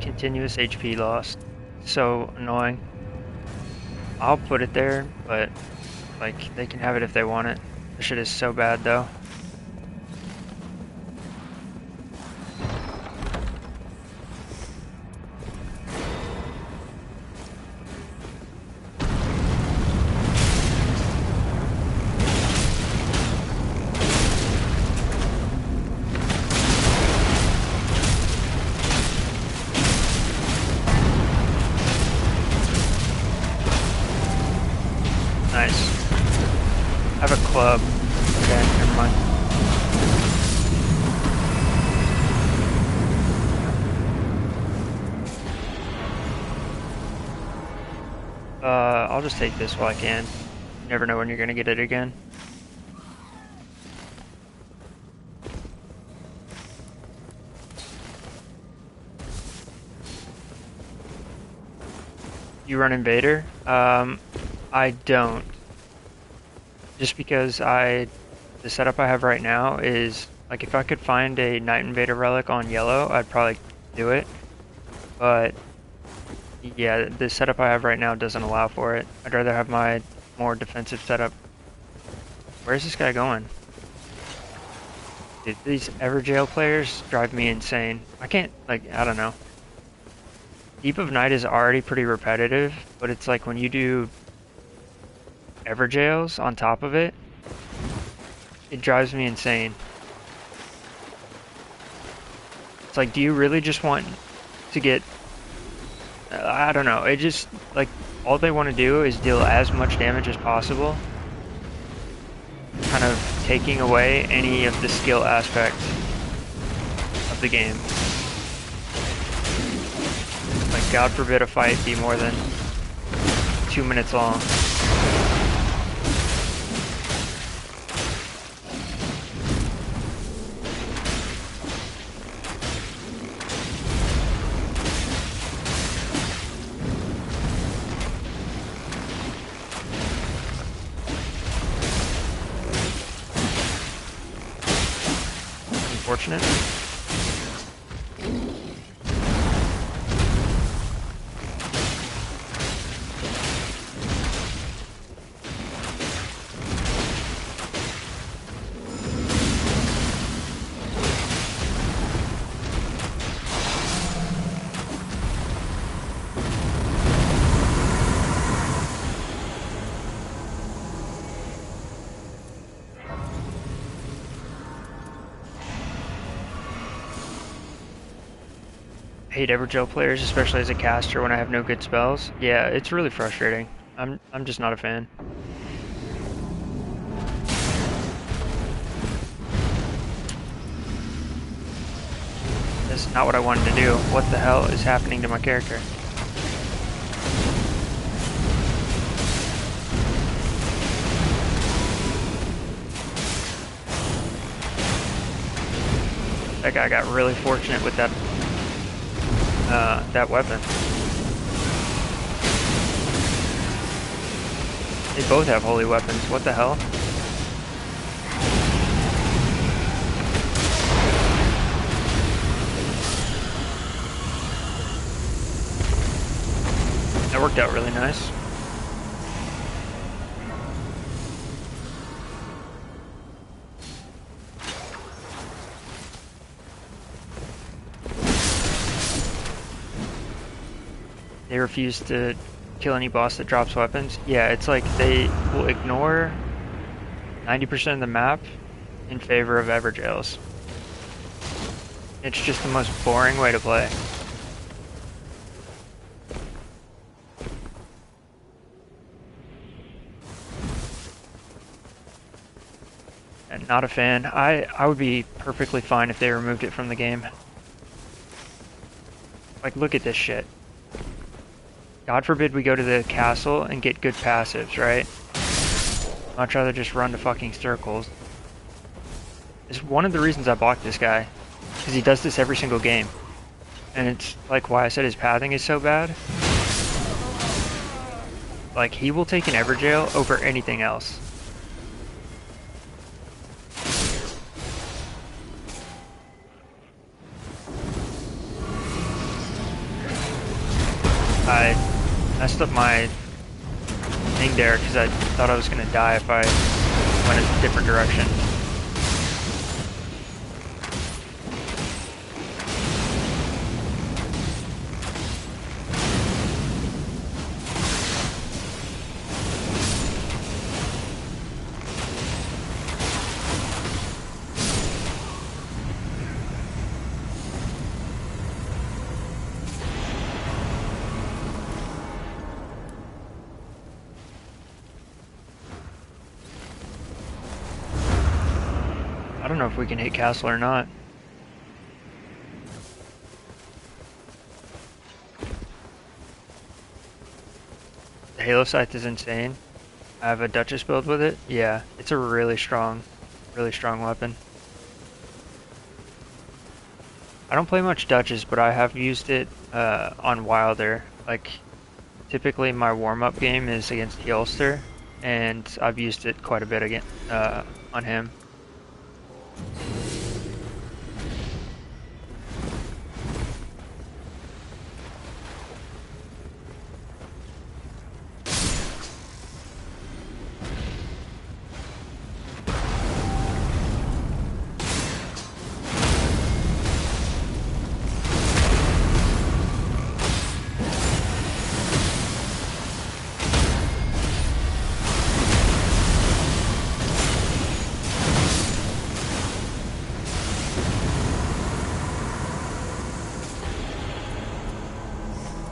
continuous HP loss. So annoying. I'll put it there, but like they can have it if they want it. This shit is so bad though. Nice. I have a club. Okay, never mind. I'll just take this while I can. You never know when you're gonna get it again. You run Invader? I don't. Just because the setup I have right now is, like, if I could find a Night Invader relic on yellow, I'd probably do it. But, yeah, the setup I have right now doesn't allow for it. I'd rather have my more defensive setup. Where's this guy going? Dude, these Everjail players drive me insane. I can't, like, I don't know. Deep of Night is already pretty repetitive, but it's like when you do Everjails on top of it, it drives me insane. It's like, do you really just want to get... I don't know, it just, like, all they want to do is deal as much damage as possible, kind of taking away any of the skill aspect of the game. Like, God forbid a fight be more than 2 minutes long. Unfortunate. Hate Evergel players, especially as a caster when I have no good spells. Yeah, it's really frustrating. I'm just not a fan. That's not what I wanted to do. What the hell is happening to my character? That guy got really fortunate with that weapon. They both have holy weapons. What the hell? That worked out really nice. They refuse to kill any boss that drops weapons. Yeah, it's like they will ignore 90% of the map in favor of Everjails. It's just the most boring way to play. And not a fan. I would be perfectly fine if they removed it from the game. Like, look at this shit. God forbid we go to the castle and get good passives, right? Much rather just run to fucking circles. It's one of the reasons I bought this guy, because he does this every single game. And it's like why I said his pathing is so bad. Like, he will take an Everjail over anything else. I messed up my thing there because I thought I was gonna die if I went a different direction. I don't know if we can hit castle or not. The Halo Scythe is insane. I have a Duchess build with it. Yeah, it's a really strong weapon. I don't play much Duchess, but I have used it on Wilder. Like, typically my warm-up game is against Heelster, and I've used it quite a bit again on him.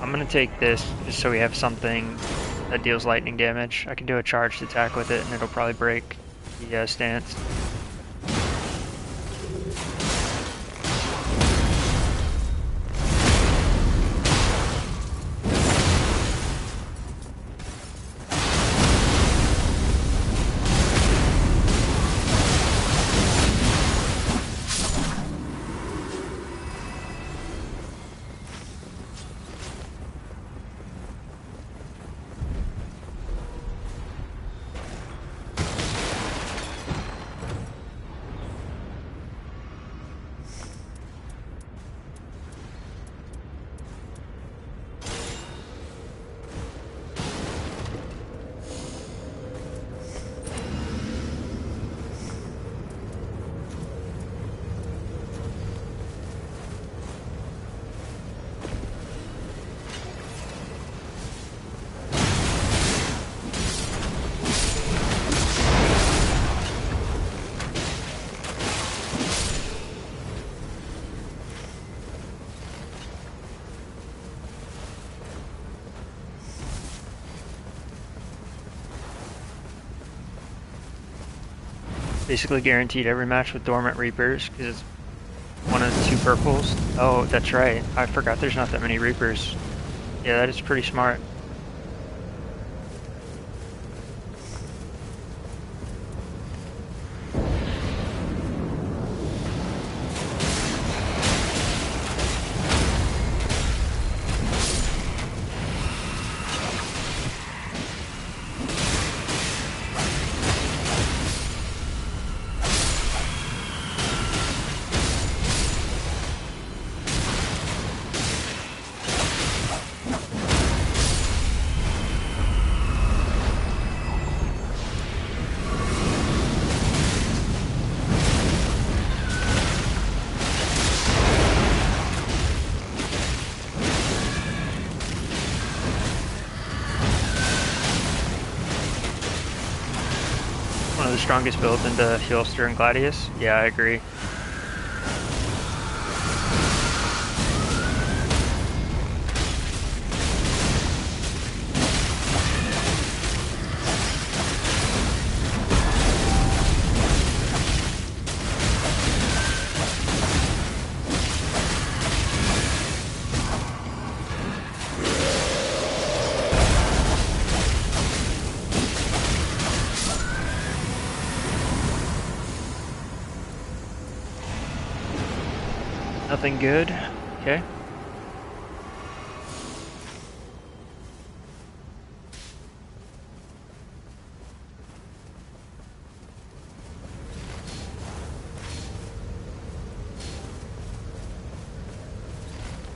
I'm gonna take this just so we have something that deals lightning damage. I can do a charged attack with it and it'll probably break the stance. Basically guaranteed every match with Dormant Reapers because it's one of the two purples. Oh, that's right. I forgot there's not that many Reapers. Yeah, that is pretty smart. One of the strongest builds into Heelster and Gladius. Yeah, I agree. Nothing good. Okay.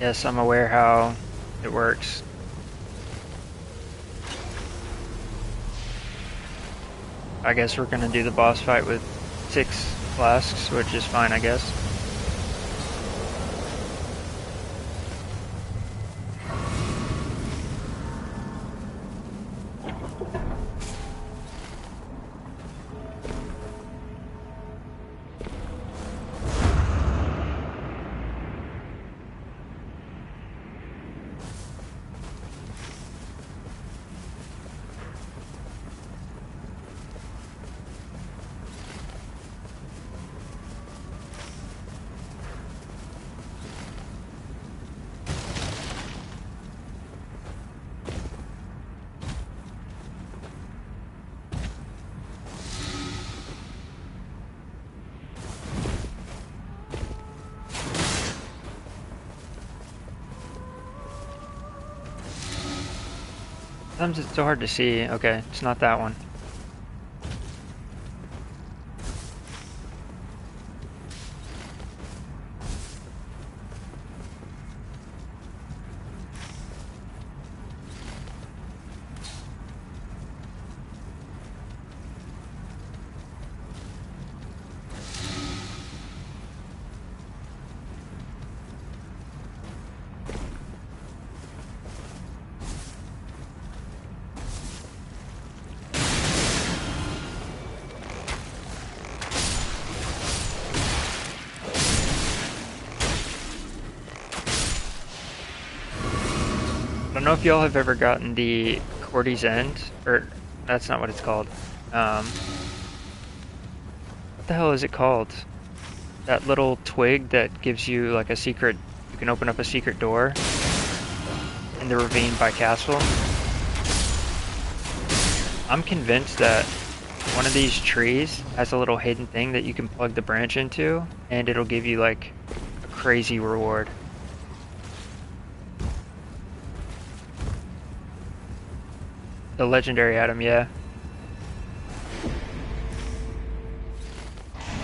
Yes, I'm aware how it works. I guess we're gonna do the boss fight with 6 flasks, which is fine, I guess. Sometimes it's so hard to see. Okay, it's not that one. I don't know if y'all have ever gotten the Cordy's End, or that's not what it's called. What the hell is it called? That little twig that gives you like a secret, you can open up a secret door in the ravine by Castle. I'm convinced that one of these trees has a little hidden thing that you can plug the branch into, and it'll give you like a crazy reward. The legendary item, yeah.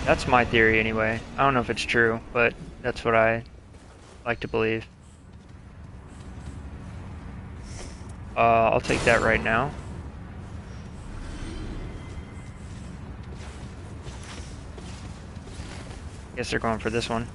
That's my theory anyway. I don't know if it's true, but that's what I like to believe. I'll take that right now. Guess they're going for this one.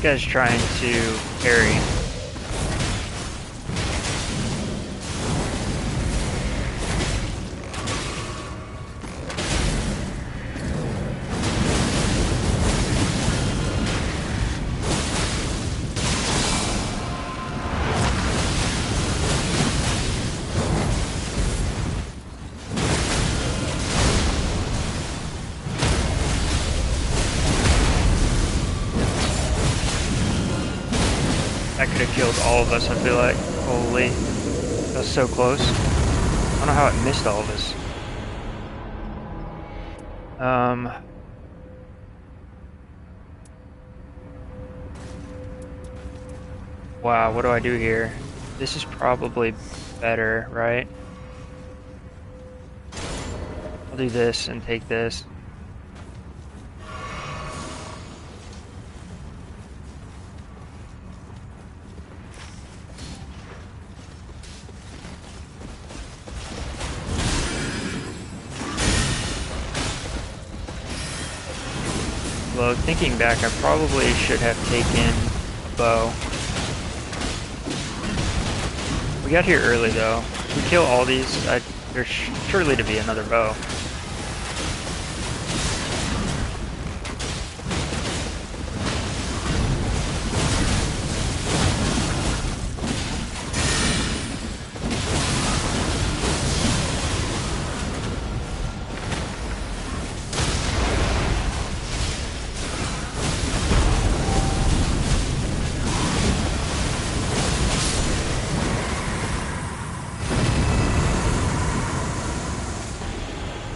This guy's trying to parry. That could have killed all of us, I feel like. Holy. That was so close. I don't know how it missed all of us. Wow, what do I do here? This is probably better, right? I'll do this and take this. Although, thinking back, I probably should have taken a bow. We got here early, though. If we kill all these, there's surely to be another bow.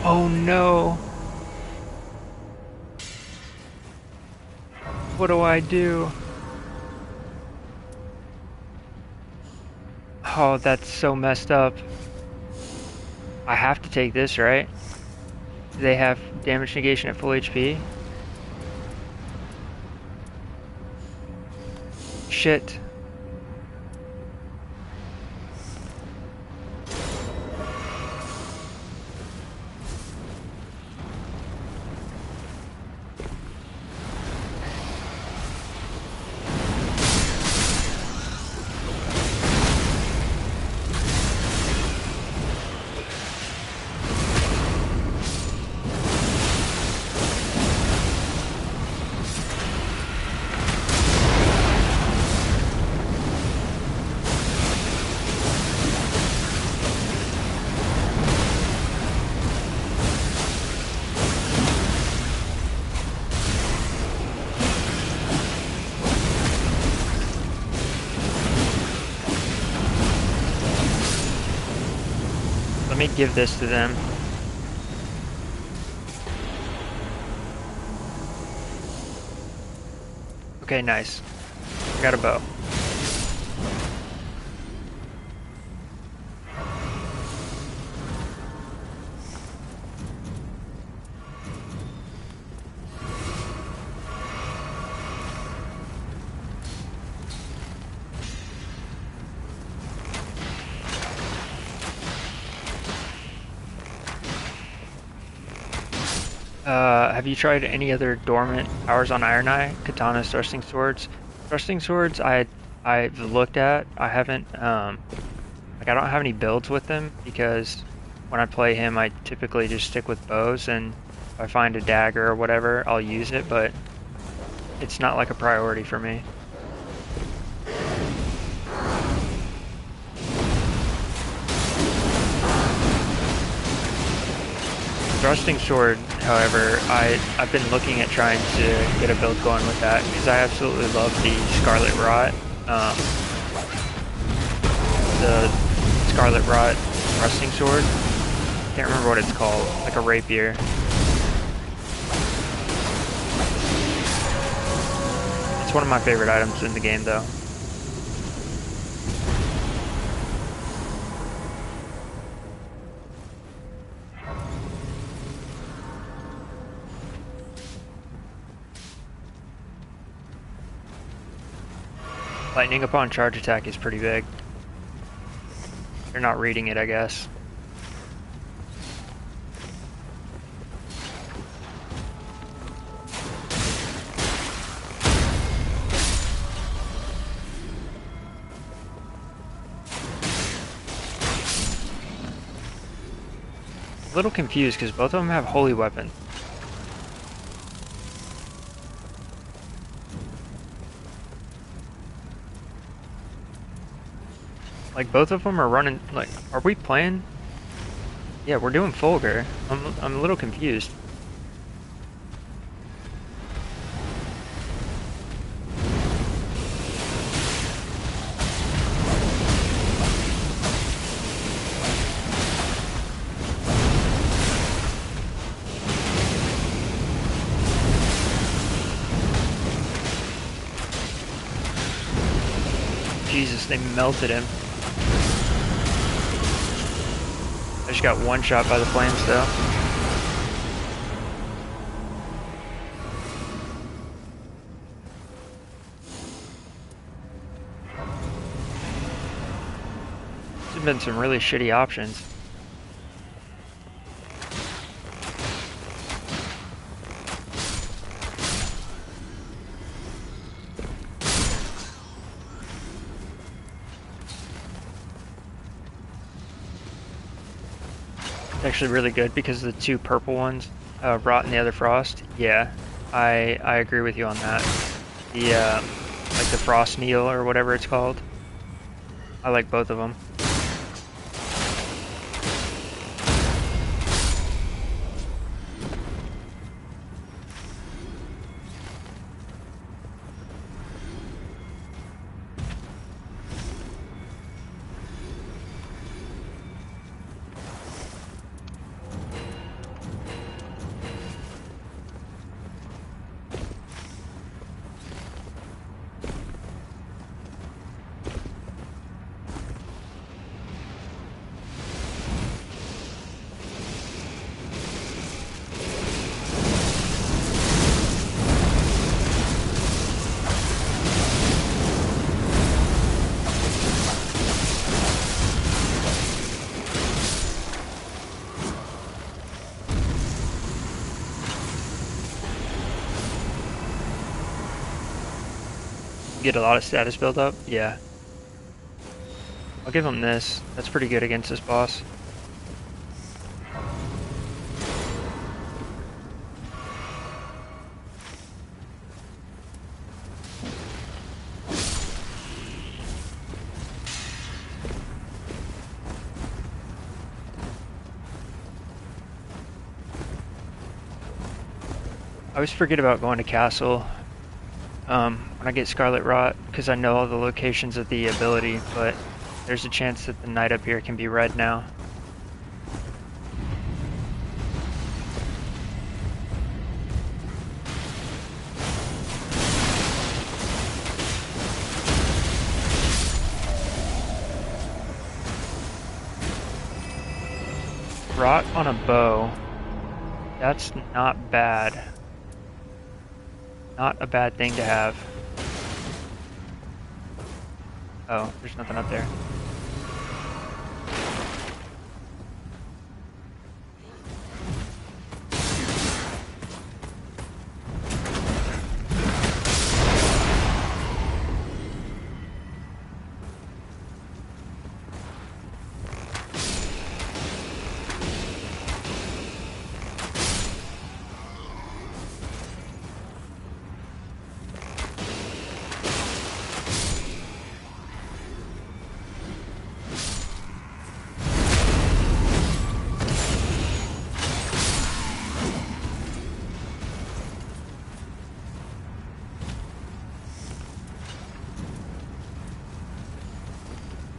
Oh no! What do I do? Oh, that's so messed up. I have to take this, right? Do they have damage negation at full HP? Shit. Let me give this to them. Okay, nice. I got a bow. Have you tried any other dormant powers on Iron Eye? Katanas, thrusting swords. Thrusting swords, I've looked at. I haven't like I don't have any builds with them because when I play him, I typically just stick with bows, and if I find a dagger or whatever, I'll use it. But it's not like a priority for me. Thrusting sword, however, I've been looking at trying to get a build going with that because I absolutely love the Scarlet Rot. The Scarlet Rot thrusting sword. Can't remember what it's called, like a rapier. It's one of my favorite items in the game, though. Lightning upon charge attack is pretty big. They're not reading it, I guess. A little confused because both of them have holy weapons. Like both of them are running. Like, are we playing? Yeah, we're doing Fulgur. I'm a little confused. Jesus, they melted him. I just got one shot by the flames though. There's been some really shitty options. It's actually really good because the two purple ones, Rot and the other Frost. Yeah, I agree with you on that. The like the Frost Needle or whatever it's called. I like both of them. get a lot of status build up. Yeah. I'll give him this. That's pretty good against this boss. I always forget about going to castle when I get Scarlet Rot because I know all the locations of the ability, but there's a chance that the knight up here can be red now. Rot on a bow. That's not bad. Not a bad thing to have. Oh, there's nothing up there.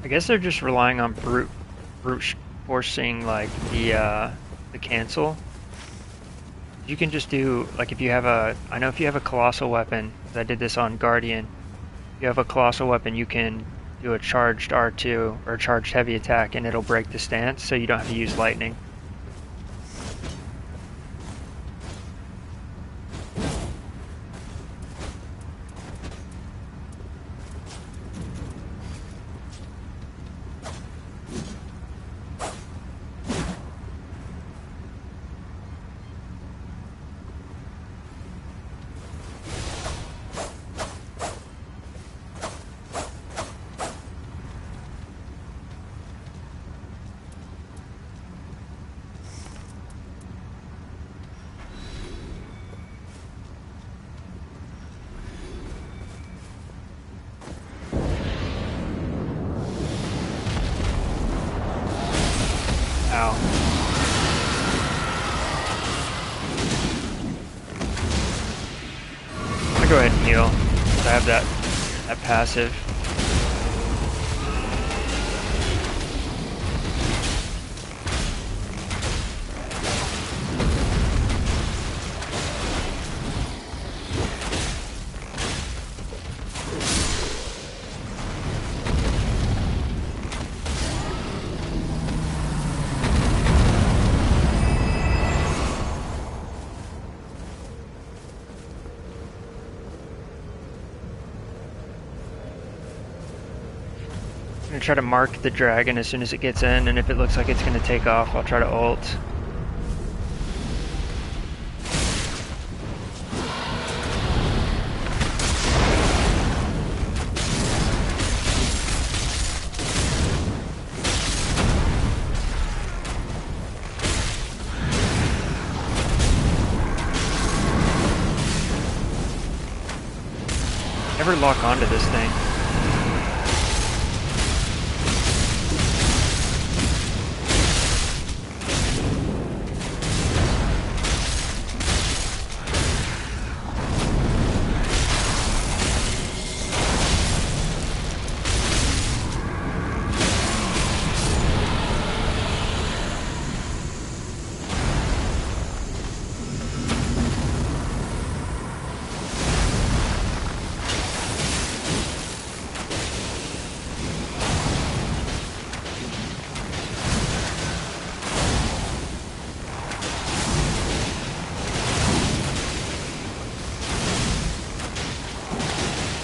I guess they're just relying on brute forcing like the cancel. You can just do like if you have a I know if you have a colossal weapon, 'cause I did this on Guardian. If you have a colossal weapon, you can do a charged R2 or a charged heavy attack, and it'll break the stance, so you don't have to use lightning. Ow. I'm gonna go ahead and heal. I have that passive. I'm gonna try to mark the dragon as soon as it gets in, and if it looks like it's gonna take off, I'll try to ult. Never lock onto this thing.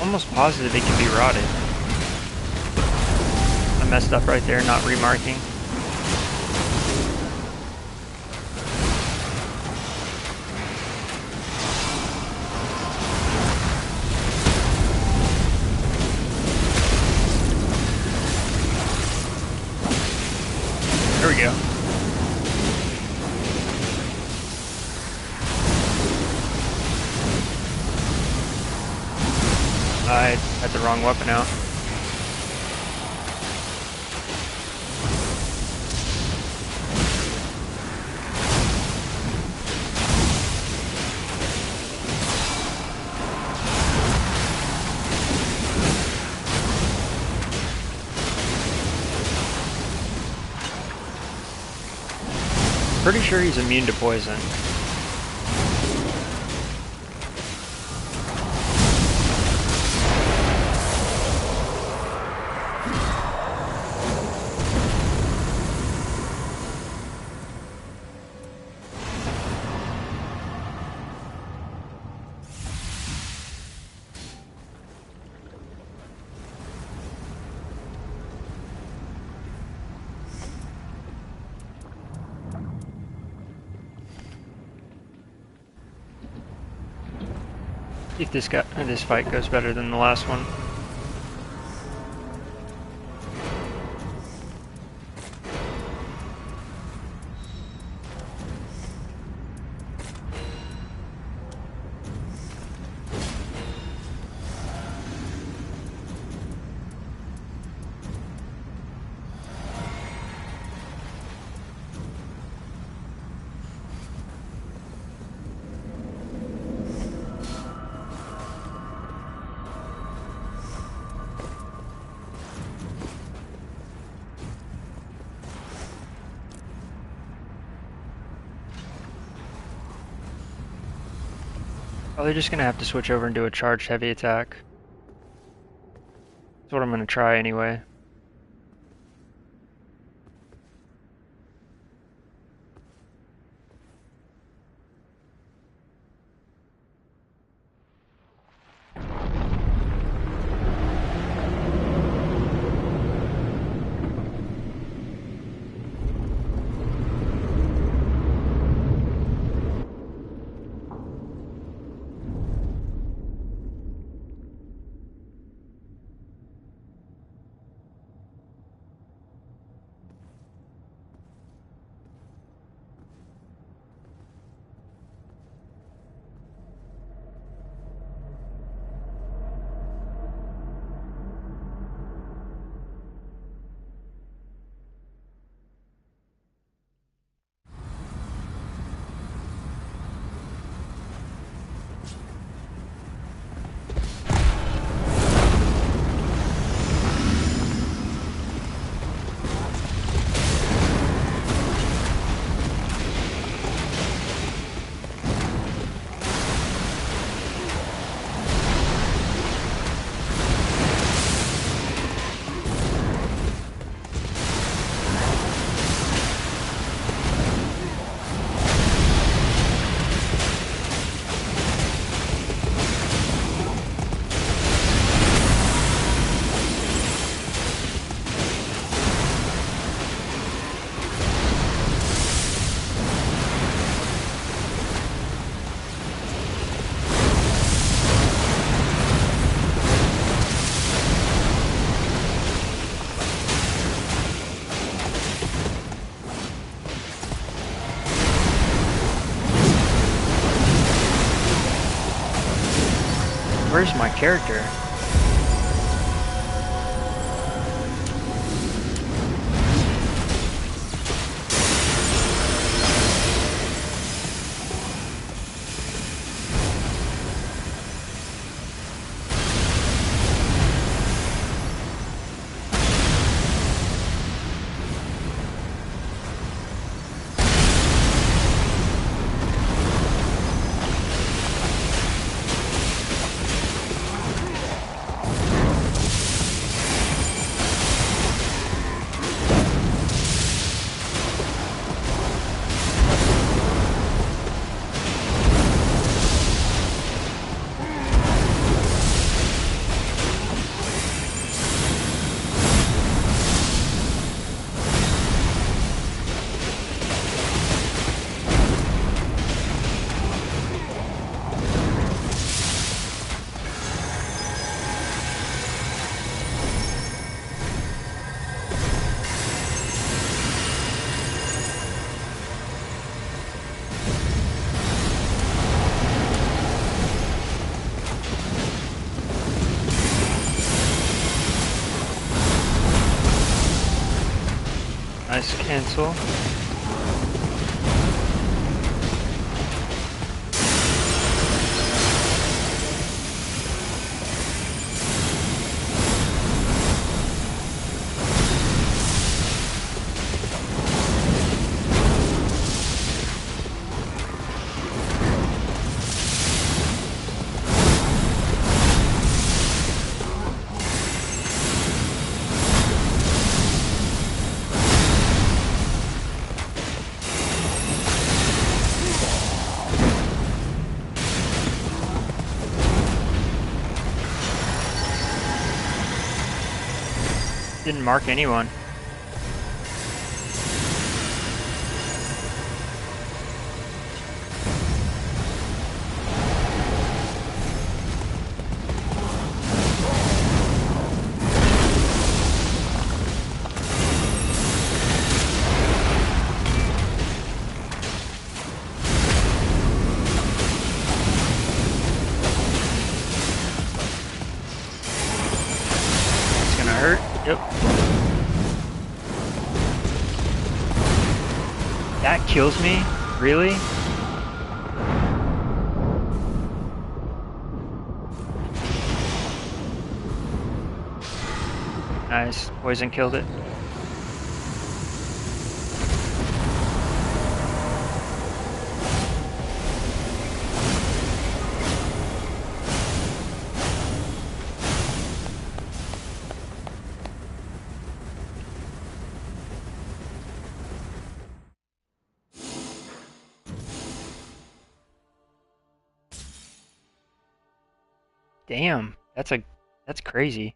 Almost positive it can be rotted. I messed up right there, not remarking. There we go. I had the wrong weapon out. Pretty sure he's immune to poison. See if this fight goes better than the last one. Probably just gonna have to switch over and do a charged heavy attack. That's what I'm gonna try anyway. Where's my character? Nice cancel. Didn't mark anyone. It's gonna hurt. Yep. That kills me? Really? Nice. Poison killed it. Damn. That's crazy.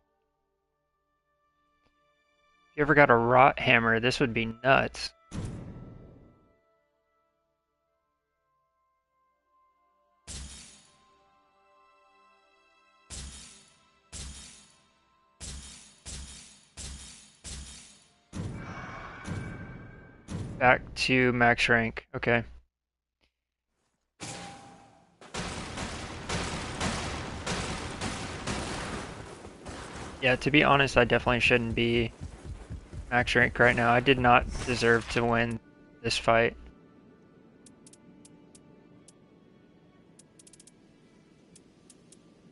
If you ever got a rot hammer, this would be nuts. Back to max rank. Okay. Yeah, to be honest, I definitely shouldn't be max rank right now. I did not deserve to win this fight.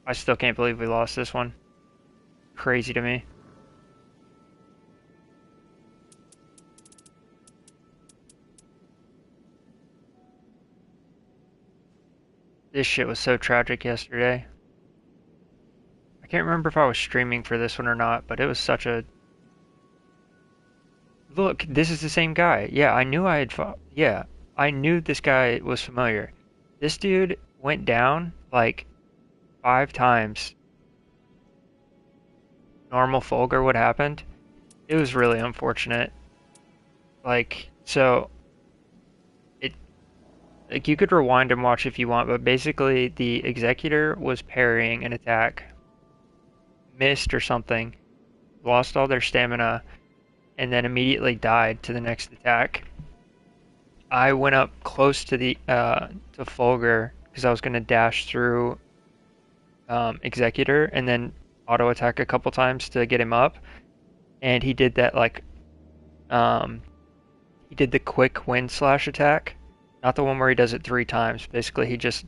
I still can't believe we lost this one. Crazy to me. This shit was so tragic yesterday. I can't remember if I was streaming for this one or not, but it was such a... Look, this is the same guy. Yeah, I knew I had fought. Yeah, I knew this guy was familiar. This dude went down like 5 times. Normal Fulgur, what happened? It was really unfortunate. Like, so it like you could rewind and watch if you want, but basically the Executor was parrying an attack, missed or something, lost all their stamina, and then immediately died to the next attack. I went up close to the to Fulgur because I was gonna dash through Executor and then auto attack a couple times to get him up, and he did that like um, he did the quick wind slash attack, not the one where he does it 3 times. Basically, he just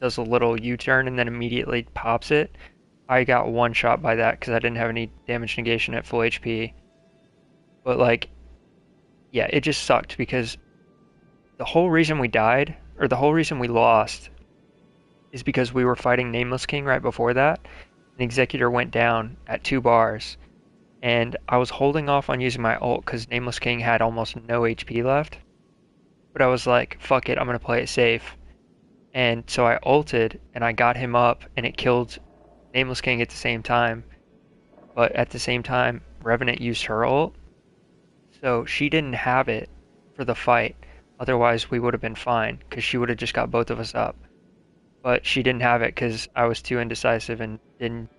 does a little U-turn and then immediately pops it. I got one shot by that because I didn't have any damage negation at full HP. But like, yeah, it just sucked because the whole reason we died, or the whole reason we lost, is because we were fighting Nameless King right before that. An Executor went down at 2 bars, and I was holding off on using my ult because Nameless King had almost no HP left. But I was like, fuck it, I'm gonna play it safe. And so I ulted and I got him up and it killed Nameless King at the same time. But at the same time, Revenant used her ult. So she didn't have it for the fight. Otherwise, we would have been fine because she would have just got both of us up. But she didn't have it because I was too indecisive and didn't.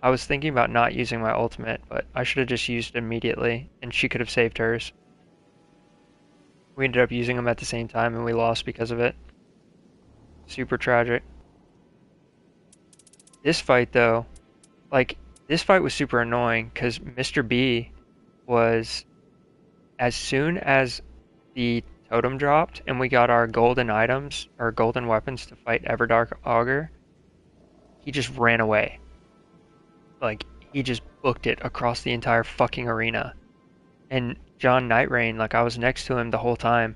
I was thinking about not using my ultimate, but I should have just used it immediately and she could have saved hers. We ended up using them at the same time and we lost because of it. Super tragic. This fight though, like this fight was super annoying because Mr. B was As soon as the totem dropped and we got our golden items, our golden weapons to fight Everdark Augur, he just ran away. Like, he just booked it across the entire fucking arena. And John Nightreign, like, I was next to him the whole time.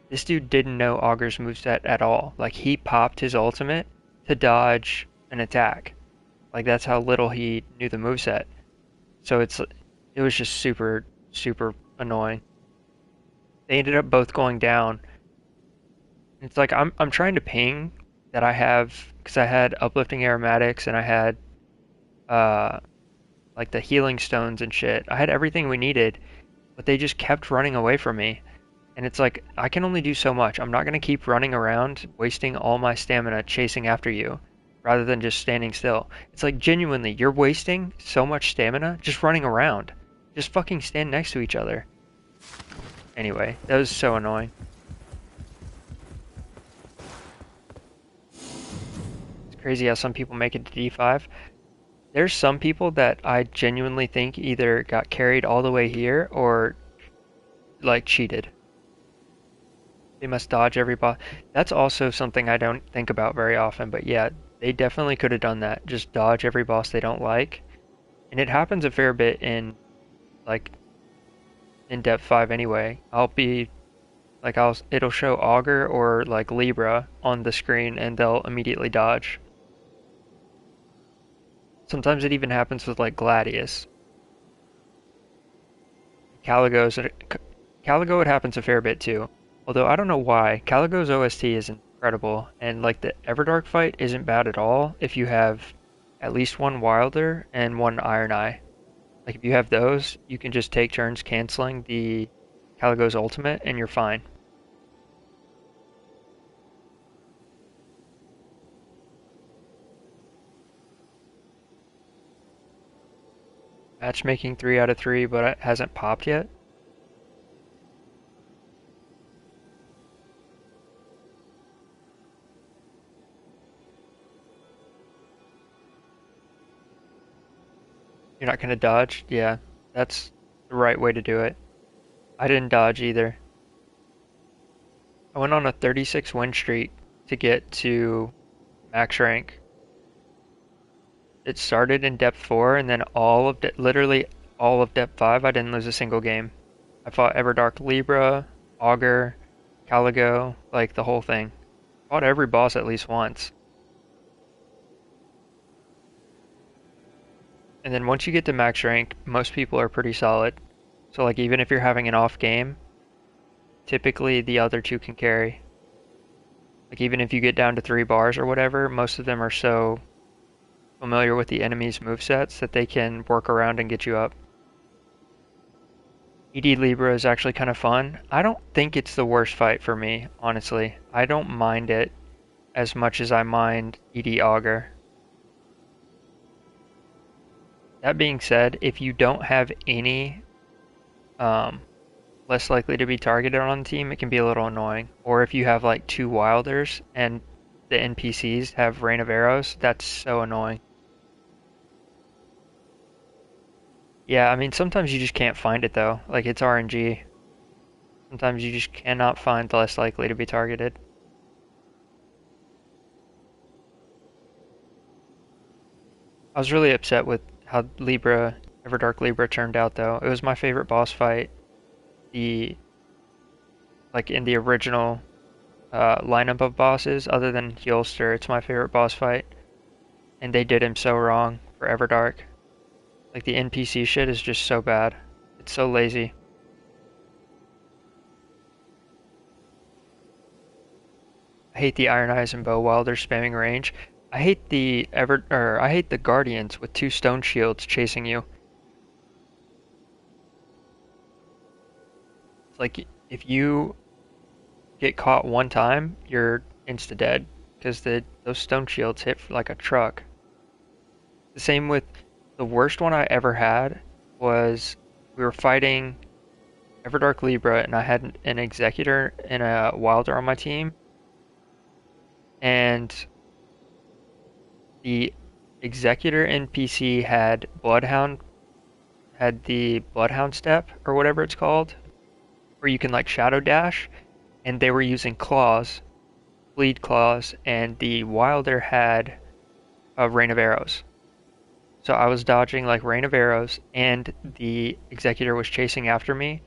This dude didn't know Augur's moveset at all. Like, he popped his ultimate to dodge an attack. Like, that's how little he knew the moveset. So it was just super, super annoying. They ended up both going down. It's like I'm trying to ping that I have because I had uplifting aromatics and I had uh like the healing stones and shit. I had everything we needed, but they just kept running away from me. And it's like I can only do so much. I'm not gonna keep running around wasting all my stamina chasing after you rather than just standing still. It's like genuinely, you're wasting so much stamina just running around. Just fucking stand next to each other. Anyway, that was so annoying. It's crazy how some people make it to D5. There's some people that I genuinely think either got carried all the way here or like cheated. They must dodge every boss. That's also something I don't think about very often, but yeah, they definitely could have done that. Just dodge every boss they don't like. And it happens a fair bit in like in depth 5 anyway. It'll show Augur or like Libra on the screen and they'll immediately dodge. Sometimes it even happens with like Gladius. Caligo's Caligo it happens a fair bit too. Although I don't know why. Caligo's OST is incredible and like the Everdark fight isn't bad at all if you have at least one Wilder and one Iron Eye. Like if you have those, you can just take turns canceling the Caligo's ultimate and you're fine. Matchmaking 3 out of 3, but it hasn't popped yet. You're not gonna dodge? Yeah, that's the right way to do it. I didn't dodge either. I went on a 36 win streak to get to max rank. It started in depth 4 and then literally all of depth 5 I didn't lose a single game. I fought Everdark Libra, Augur, Caligo, like the whole thing. Fought every boss at least once. And then once you get to max rank, most people are pretty solid. So like even if you're having an off game, typically the other two can carry. Like even if you get down to 3 bars or whatever, most of them are so familiar with the enemy's movesets that they can work around and get you up. ED Libra is actually kind of fun. I don't think it's the worst fight for me, honestly. I don't mind it as much as I mind ED Augur. That being said, if you don't have any um, less likely to be targeted on the team, it can be a little annoying. Or if you have like 2 Wilders and the NPCs have Rain of Arrows, that's so annoying. Yeah, I mean, sometimes you just can't find it though. Like it's RNG. Sometimes you just cannot find the less likely to be targeted. I was really upset with how Everdark Libra turned out though. It was my favorite boss fight. The like in the original lineup of bosses, other than Heelster, it's my favorite boss fight. And they did him so wrong for Everdark. Like the NPC shit is just so bad. It's so lazy. I hate the Iron Eyes and Bow while they're spamming range. I hate the Guardians with 2 stone shields chasing you. It's like if you get caught one time, you're insta dead because the those stone shields hit like a truck. The same with the worst one I ever had was we were fighting Everdark Libra and I had an Executor and a Wilder on my team and the Executor NPC had the Bloodhound step or whatever it's called. where you can like shadow dash, and they were using claws, bleed claws, and the Wilder had a rain of arrows. So I was dodging like rain of arrows, and the Executor was chasing after me,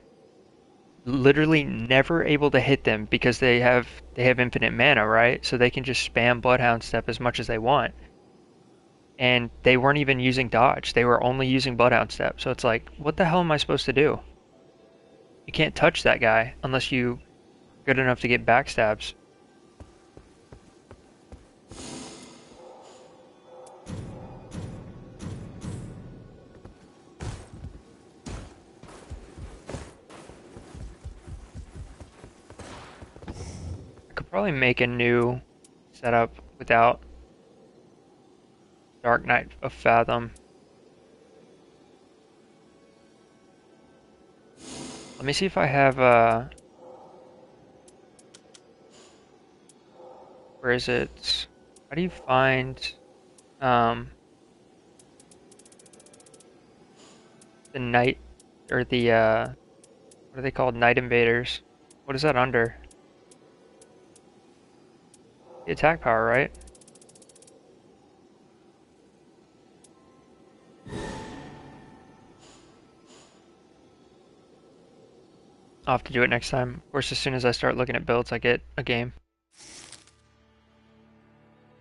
literally never able to hit them because they have infinite mana, right? So they can just spam Bloodhound Step as much as they want. And they weren't even using dodge. They were only using Bloodhound Step. So it's like, what the hell am I supposed to do? You can't touch that guy unless you are good enough to get backstabs. I could probably make a new setup without Dark Knight of Fathom. Let me see if I have where is it? How do you find um the night or the what are they called? Night invaders. What is that under? The attack power, right? I'll have to do it next time. Of course, as soon as I start looking at builds, I get a game.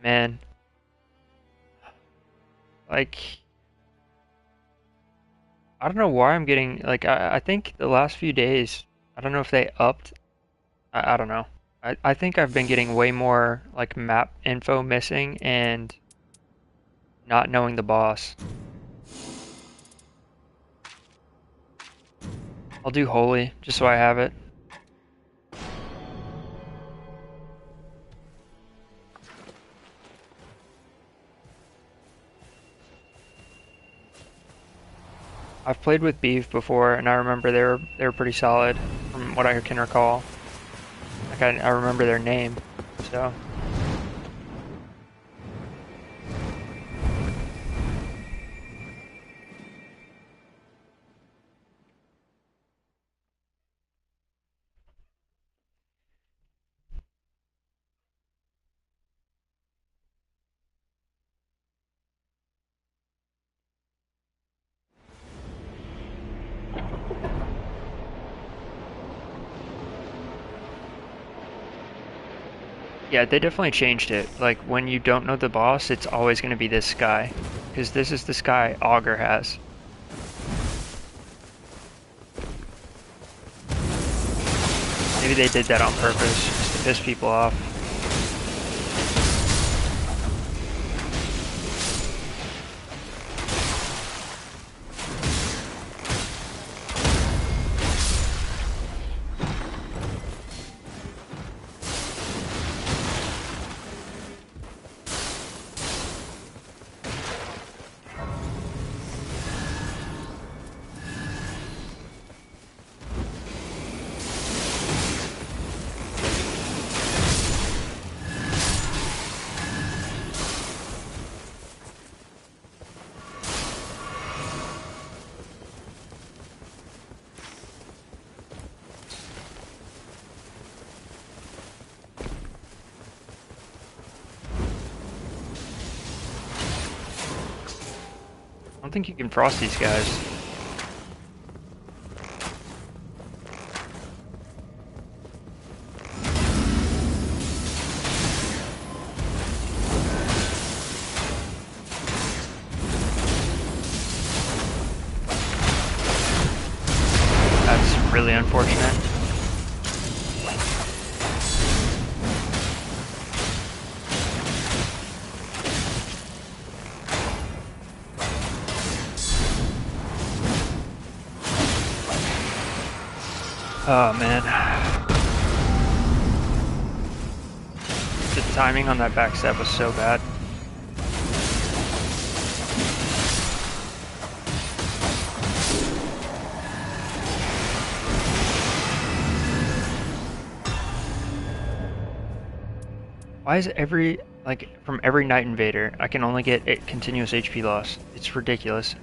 Man, like, I don't know why I'm getting, like, I think the last few days, I don't know if they upped, I don't know. I think I've been getting way more, like, map info missing and not knowing the boss. I'll do Holy, just so I have it. I've played with Beef before, and I remember they were pretty solid, from what I can recall. Like, I remember their name, so... Yeah, they definitely changed it. Like, when you don't know the boss, it's always going to be this guy. Because this is this guy Augur has. Maybe they did that on purpose, just to piss people off. I don't think you can frost these guys. That's really unfortunate. Oh man. The timing on that backstab was so bad. Why is every, like, from every Night Invader, I can only get a continuous HP loss? It's ridiculous.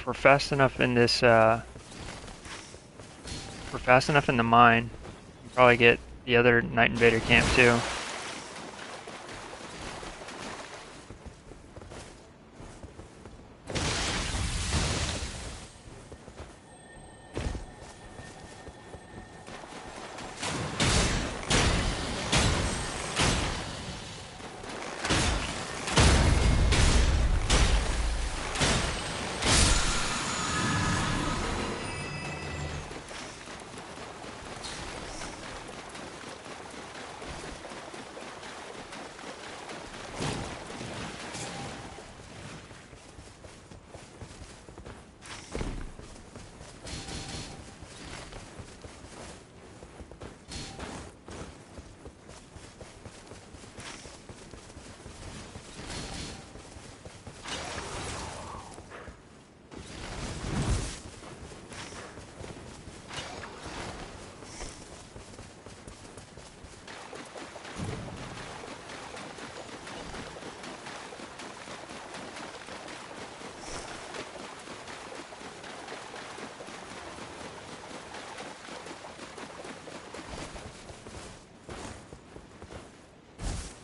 if we're fast enough in this, if we're fast enough in the mine, we can probably get the other Night Invader camp too.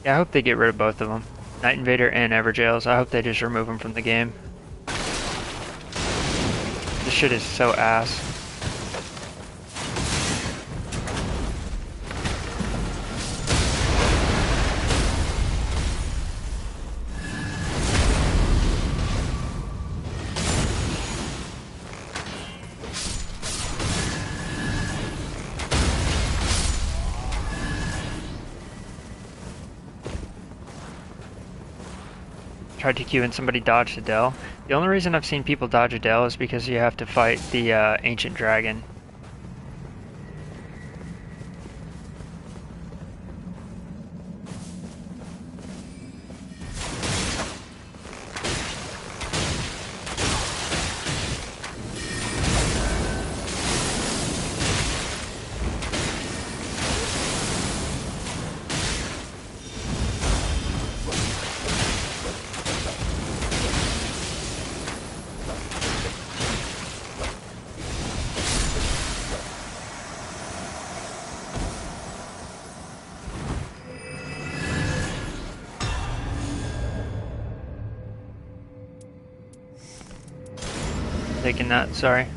Yeah, I hope they get rid of both of them. Night Invader and Everjails. I hope they just remove them from the game. This shit is so ass. Tried to queue and somebody dodged a Dell. The only reason I've seen people dodge a Dell is because you have to fight the Ancient Dragon. Taking that, sorry.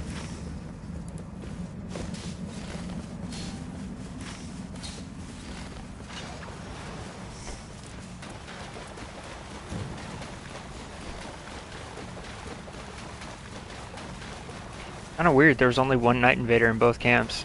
Kinda weird, there was only one Night Invader in both camps.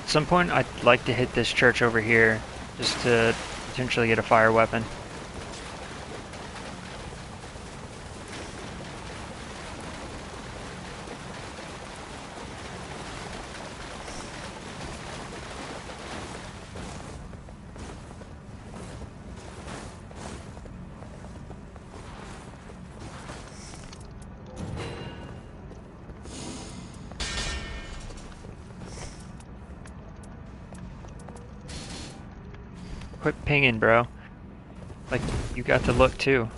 At some point, I'd like to hit this church over here, just to potentially get a fire weapon. Quit pinging, bro. Like, you got to look too.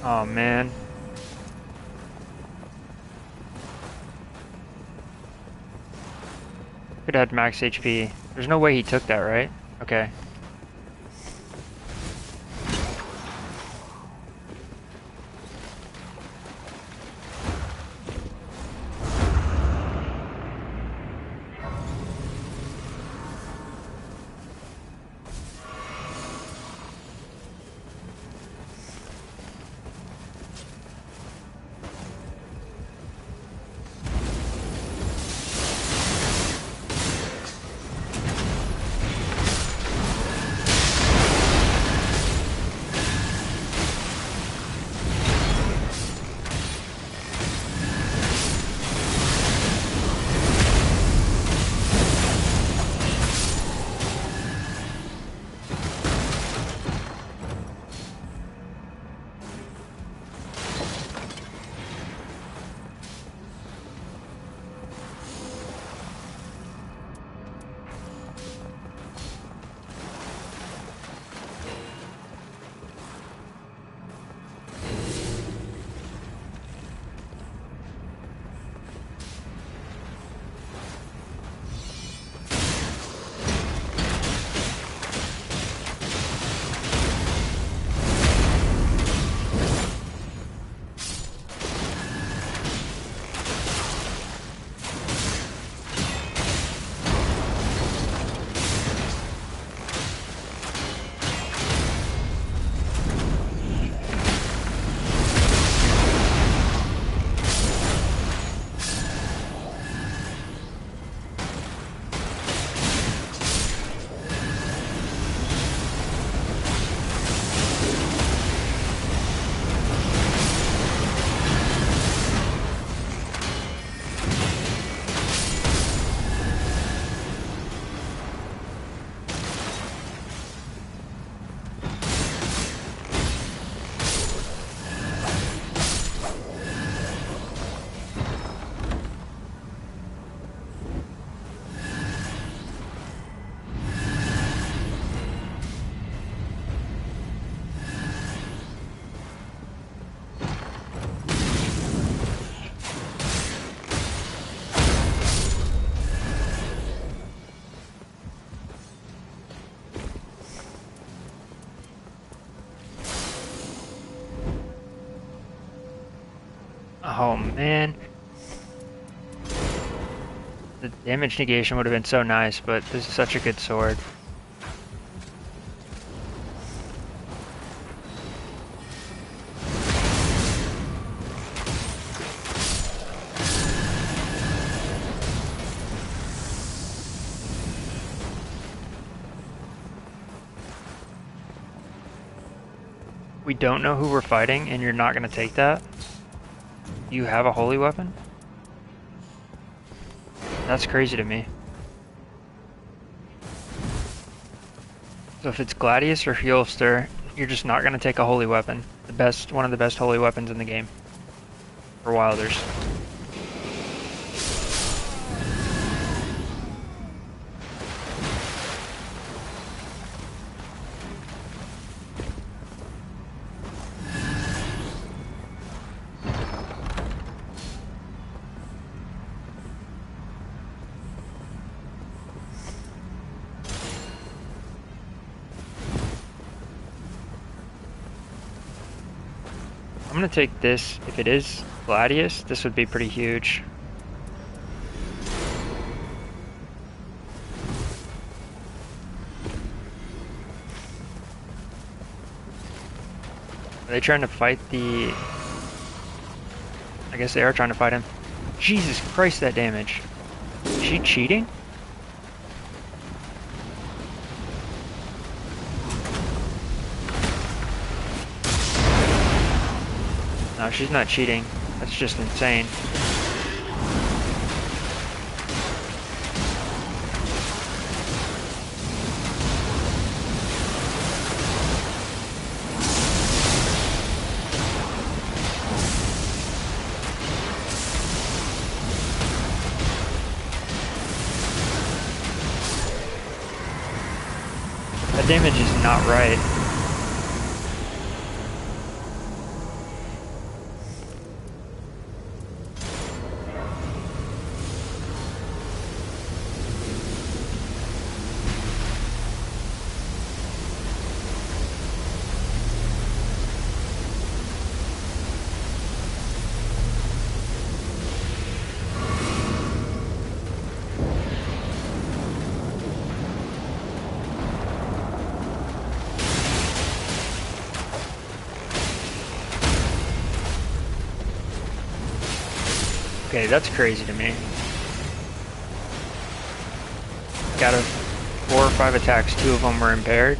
Oh man. Could have had max HP. There's no way he took that, right? Okay. Oh man. The damage negation would have been so nice, but this is such a good sword. We don't know who we're fighting, and you're not going to take that? You have a holy weapon? That's crazy to me. So if it's Gladius or Heelster, you're just not going to take a holy weapon. One of the best holy weapons in the game. For Wilders. I'm gonna take this. If it is Gladius, this would be pretty huge. Are they trying to fight the... I guess they are trying to fight him. Jesus Christ, that damage. Is she cheating? No, she's not cheating. That's just insane. That damage is not right. Okay, that's crazy to me. Got a 4 or 5 attacks, 2 of them were impaired.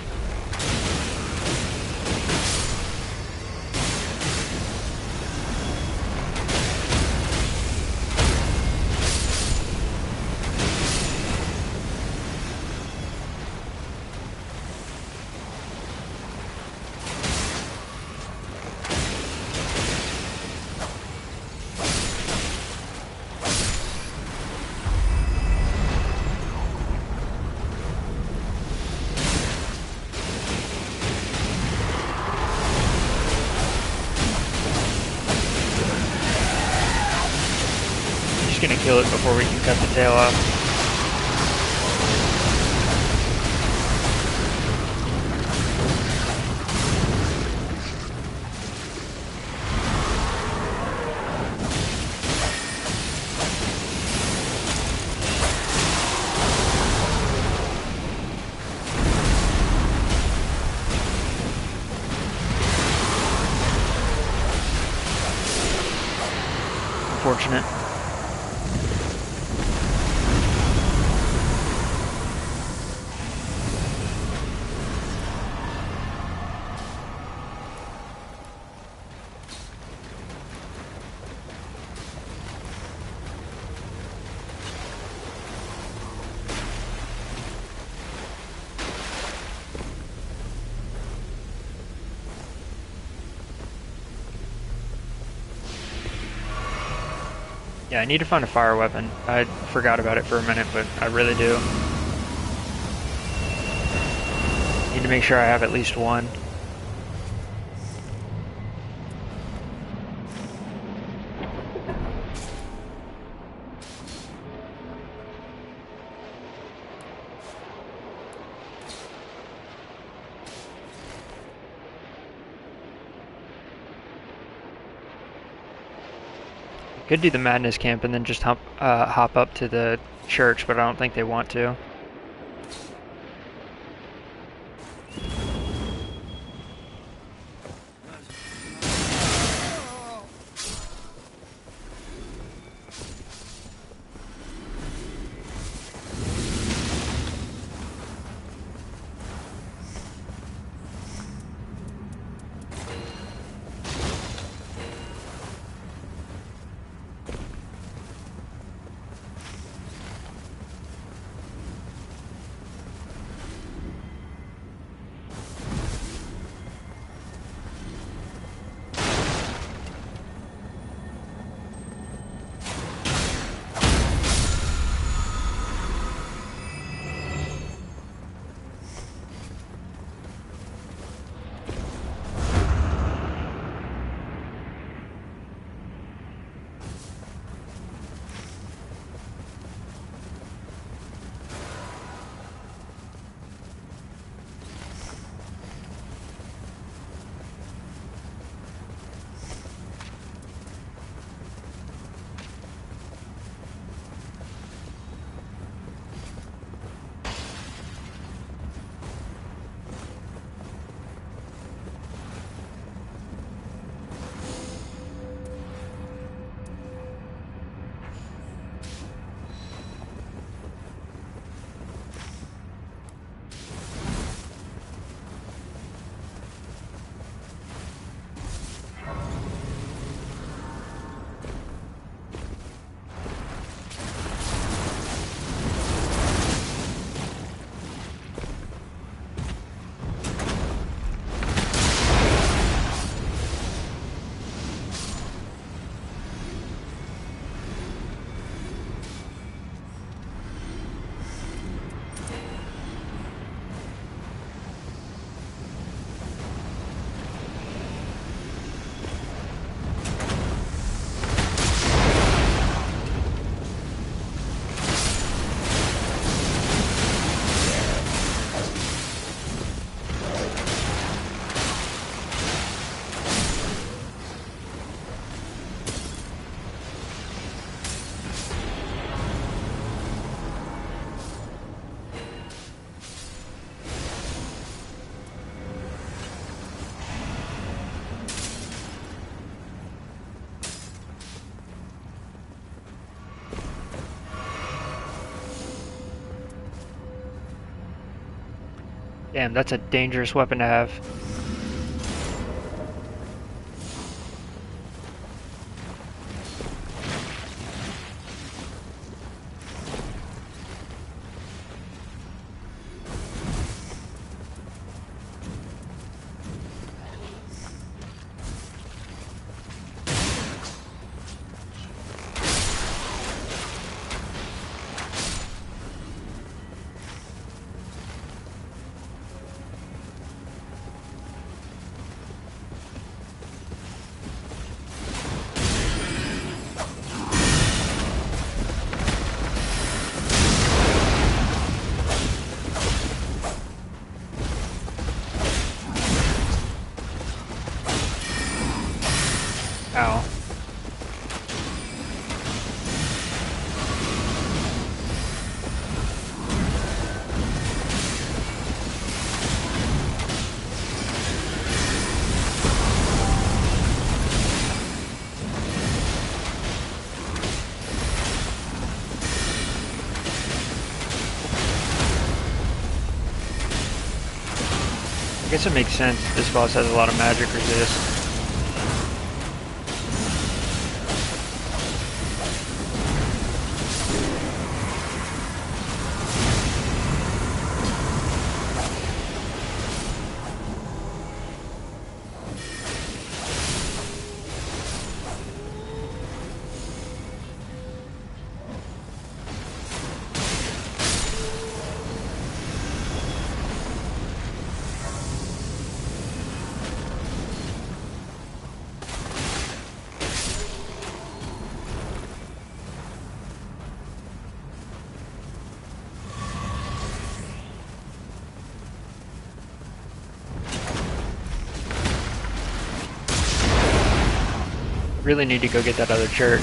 Just gonna kill it before we can cut the tail off. Unfortunate. Yeah, I need to find a fire weapon. I forgot about it for a minute, but I really do. Need to make sure I have at least one. Could do the madness camp and then just hop up to the church, but I don't think they want to. Damn, that's a dangerous weapon to have. Ow. I guess it makes sense. This boss has a lot of magic resist. Really need to go get that other church.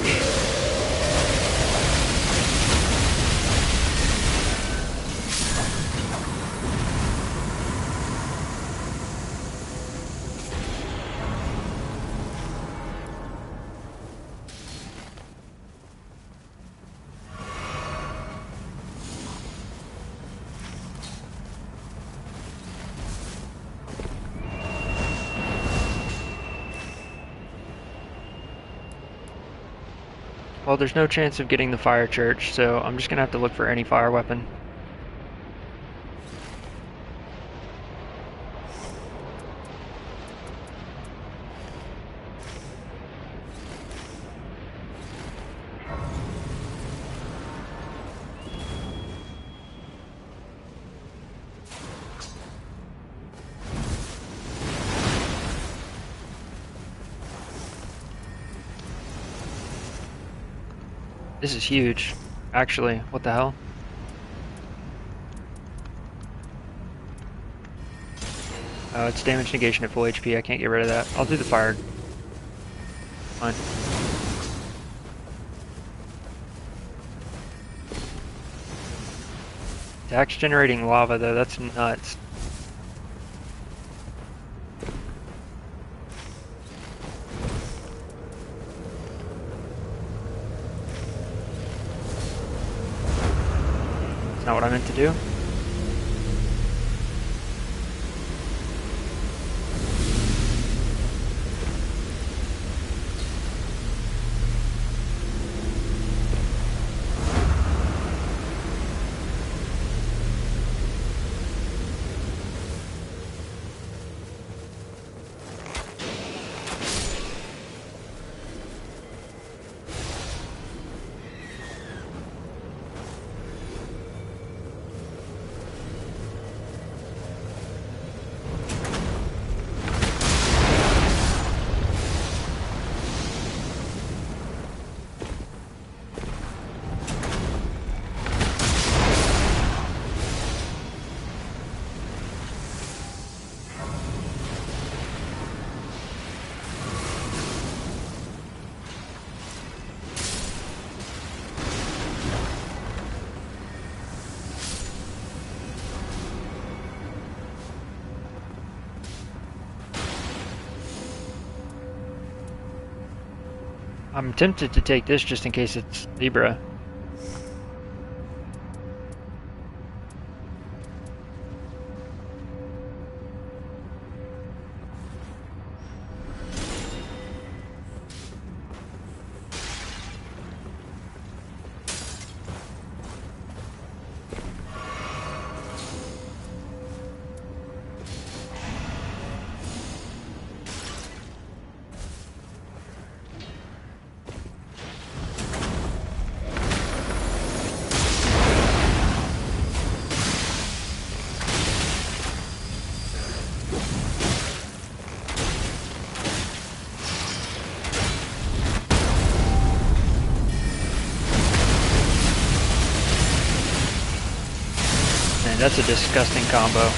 Well, there's no chance of getting the fire church, so I'm just gonna have to look for any fire weapon. This is huge. Actually, what the hell? Oh, it's damage negation at full HP. I can't get rid of that. I'll do the fire. Fine. Attacks generating lava, though. That's nuts. It's not what I meant to do. I'm tempted to take this just in case it's Libra. That's a disgusting combo.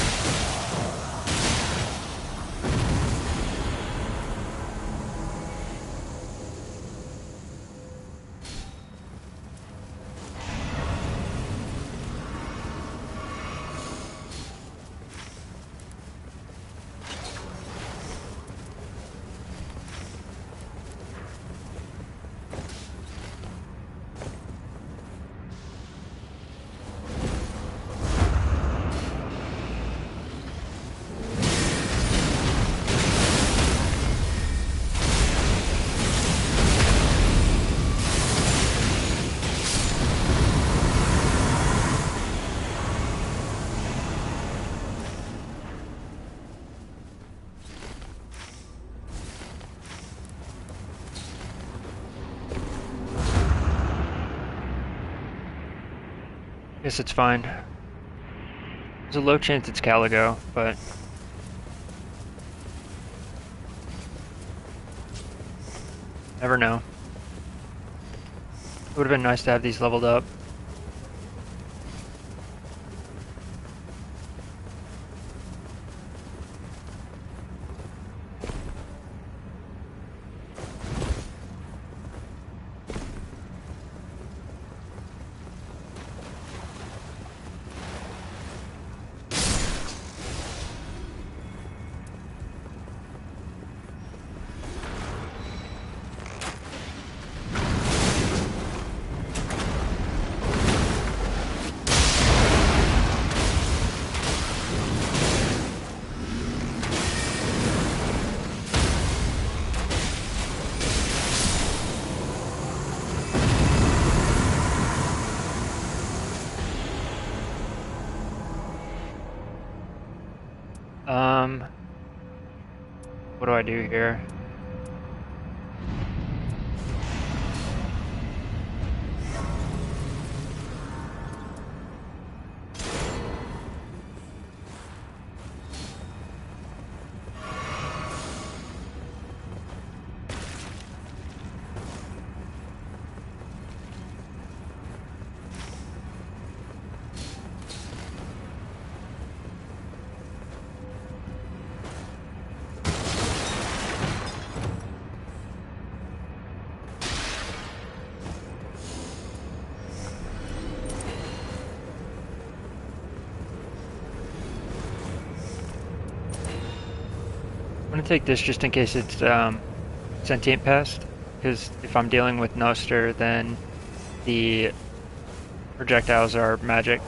Guess it's fine. There's a low chance it's Caligo, but never know. It would have been nice to have these leveled up. What do I do here? I'm gonna take this just in case it's sentient pest, because if I'm dealing with Noster, then the projectiles are magic.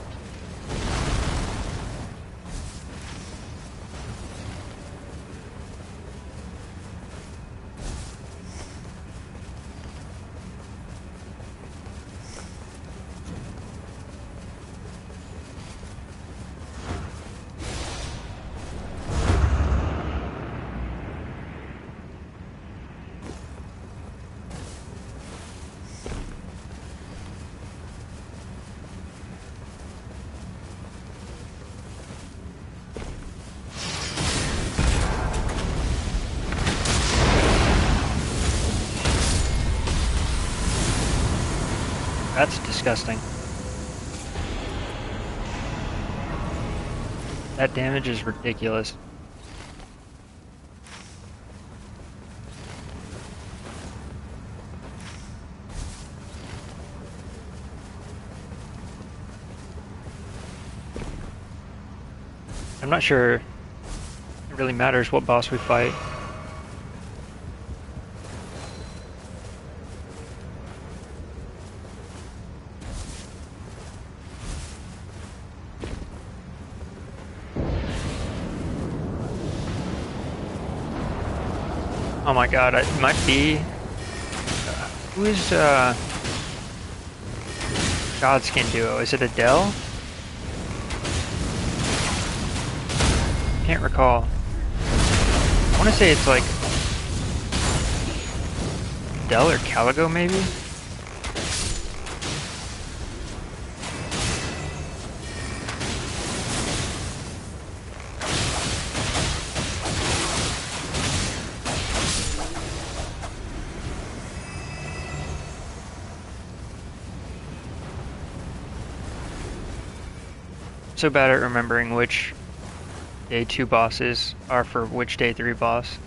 That's disgusting. That damage is ridiculous. I'm not sure it really matters what boss we fight. Oh my god, it might be... who is, Godskin duo? Is it Adele? Can't recall. I want to say it's like... Adele or Caligo, maybe? So bad at remembering which day 2 bosses are for which day 3 boss.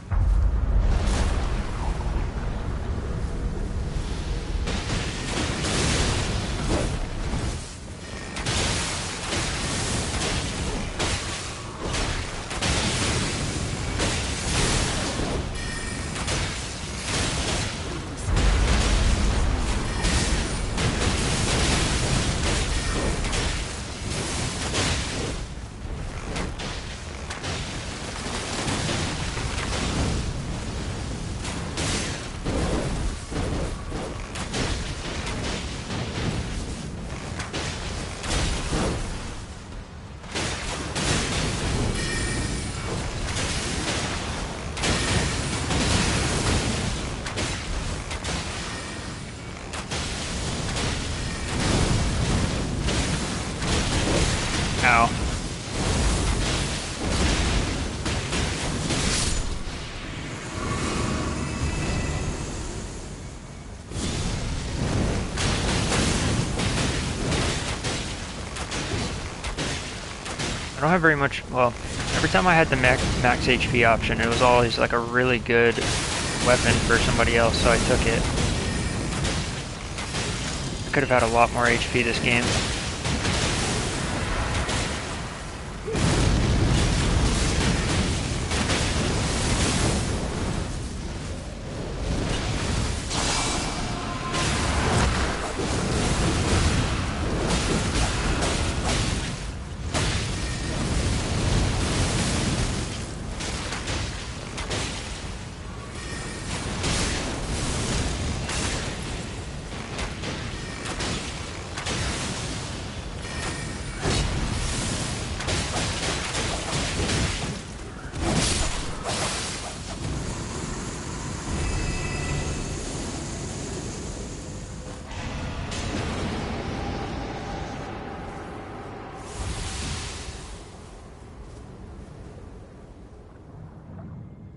Ow. I don't have very much, well, every time I had the max HP option, it was always like a really good weapon for somebody else, so I took it. I could have had a lot more HP this game.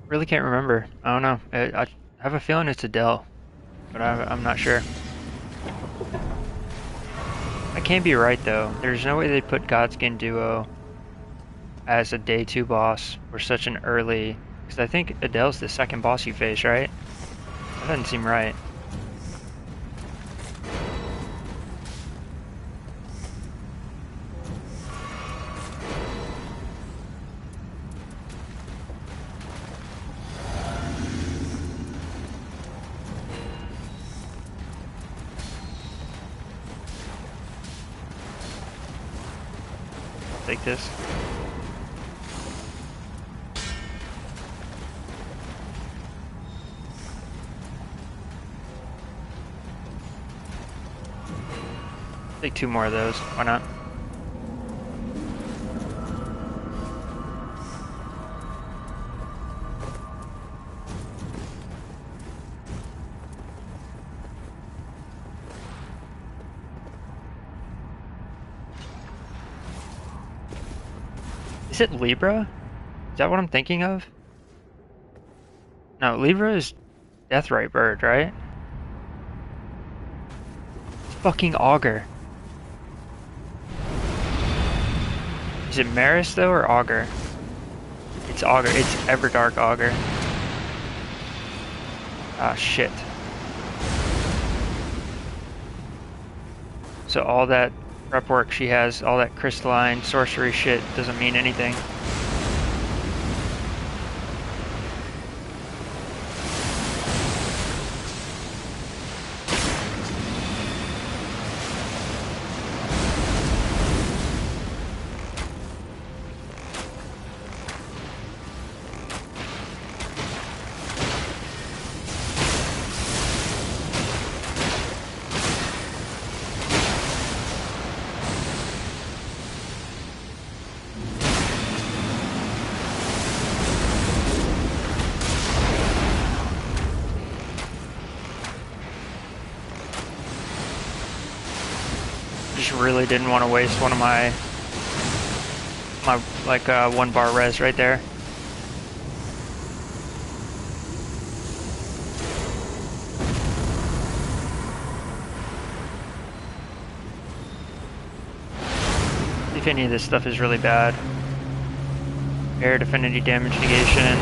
Really can't remember. I don't know. I have a feeling it's Adele, but I'm not sure. I can't be right though. There's no way they put Godskin Duo as a day 2 boss for such an early. Because I think Adele's the second boss you face, right? That doesn't seem right. Take this. Take 2 more of those. Why not? Is it Libra? Is that what I'm thinking of? No, Libra is Deathrite Bird, right? It's fucking Augur. Is it Maris though or Augur? It's Augur. It's Everdark Augur. Ah, shit. So all that prep work she has, all that crystalline sorcery shit doesn't mean anything. Just really didn't want to waste one of my like 1 bar res right there. if any of this stuff is really bad. Air affinity damage negation.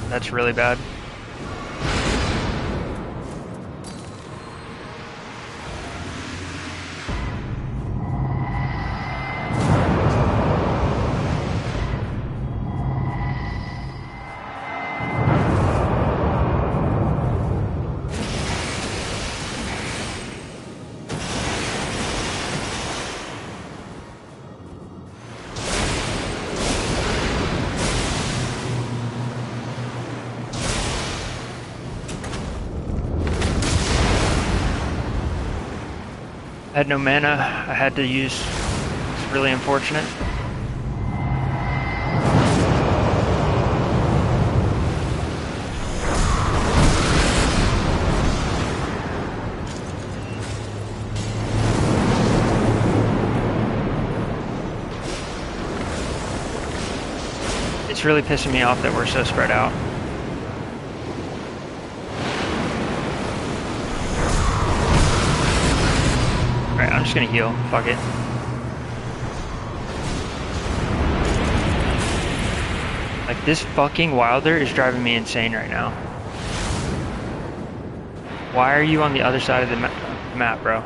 That's really bad. I had no mana. I had to use. It's really unfortunate. It's really pissing me off that we're so spread out. Alright, I'm just gonna heal. Fuck it. Like, this fucking Wilder is driving me insane right now. Why are you on the other side of the map, bro?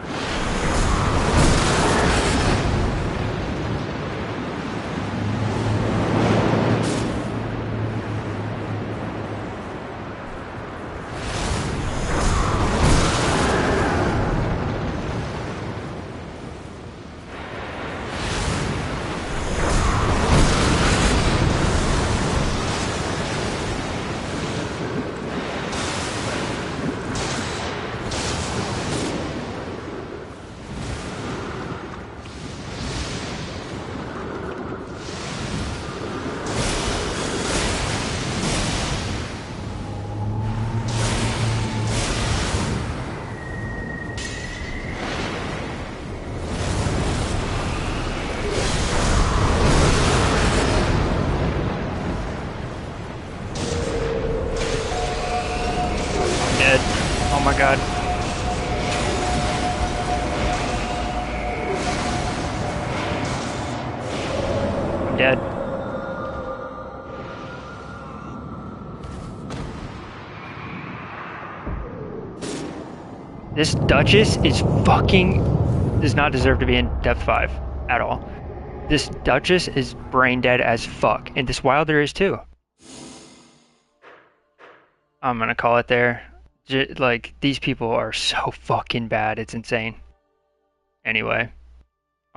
Dead. Oh my god. I'm dead. This Duchess is fucking... does not deserve to be in depth 5 at all. This Duchess is brain dead as fuck. And this Wilder is too. I'm gonna call it there. Like, these people are so fucking bad. It's insane. Anyway.